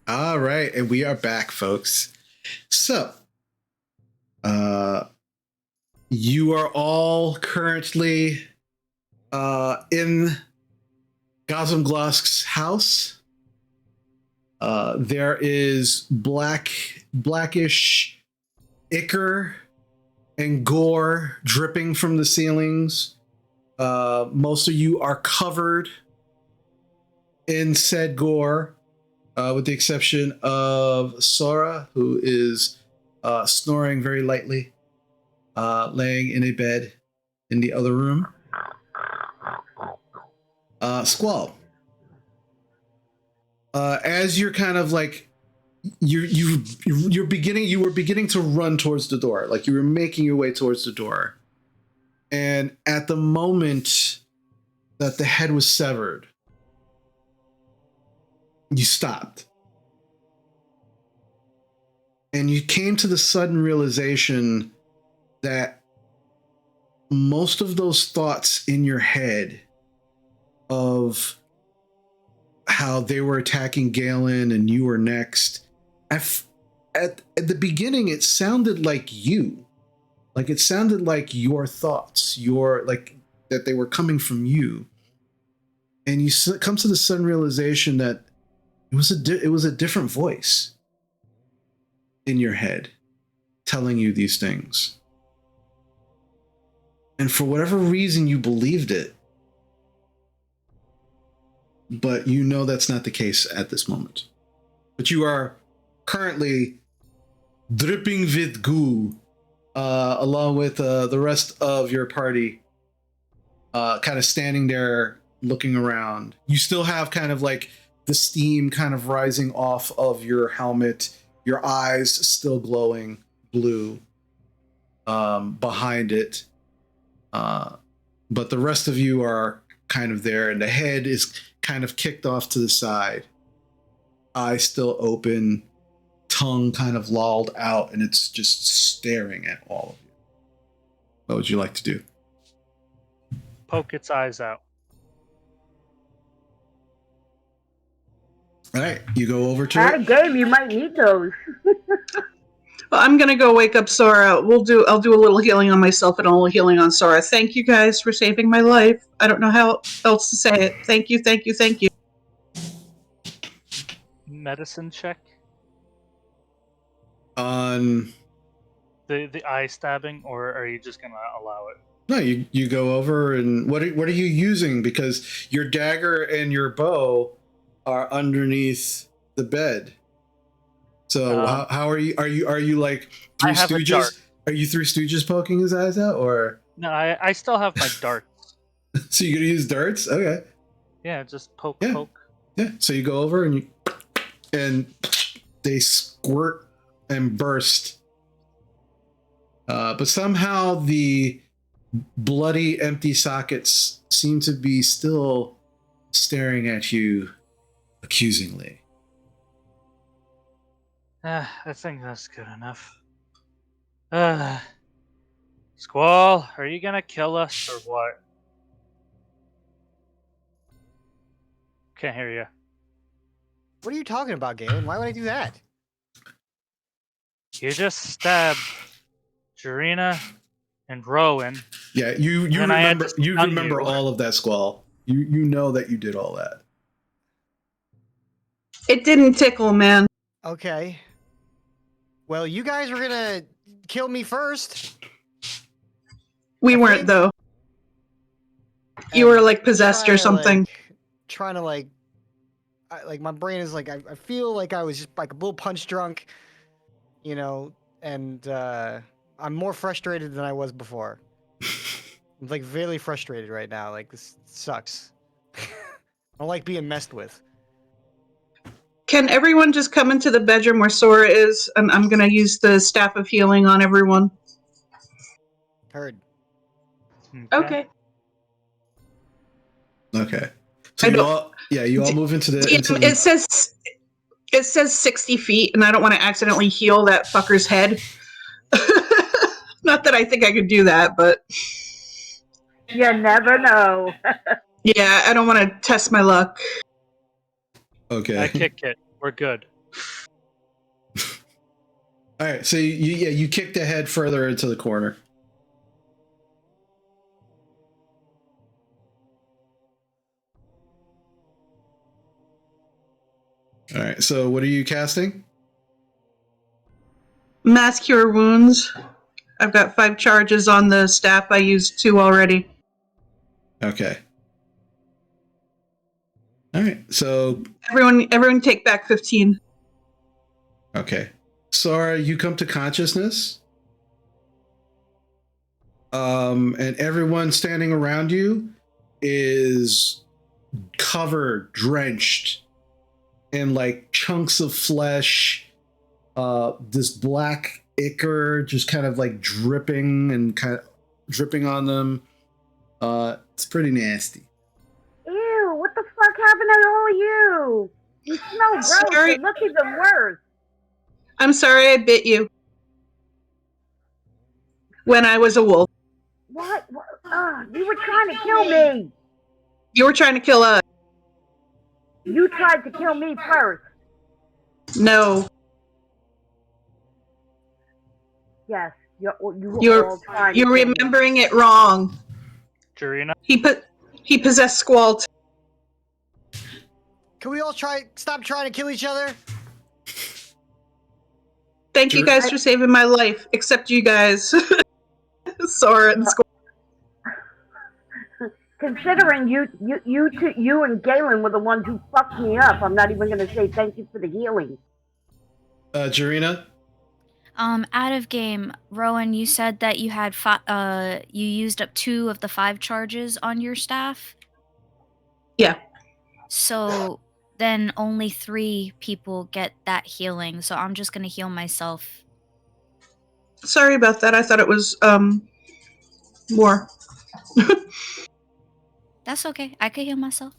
All right, and we are back, folks. So, you are all currently in Gozom Glosk's house. There is blackish ichor and gore dripping from the ceilings. Most of you are covered in said gore. With the exception of Sora, who is snoring very lightly, laying in a bed in the other room. Squall, as you're kind of like you were beginning to run towards the door, like you were making your way towards the door, and at the moment that the head was severed, you stopped. And you came to the sudden realization that most of those thoughts in your head of how they were attacking Galen and you were next, at the beginning, it sounded like you. Like it sounded like your thoughts, like that they were coming from you. And you come to the sudden realization that it was a different voice in your head telling you these things. And for whatever reason, you believed it. But you know that's not the case at this moment. But you are currently dripping with goo, along with the rest of your party, kind of standing there looking around. You still have kind of like the steam kind of rising off of your helmet, your eyes still glowing blue behind it. But the rest of you are kind of there, and the head is kind of kicked off to the side. Eyes still open, tongue kind of lolled out, and it's just staring at all of you. What would you like to do? Poke its eyes out. All right, you go over to At a it. game, you might need those. Well, I'm gonna go wake up Sora. I'll do a little healing on myself and a little healing on Sora. Thank you guys for saving my life. I don't know how else to say it. Thank you, thank you, thank you. Medicine check. On The eye stabbing, or are you just gonna allow it? no, you go over, and what are you using? Because your dagger and your bow are underneath the bed. So how are you like Three I have a dart. Stooges? Are you Three Stooges poking his eyes out, or No, I still have my darts. so you're gonna use darts? Okay. Yeah, just poke. Yeah. So you go over and they squirt and burst. But somehow the bloody empty sockets seem to be still staring at you accusingly. I think that's good enough. Squall, are you gonna kill us or what? Can't hear you. What are you talking about, Galen? Why would I do that? You just stabbed Jarina and Rowan. Yeah, you And I had remember to stun you remember you. all of that, Squall. You know that you did all that. It didn't tickle, man. Okay. Well, you guys were gonna kill me first. We I weren't think- though. You were like possessed or something. Trying to like my brain is like I feel like I was just like a little punch drunk, you know, and I'm more frustrated than I was before. I'm like really frustrated right now. Like this sucks. I don't like being messed with. Can everyone just come into the bedroom where Sora is? And I'm gonna use the staff of healing on everyone. Heard. Okay. Okay. So I you don't- all move into the It says 60 feet, and I don't want to accidentally heal that fucker's head. Not that I think I could do that, but You never know. yeah, I don't want to test my luck. Okay. I kick it. We're good. All right, so you kick the head further into the corner. All right, so what are you casting? Mass Cure Wounds. I've got 5 charges on the staff. I used 2 already. Okay. All right, so Everyone take back 15. okay. Sora, you come to consciousness. And everyone standing around you is covered, drenched in like chunks of flesh, this black ichor just kind of like dripping on them. It's pretty nasty. Ew, what the fuck happened to all of you? You smell gross. Sorry. It looks even worse. I'm sorry I bit you. When I was a wolf. What? You were trying to kill me. You were trying to kill us. You tried to kill me first. No. Yes, you're all trying You're to kill remembering it wrong. Jarina? He possessed Squall. Can we all stop trying to kill each other? Thank you guys for saving my life, except you guys. Sora and Squall. Considering you and Galen were the ones who fucked me up, I'm not even gonna say thank you for the healing. Jarina? Out of game, Rowan, you said that you had you used up 2 of the 5 charges on your staff. Yeah. So then only 3 people get that healing. So I'm just gonna heal myself. Sorry about that. I thought it was more. That's okay. I could heal myself.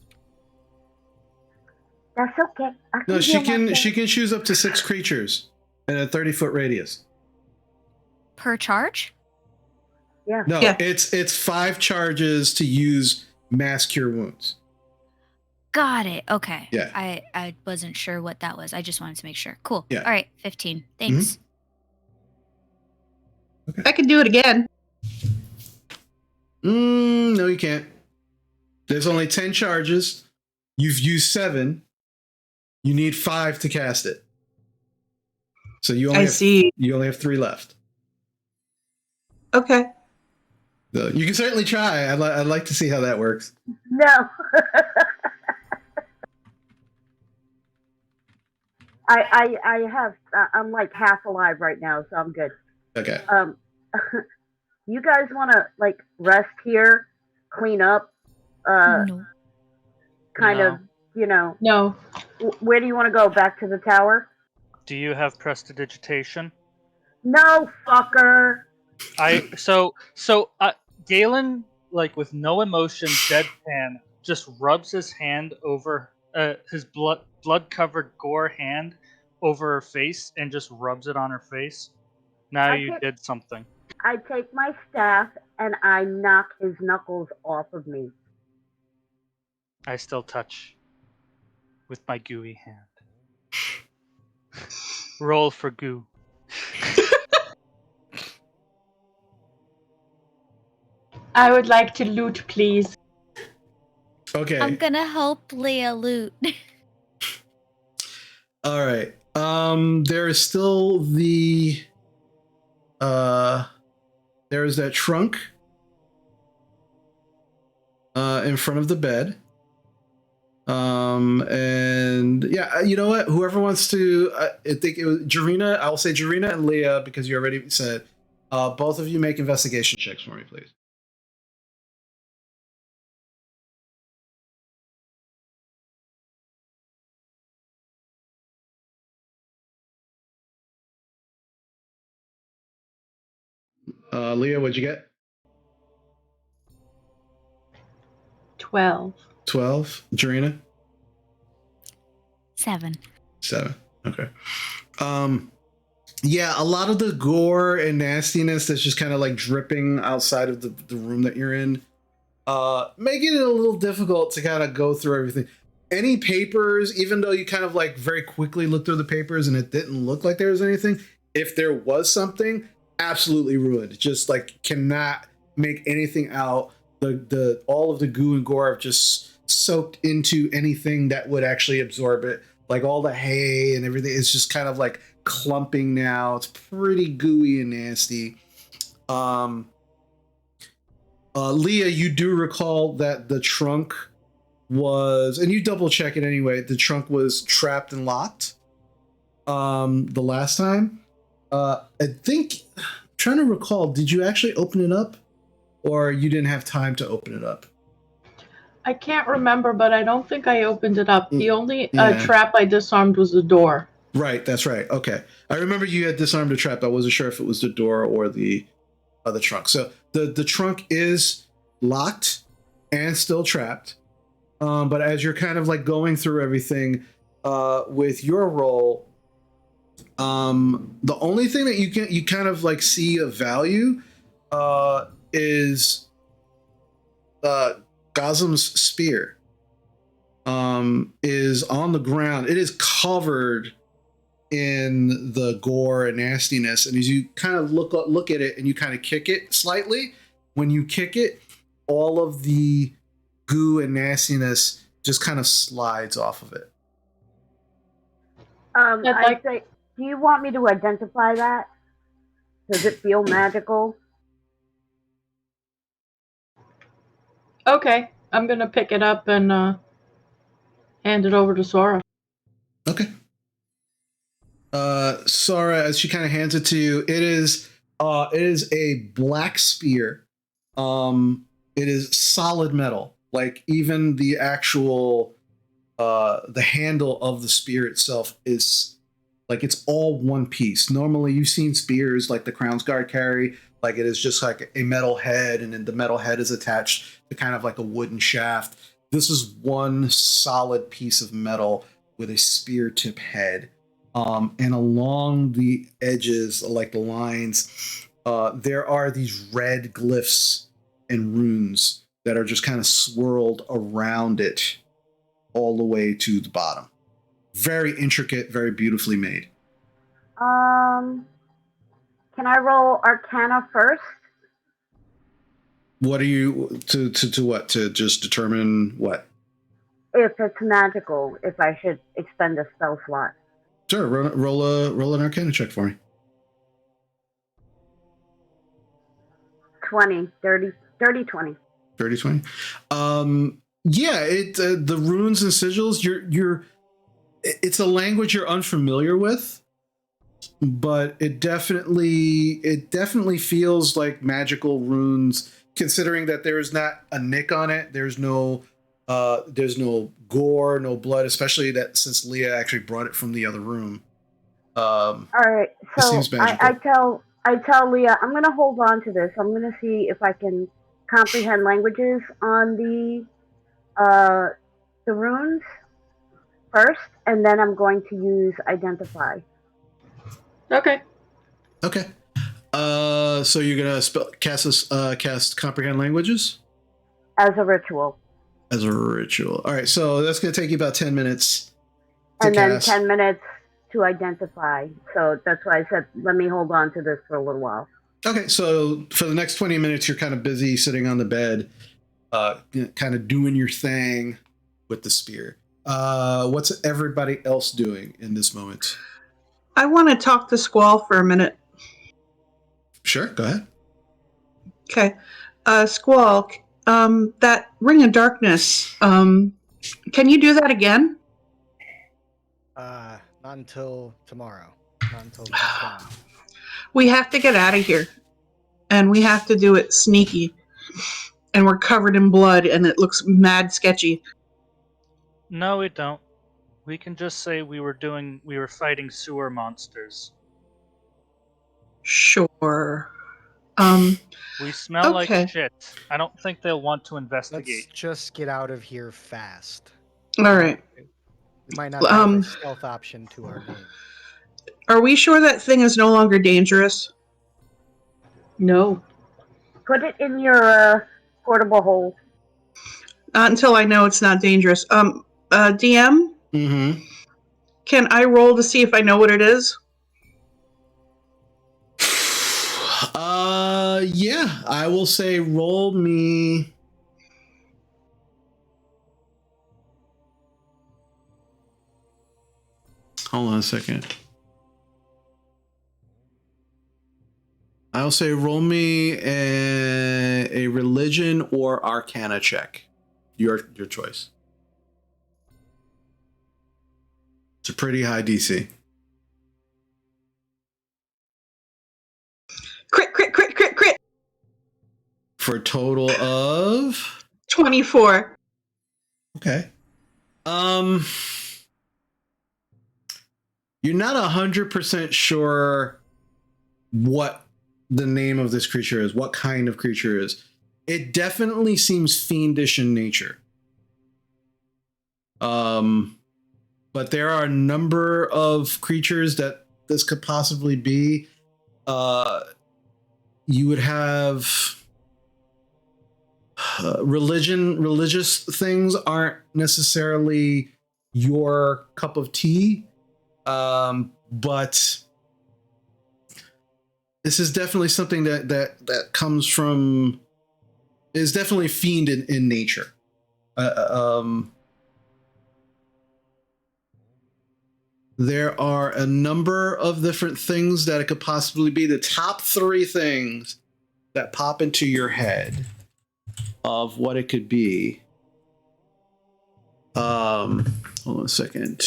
That's okay. No, she can choose up to 6 creatures in a 30-foot radius. Per charge? Yeah. No, Yeah. it's 5 charges to use Mass Cure Wounds. Got it. Okay. Yeah. I wasn't sure what that was. I just wanted to make sure. Cool. Yeah. All right. 15. Thanks. Okay. I can do it again. No, you can't. There's only 10 charges. You've used 7. You need 5 to cast it. So you only have 3 left. Okay. So you can certainly try. I'd like to see how that works. No. I'm like half alive right now, so I'm good. Okay. You guys want to like rest here, clean up, No. kind No. of, you know. No. Where do you want to go? Back to the tower? Do you have prestidigitation? No, fucker. Galen, like with no emotion, deadpan, just rubs his hand over his blood-covered gore hand over her face and just rubs it on her face. Now you did something. I take my staff and I knock his knuckles off of me. I still touch with my gooey hand. Roll for goo. I would like to loot, please. Okay. I'm gonna help Leah loot. All right. There is still there is that trunk in front of the bed. And yeah, you know what? Whoever wants to, I think it was Jarina. I'll say Jarina and Leah because you already said. Both of you make investigation checks for me, please. Leah, what'd you get? 12. 12. Jarina? 7. 7. Okay. Yeah, a lot of the gore and nastiness that's just kind of like dripping outside of the room that you're in, making it a little difficult to kind of go through everything. Any papers, even though you kind of like very quickly looked through the papers and it didn't look like there was anything, if there was something, absolutely ruined. Just like cannot make anything out. The all of the goo and gore have just soaked into anything that would actually absorb it. Like all the hay and everything is just kind of like clumping now. It's pretty gooey and nasty. Leah, you do recall that the trunk was, and you double check it anyway, the trunk was trapped and locked the last time. I think, I'm trying to recall, did you actually open it up or you didn't have time to open it up? I can't remember, but I don't think I opened it up. The only trap I disarmed was the door. Right, that's right. Okay. I remember you had disarmed a trap. I wasn't sure if it was the door or the trunk. So the trunk is locked and still trapped. But as you're kind of like going through everything with your roll, the only thing that you kind of like see of value is Gozom's spear is on the ground. It is covered in the gore and nastiness, and as you kind of look at it and you kind of kick it slightly, when you kick it, all of the goo and nastiness just kind of slides off of it. I say, do you want me to identify that? Does it feel magical? Okay, I'm gonna pick it up and hand it over to Sora. Okay. Sora, as she kind of hands it to you, it is a black spear. It is solid metal. Like even the actual the handle of the spear itself is like it's all one piece. Normally you've seen spears like the Crown's Guard carry, like it is just like a metal head, and then the metal head is attached to kind of like a wooden shaft. This is one solid piece of metal with a spear tip head. And along the edges, like the lines, there are these red glyphs and runes that are just kind of swirled around it all the way to the bottom. Very intricate, very beautifully made. Can I roll Arcana first? What are you to what? To just determine what? If it's magical, if I should expend a spell slot. Sure, roll an Arcana check for me. 20, 30, 20. 30, 20. Yeah, the runes and sigils, it's a language you're unfamiliar with, but it definitely feels like magical runes, considering that there's not a nick on it. There's no gore, no blood, especially that since Leah actually brought it from the other room. All right, so I tell Leah, I'm gonna hold on to this. I'm gonna see if I can comprehend languages on the runes first, and then I'm going to use identify. Okay. Okay. So you're gonna cast comprehend languages As a ritual. All right, so that's gonna take you about 10 minutes. And then 10 minutes to identify. So that's why I said, let me hold on to this for a little while. Okay, so for the next 20 minutes, you're kind of busy sitting on the bed, kind of doing your thing with the spear. What's everybody else doing in this moment? I want to talk to Squall for a minute. Sure, go ahead. Okay. Squall, that Ring of Darkness, can you do that again? Not until tomorrow. Not until next time. We have to get out of here. And we have to do it sneaky. And we're covered in blood and it looks mad sketchy. No, we don't. We can just say we were fighting sewer monsters. Sure. We smell okay. like shit. I don't think they'll want to investigate. Let's just get out of here fast. All right. We might not have a stealth option to our name. Are we sure that thing is no longer dangerous? No. Put it in your portable hold. Not until I know it's not dangerous. DM? Mm-hmm. Can I roll to see if I know what it is? Yeah, I will say roll me. Hold on a second. I'll say roll me a religion or arcana check. Your choice. It's a pretty high DC. Crit. For a total of 24. Okay. You're not 100% sure what the name of this creature is, what kind of creature is. It definitely seems fiendish in nature. But there are a number of creatures that this could possibly be. You would have religious things aren't necessarily your cup of tea, but this is definitely something that comes from, is definitely fiend in nature. There are a number of different things that it could possibly be. The top 3 things that pop into your head of what it could be. Hold on a second.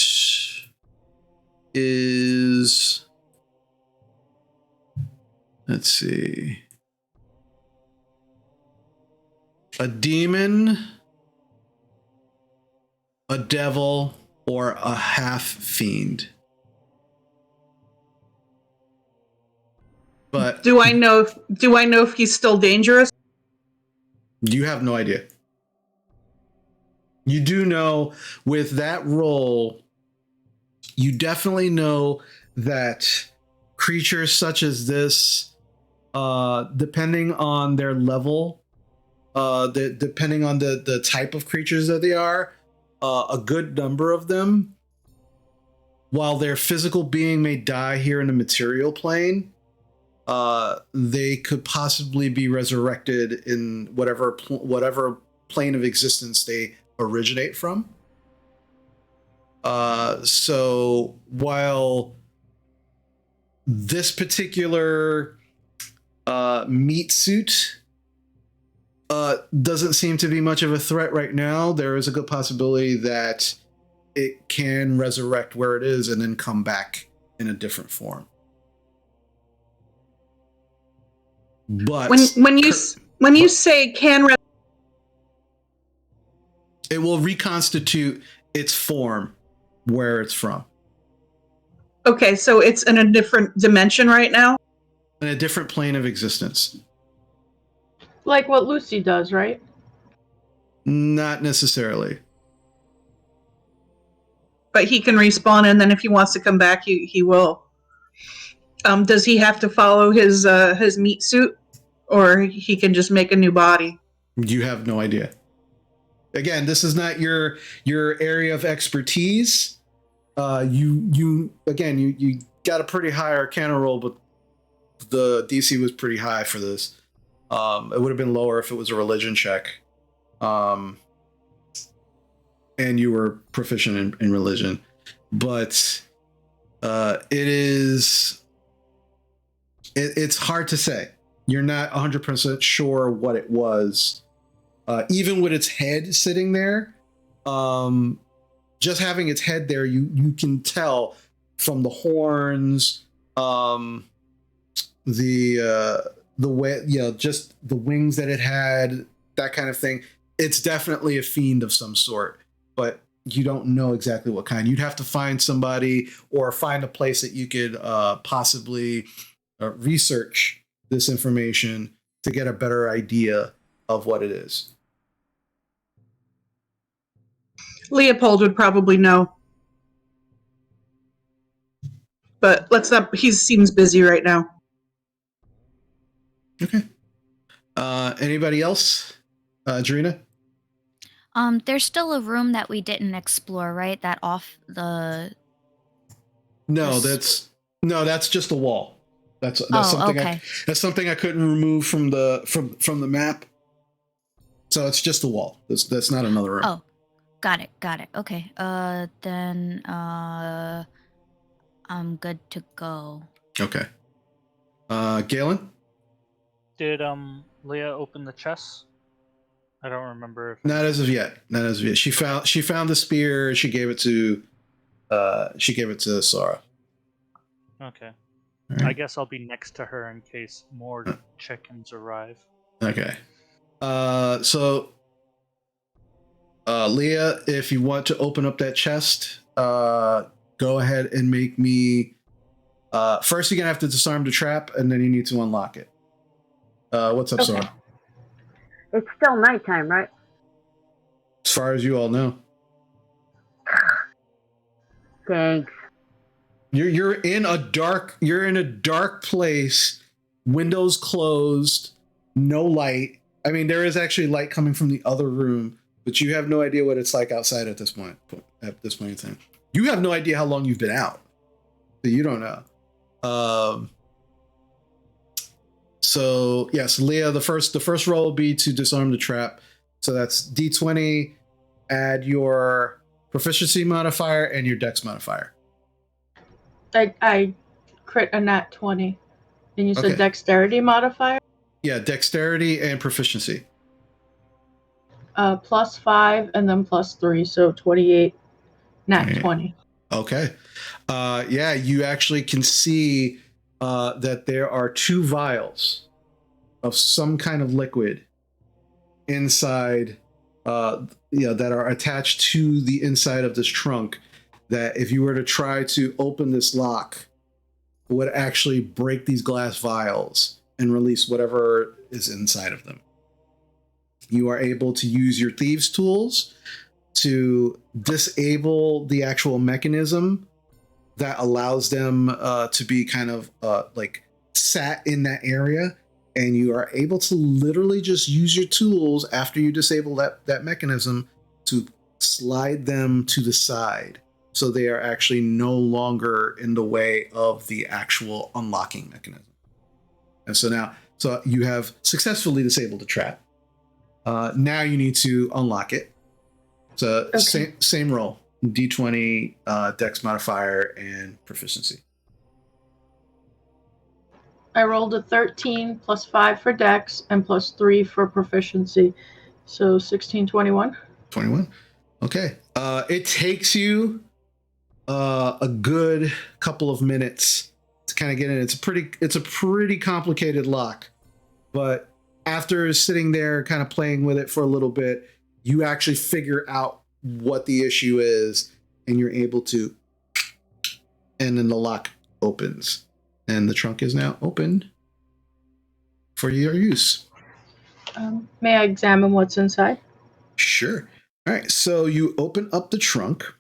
Is, let's see, a demon, a devil, or a half fiend. But do I know if he's still dangerous? You have no idea. You do know with that roll, you definitely know that creatures such as this, depending on their level, depending on the type of creatures that they are, a good number of them, while their physical being may die here in the material plane, they could possibly be resurrected in whatever plane of existence they originate from. So while this particular meat suit doesn't seem to be much of a threat right now, there is a good possibility that it can resurrect where it is and then come back in a different form. But when you say it will reconstitute its form where it's from. Okay, so it's in a different dimension right now? In a different plane of existence. Like what Lucy does, right? Not necessarily. But he can respawn, and then if he wants to come back, he will. Does he have to follow his meat suit, or he can just make a new body? You have no idea. Again, this is not your area of expertise. You got a pretty high Arcana roll, but the DC was pretty high for this. It would have been lower if it was a religion check. And you were proficient in religion. But it's hard to say. You're not 100% sure what it was. Even with its head sitting there, just having its head there, you can tell from the horns, the way, just the wings that it had, that kind of thing. It's definitely a fiend of some sort, but you don't know exactly what kind. You'd have to find somebody or find a place that you could possibly research this information to get a better idea of what it is. Leopold would probably know. But let's not, he seems busy right now. Okay. Anybody else? Drina? There's still a room that we didn't explore, right? No, that's just a wall. That's something okay. that's something I couldn't remove from the map. So it's just the wall. That's not another room. Oh, got it. Okay. Then I'm good to go. Okay. Galen? Did Leah open the chest? I don't remember. Not as of yet. She found the spear. She gave it to Sora. Okay. Right. I guess I'll be next to her in case more chickens arrive. Okay. So Leah, if you want to open up that chest, go ahead and make me. First, you're gonna have to disarm the trap, and then you need to unlock it. What's up, Sora? It's still nighttime, right? As far as you all know. Thanks. You're in a dark place, windows closed, no light. I mean, there is actually light coming from the other room, but you have no idea what it's like outside at this point. At this point in time, you have no idea how long you've been out, so you don't know. So yes, Leah, the first roll will be to disarm the trap. So that's D20. Add your proficiency modifier and your dex modifier. I crit a nat 20. And you said dexterity modifier? Yeah, dexterity and proficiency. +5 and then +3, so 28, nat 20. Okay. Yeah, you actually can see that there are 2 vials of some kind of liquid inside, that are attached to the inside of this trunk, that if you were to try to open this lock, would actually break these glass vials and release whatever is inside of them. You are able to use your thieves' tools to disable the actual mechanism that allows them to be kind of like sat in that area, and you are able to literally just use your tools after you disable that mechanism to slide them to the side, so they are actually no longer in the way of the actual unlocking mechanism. And so you have successfully disabled the trap. Now you need to unlock it. So same roll, D20, dex modifier, and proficiency. I rolled a 13 +5 for dex and +3 for proficiency. So 16, 21. 21. Okay. It takes you a good couple of minutes to kind of get in. It's a pretty complicated lock, but after sitting there kind of playing with it for a little bit, you actually figure out what the issue is, and you're able to, and then the lock opens, and the trunk is now open for your use. May I examine what's inside? Sure. All right. So you open up the trunk.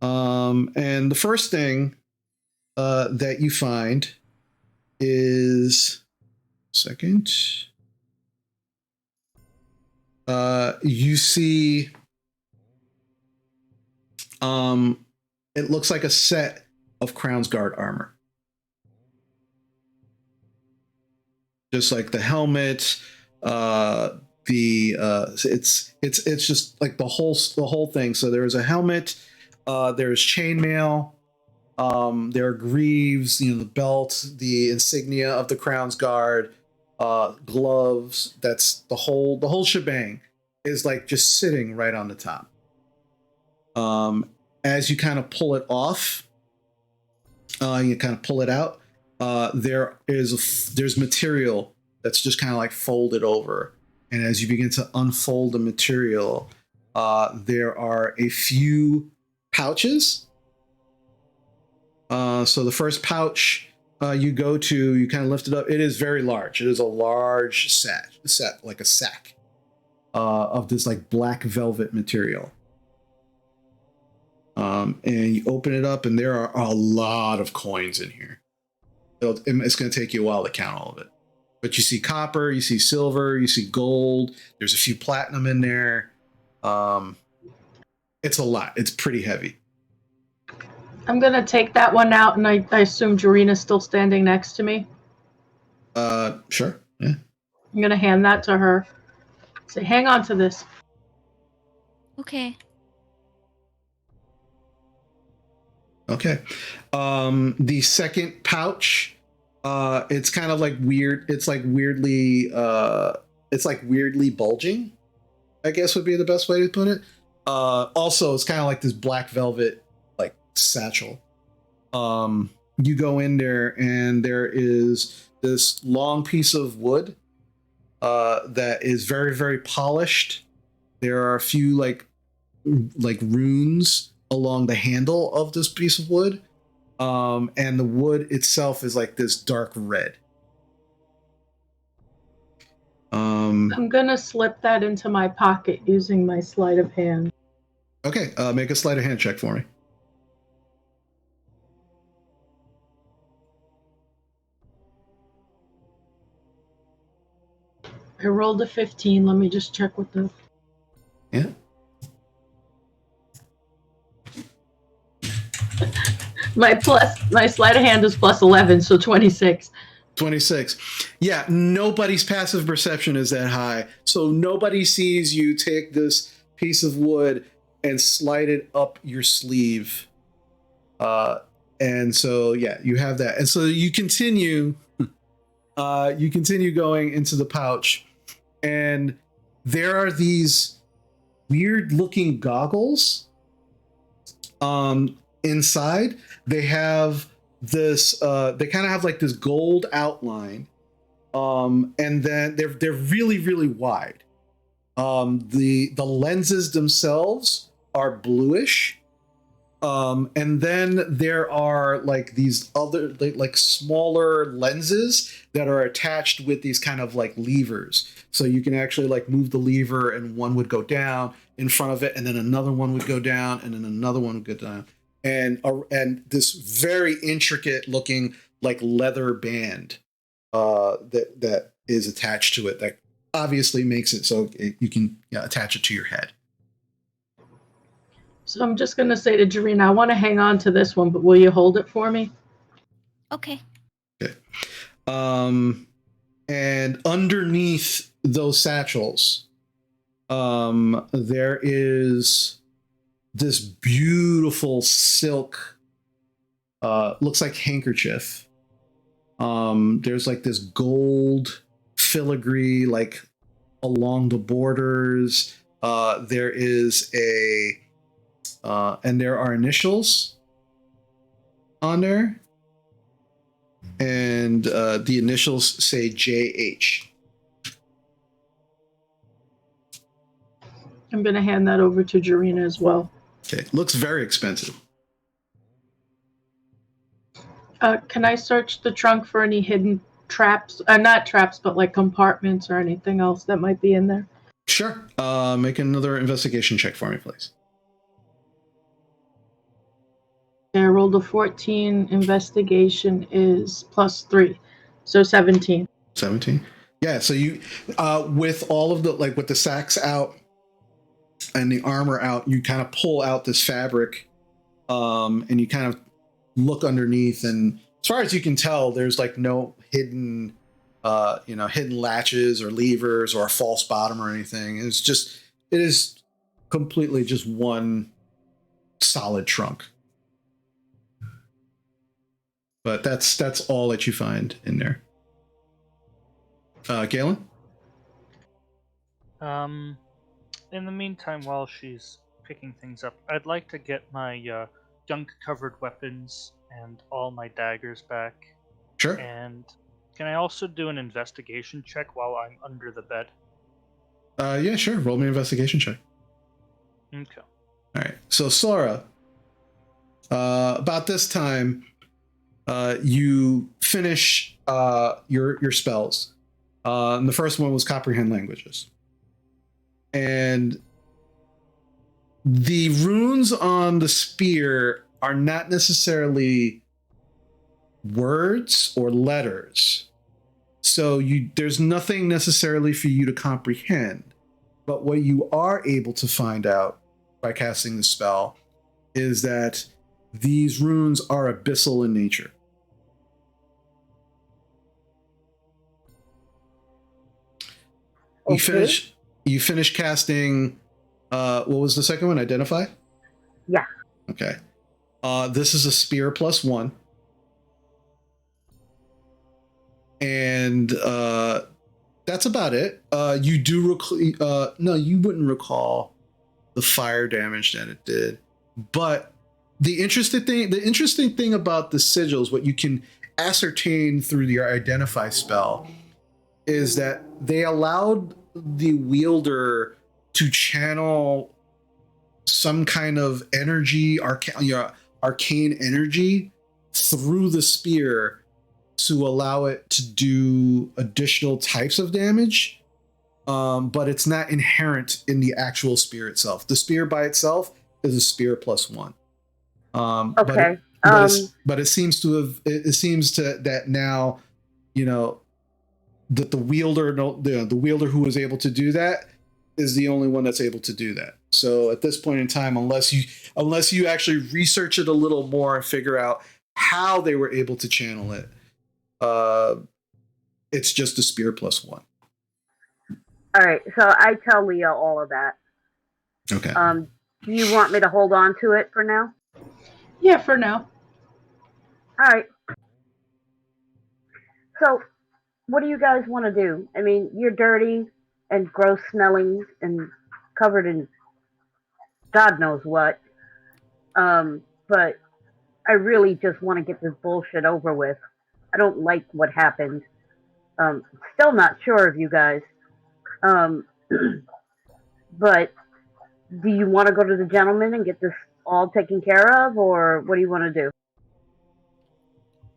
And the first thing that you find is, you see, it looks like a set of Crown's Guard armor. Just like the helmet, it's just like the whole thing. So there's a helmet, there's chainmail, there are greaves, the belt, the insignia of the Crown's Guard, gloves. That's the whole shebang is like just sitting right on the top. As you kind of pull it off, you kind of pull it out. There's material that's just kind of like folded over, and as you begin to unfold the material, there are a few pouches. So the first pouch you go to, you kind of lift it up. It is very large. It is a large set like a sack of this like black velvet material. And you open it up, and there are a lot of coins in here. It's going to take you a while to count all of it. But you see copper, you see silver, you see gold. There's a few platinum in there. It's a lot. It's pretty heavy. I'm gonna take that one out, and I assume Jarina's still standing next to me. Sure. Yeah. I'm gonna hand that to her. Say, hang on to this. Okay. Okay. The second pouch, it's kind of like weird. It's like weirdly bulging, I guess would be the best way to put it. Also, it's kind of like this black velvet like satchel. You go in there and there is this long piece of wood that is very, very polished. There are a few like runes along the handle of this piece of wood. And the wood itself is like this dark red. I'm gonna slip that into my pocket using my sleight of hand. Okay, make a sleight of hand check for me. I rolled a 15. Let me just check with the... Yeah. My sleight of hand is plus 11, so 26. 26. Yeah, nobody's passive perception is that high. So nobody sees you take this piece of wood and slide it up your sleeve. And so, yeah, you have that. And so you continue going into the pouch, and there are these weird looking goggles inside. They have this they kind of have like this gold outline, and then they're really, really wide. The lenses themselves are bluish, and then there are like these other like smaller lenses that are attached with these kind of like levers, so you can actually like move the lever and one would go down in front of it, and then another one would go down, and then another one would go down, and this very intricate looking like leather band that is attached to it that obviously makes it so you can attach it to your head. So I'm just going to say to Jarina, I want to hang on to this one, but will you hold it for me? Okay. Okay. And underneath those satchels, there is this beautiful silk, looks like handkerchief. There's like this gold filigree like along the borders. There is and there are initials on there, and the initials say JH. I'm going to hand that over to Jarina as well. Okay, looks very expensive. Can I search the trunk for any hidden traps? Not traps, but like compartments or anything else that might be in there? Sure. Make another investigation check for me, please. I rolled a 14. Investigation is plus 3, so 17. 17. Yeah. So you, with all of the like with the sacks out and the armor out, you kind of pull out this fabric, and you kind of look underneath, and as far as you can tell, there's like no hidden latches or levers or a false bottom or anything. It is completely just one solid trunk. But that's all that you find in there. Galen? In the meantime, while she's picking things up, I'd like to get my gunk-covered weapons and all my daggers back. Sure. And can I also do an investigation check while I'm under the bed? Yeah, sure. Roll me an investigation check. Okay. All right. So Sora, about this time, you finish your spells. And the first one was comprehend languages. And the runes on the spear are not necessarily words or letters. So there's nothing necessarily for you to comprehend. But what you are able to find out by casting the spell is that these runes are abyssal in nature. Okay. You finish casting, what was the second one? Identify? Yeah. Okay. This is a spear +1. And that's about it. You do no, you wouldn't recall the fire damage that it did. But the interesting thing about the sigils, what you can ascertain through your identify spell, is that they allowed the wielder to channel some kind of energy, arcane energy through the spear to allow it to do additional types of damage. But it's not inherent in the actual spear itself. The spear by itself is a spear +1. Okay. But it seems to that now, that the wielder who was able to do that is the only one that's able to do that. So at this point in time, unless you actually research it a little more and figure out how they were able to channel it, it's just a spear +1. All right, so I tell Leah all of that. Okay. Do you want me to hold on to it for now? Yeah, for now. All right. So, what do you guys want to do? I mean, you're dirty and gross smelling and covered in God knows what. But I really just want to get this bullshit over with. I don't like what happened. Still not sure of you guys. But do you want to go to the gentleman and get this all taken care of, or what do you want to do?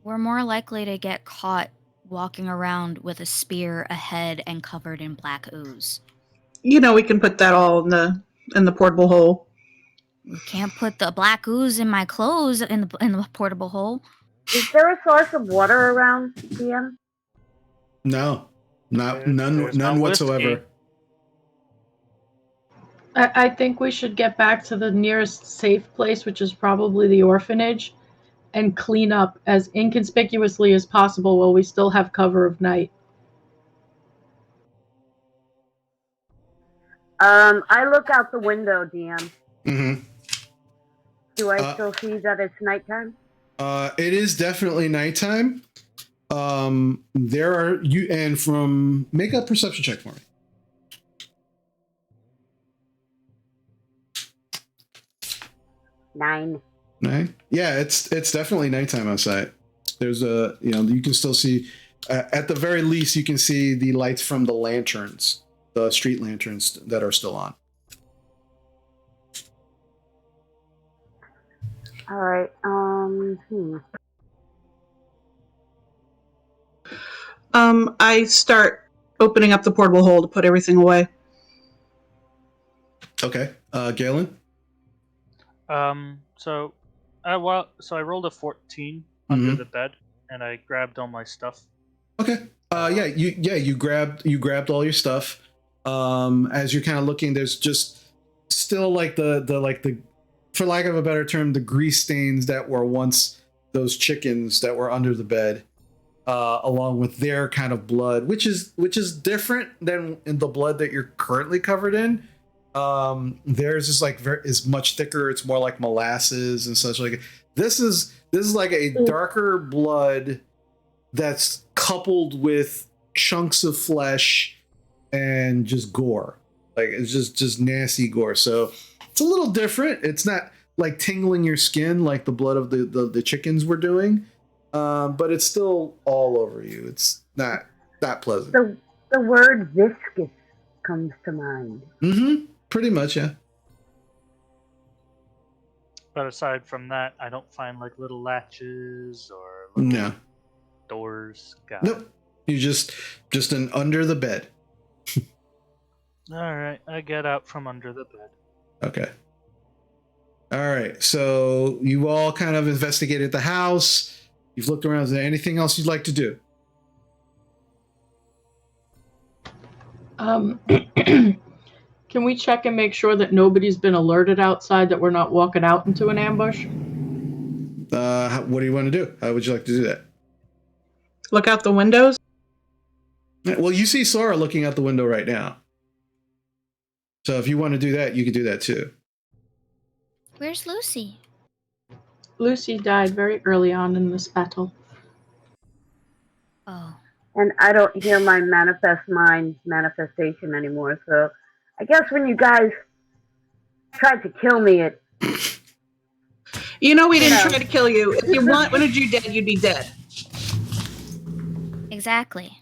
We're more likely to get caught walking around with a spear, a head, and covered in black ooze. We can put that all in the portable hole. We can't put the black ooze in my clothes in the portable hole. Is there a source of water around, DM? No, none whatsoever. I think we should get back to the nearest safe place, which is probably the orphanage, and clean up as inconspicuously as possible while we still have cover of night. I look out the window, DM. Mm-hmm. Do I still see that it's nighttime? It is definitely nighttime. Make a perception check for me. 9. 9? Yeah, it's definitely nighttime outside. There's you can still see, at the very least, you can see the lights from the lanterns, the street lanterns that are still on. All right. I start opening up the portable hole to put everything away. Okay. Galen? So I rolled a 14 under the bed, and I grabbed all my stuff. Okay. You grabbed all your stuff. As you're kind of looking, there's just still like the for lack of a better term, the grease stains that were once those chickens that were under the bed, along with their kind of blood, which is different than in the blood that you're currently covered in. Theirs is much thicker. It's more like molasses and such. Like this is like a darker blood that's coupled with chunks of flesh and just gore. Like it's just nasty gore. So it's a little different. It's not like tingling your skin like the blood of the chickens were doing, but it's still all over you. It's not pleasant. The word viscous comes to mind. Mm-hmm. Pretty much, yeah. But aside from that, I don't find like little latches or doors. Nope. You just an under the bed. All right, I get out from under the bed. Okay. All right. So you all kind of investigated the house. You've looked around. Is there anything else you'd like to do? Can we check and make sure that nobody's been alerted outside that we're not walking out into an ambush? What do you want to do? How would you like to do that? Look out the windows. Well, you see Sora looking out the window right now. So if you want to do that, you can do that too. Where's Lucy? Lucy died very early on in this battle. Oh. And I don't hear my manifest mind manifestation anymore. So I guess when you guys tried to kill me, it. You know we didn't try to kill you. If you wanted you dead, you'd be dead. Exactly.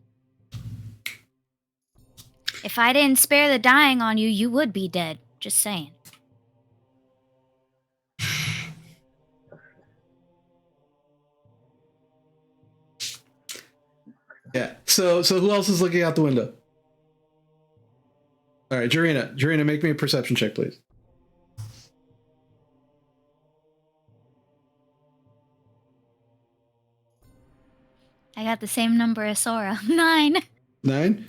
If I didn't spare the dying on you, you would be dead. Just saying. Yeah. So who else is looking out the window? All right, Jarina. Jarina, make me a perception check, please. I got the same number as Sora. 9. 9.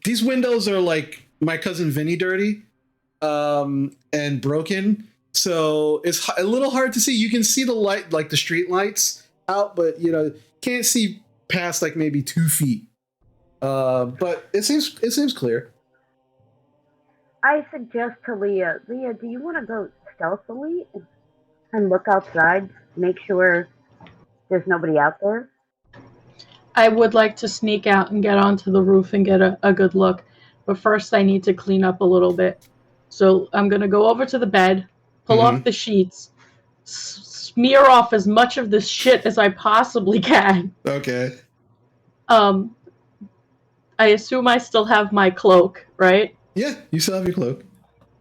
These windows are like my cousin Vinny dirty, and broken. So it's a little hard to see. You can see the light, like the street lights out, but can't see past like maybe 2 feet. But it seems clear. I suggest to Leah, do you want to go stealthily and look outside, make sure there's nobody out there? I would like to sneak out and get onto the roof and get a good look. But first I need to clean up a little bit. So I'm going to go over to the bed, pull off the sheets, smear off as much of this shit as I possibly can. Okay. I assume I still have my cloak, right? Yeah, you still have your cloak.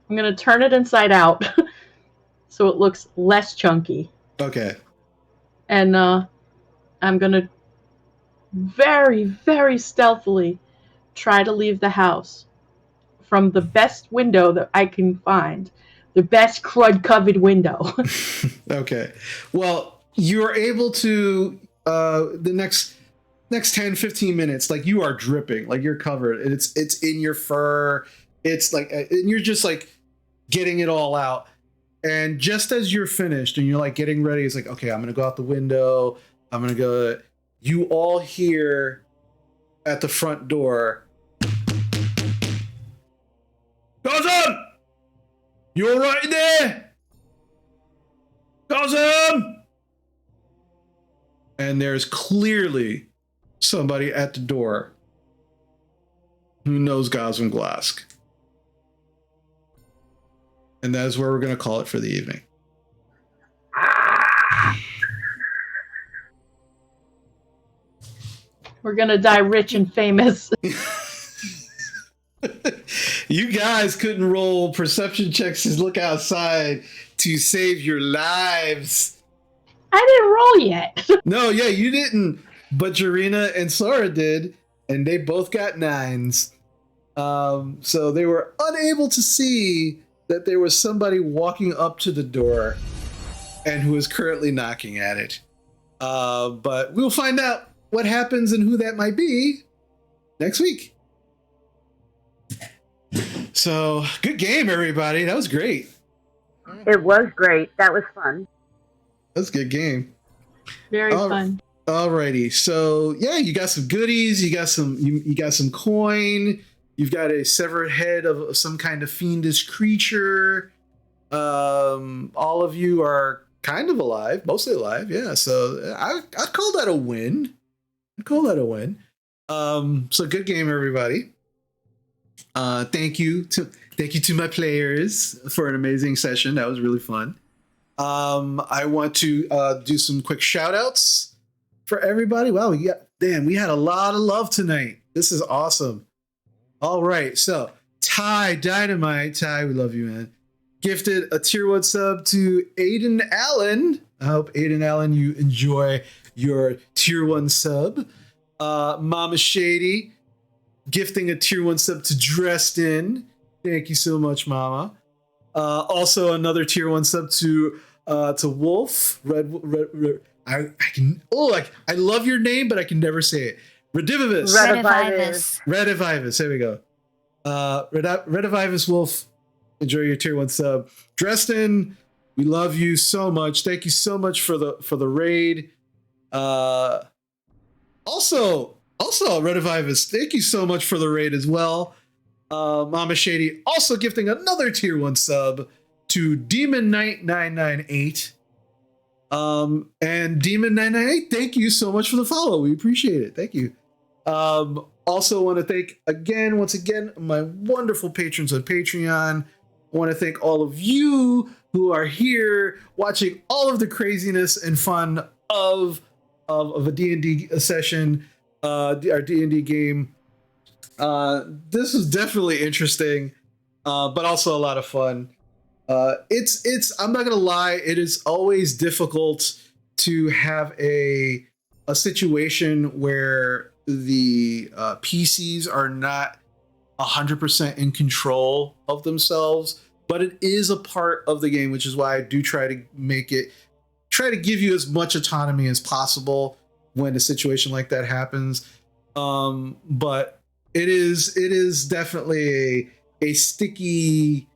I'm going to turn it inside out so it looks less chunky. Okay. And I'm going to very, very stealthily try to leave the house from the best window that I can find. The best crud-covered window. Okay. Well, you're able to, the next 10, 15 minutes, like you are dripping, like you're covered. And it's in your fur. It's like, and you're just like getting it all out. And just as you're finished and you're like getting ready, it's like, okay, I'm going to go out the window. I'm going to go. You all hear at the front door, Gozom! You all right in there? Gozom! And there's clearly somebody at the door who knows Gozom Glosk. And that is where we're going to call it for the evening. We're going to die rich and famous. You guys couldn't roll perception checks to look outside to save your lives. I didn't roll yet. No, yeah, you didn't. But Jarina and Sora did, and they both got 9s. So they were unable to see that there was somebody walking up to the door and who is currently knocking at it. But we'll find out what happens and who that might be next week. So, good game, everybody. That was great. It was great. That was fun. That's a good game. Very fun. Alrighty. So, yeah, you got some goodies. You got some coin. You've got a severed head of some kind of fiendish creature. All of you are kind of alive, mostly alive. Yeah. So I'd call that a win. So good game, everybody. Thank you to my players for an amazing session. That was really fun. I want to do some quick shout outs for everybody. Wow, we had a lot of love tonight. This is awesome. All right, so Ty Dynamite, Ty, we love you, man. Gifted a tier 1 sub to Aiden Allen. I hope Aiden Allen, you enjoy your tier 1 sub. Mama Shady gifting a tier 1 sub to Dressed In. Thank you so much, Mama. Also another tier 1 sub to Wolf. I love your name, but I can never say it. Redivivus. Redivivus. There we go. Redivivus Wolf. Enjoy your tier 1 sub. Dressed In. We love you so much. Thank you so much for the raid. Also, Redivivus, thank you so much for the raid as well. Mama Shady also gifting another tier 1 sub to Demon Knight 998. And Demon 998, thank you so much for the follow. We appreciate it. Thank you. Also want to thank once again my wonderful patrons on Patreon. I want to thank all of you who are here watching all of the craziness and fun of a D&D session, our D&D game. This is definitely interesting, but also a lot of fun. It's I'm not gonna lie, it is always difficult to have a situation where the PCs are not 100% in control of themselves, but it is a part of the game, which is why I do try to give you as much autonomy as possible when a situation like that happens. But it is definitely a sticky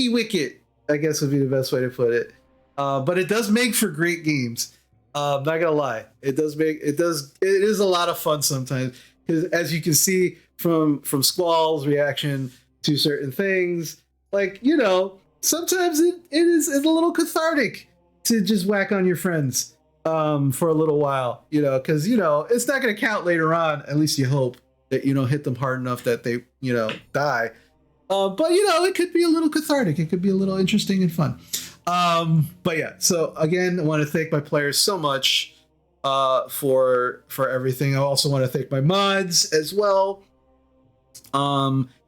wicket, I guess would be the best way to put it. But it does make for great games. Not gonna lie, it is a lot of fun sometimes, because as you can see from Squall's reaction to certain things, like, sometimes it is a little cathartic to just whack on your friends for a little while, because it's not gonna count later on. At least you hope that you don't hit them hard enough that they die. But it could be a little cathartic. It could be a little interesting and fun. But yeah, so again, I want to thank my players so much for everything. I also want to thank my mods as well.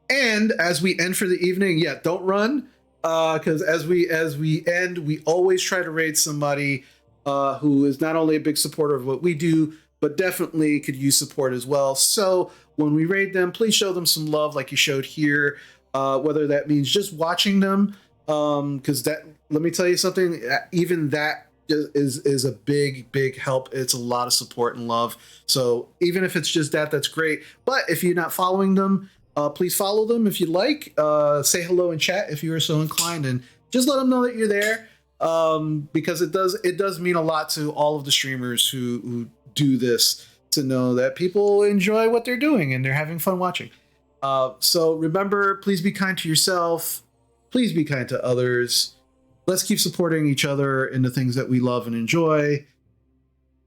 And as we end for the evening, don't run, because as we end, we always try to raid somebody who is not only a big supporter of what we do, but definitely could use support as well. So when we raid them, please show them some love like you showed here, whether that means just watching them, because let me tell you something, even that is a big help. It's a lot of support and love. So even if it's just that's great. But if you're not following them, please follow them if you like. Say hello in chat if you are so inclined, and just let them know that you're there, because it does mean a lot to all of the streamers who do this, to know that people enjoy what they're doing and they're having fun watching. So remember, please be kind to yourself. Please be kind to others. Let's keep supporting each other in the things that we love and enjoy.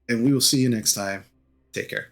And we will see you next time. Take care.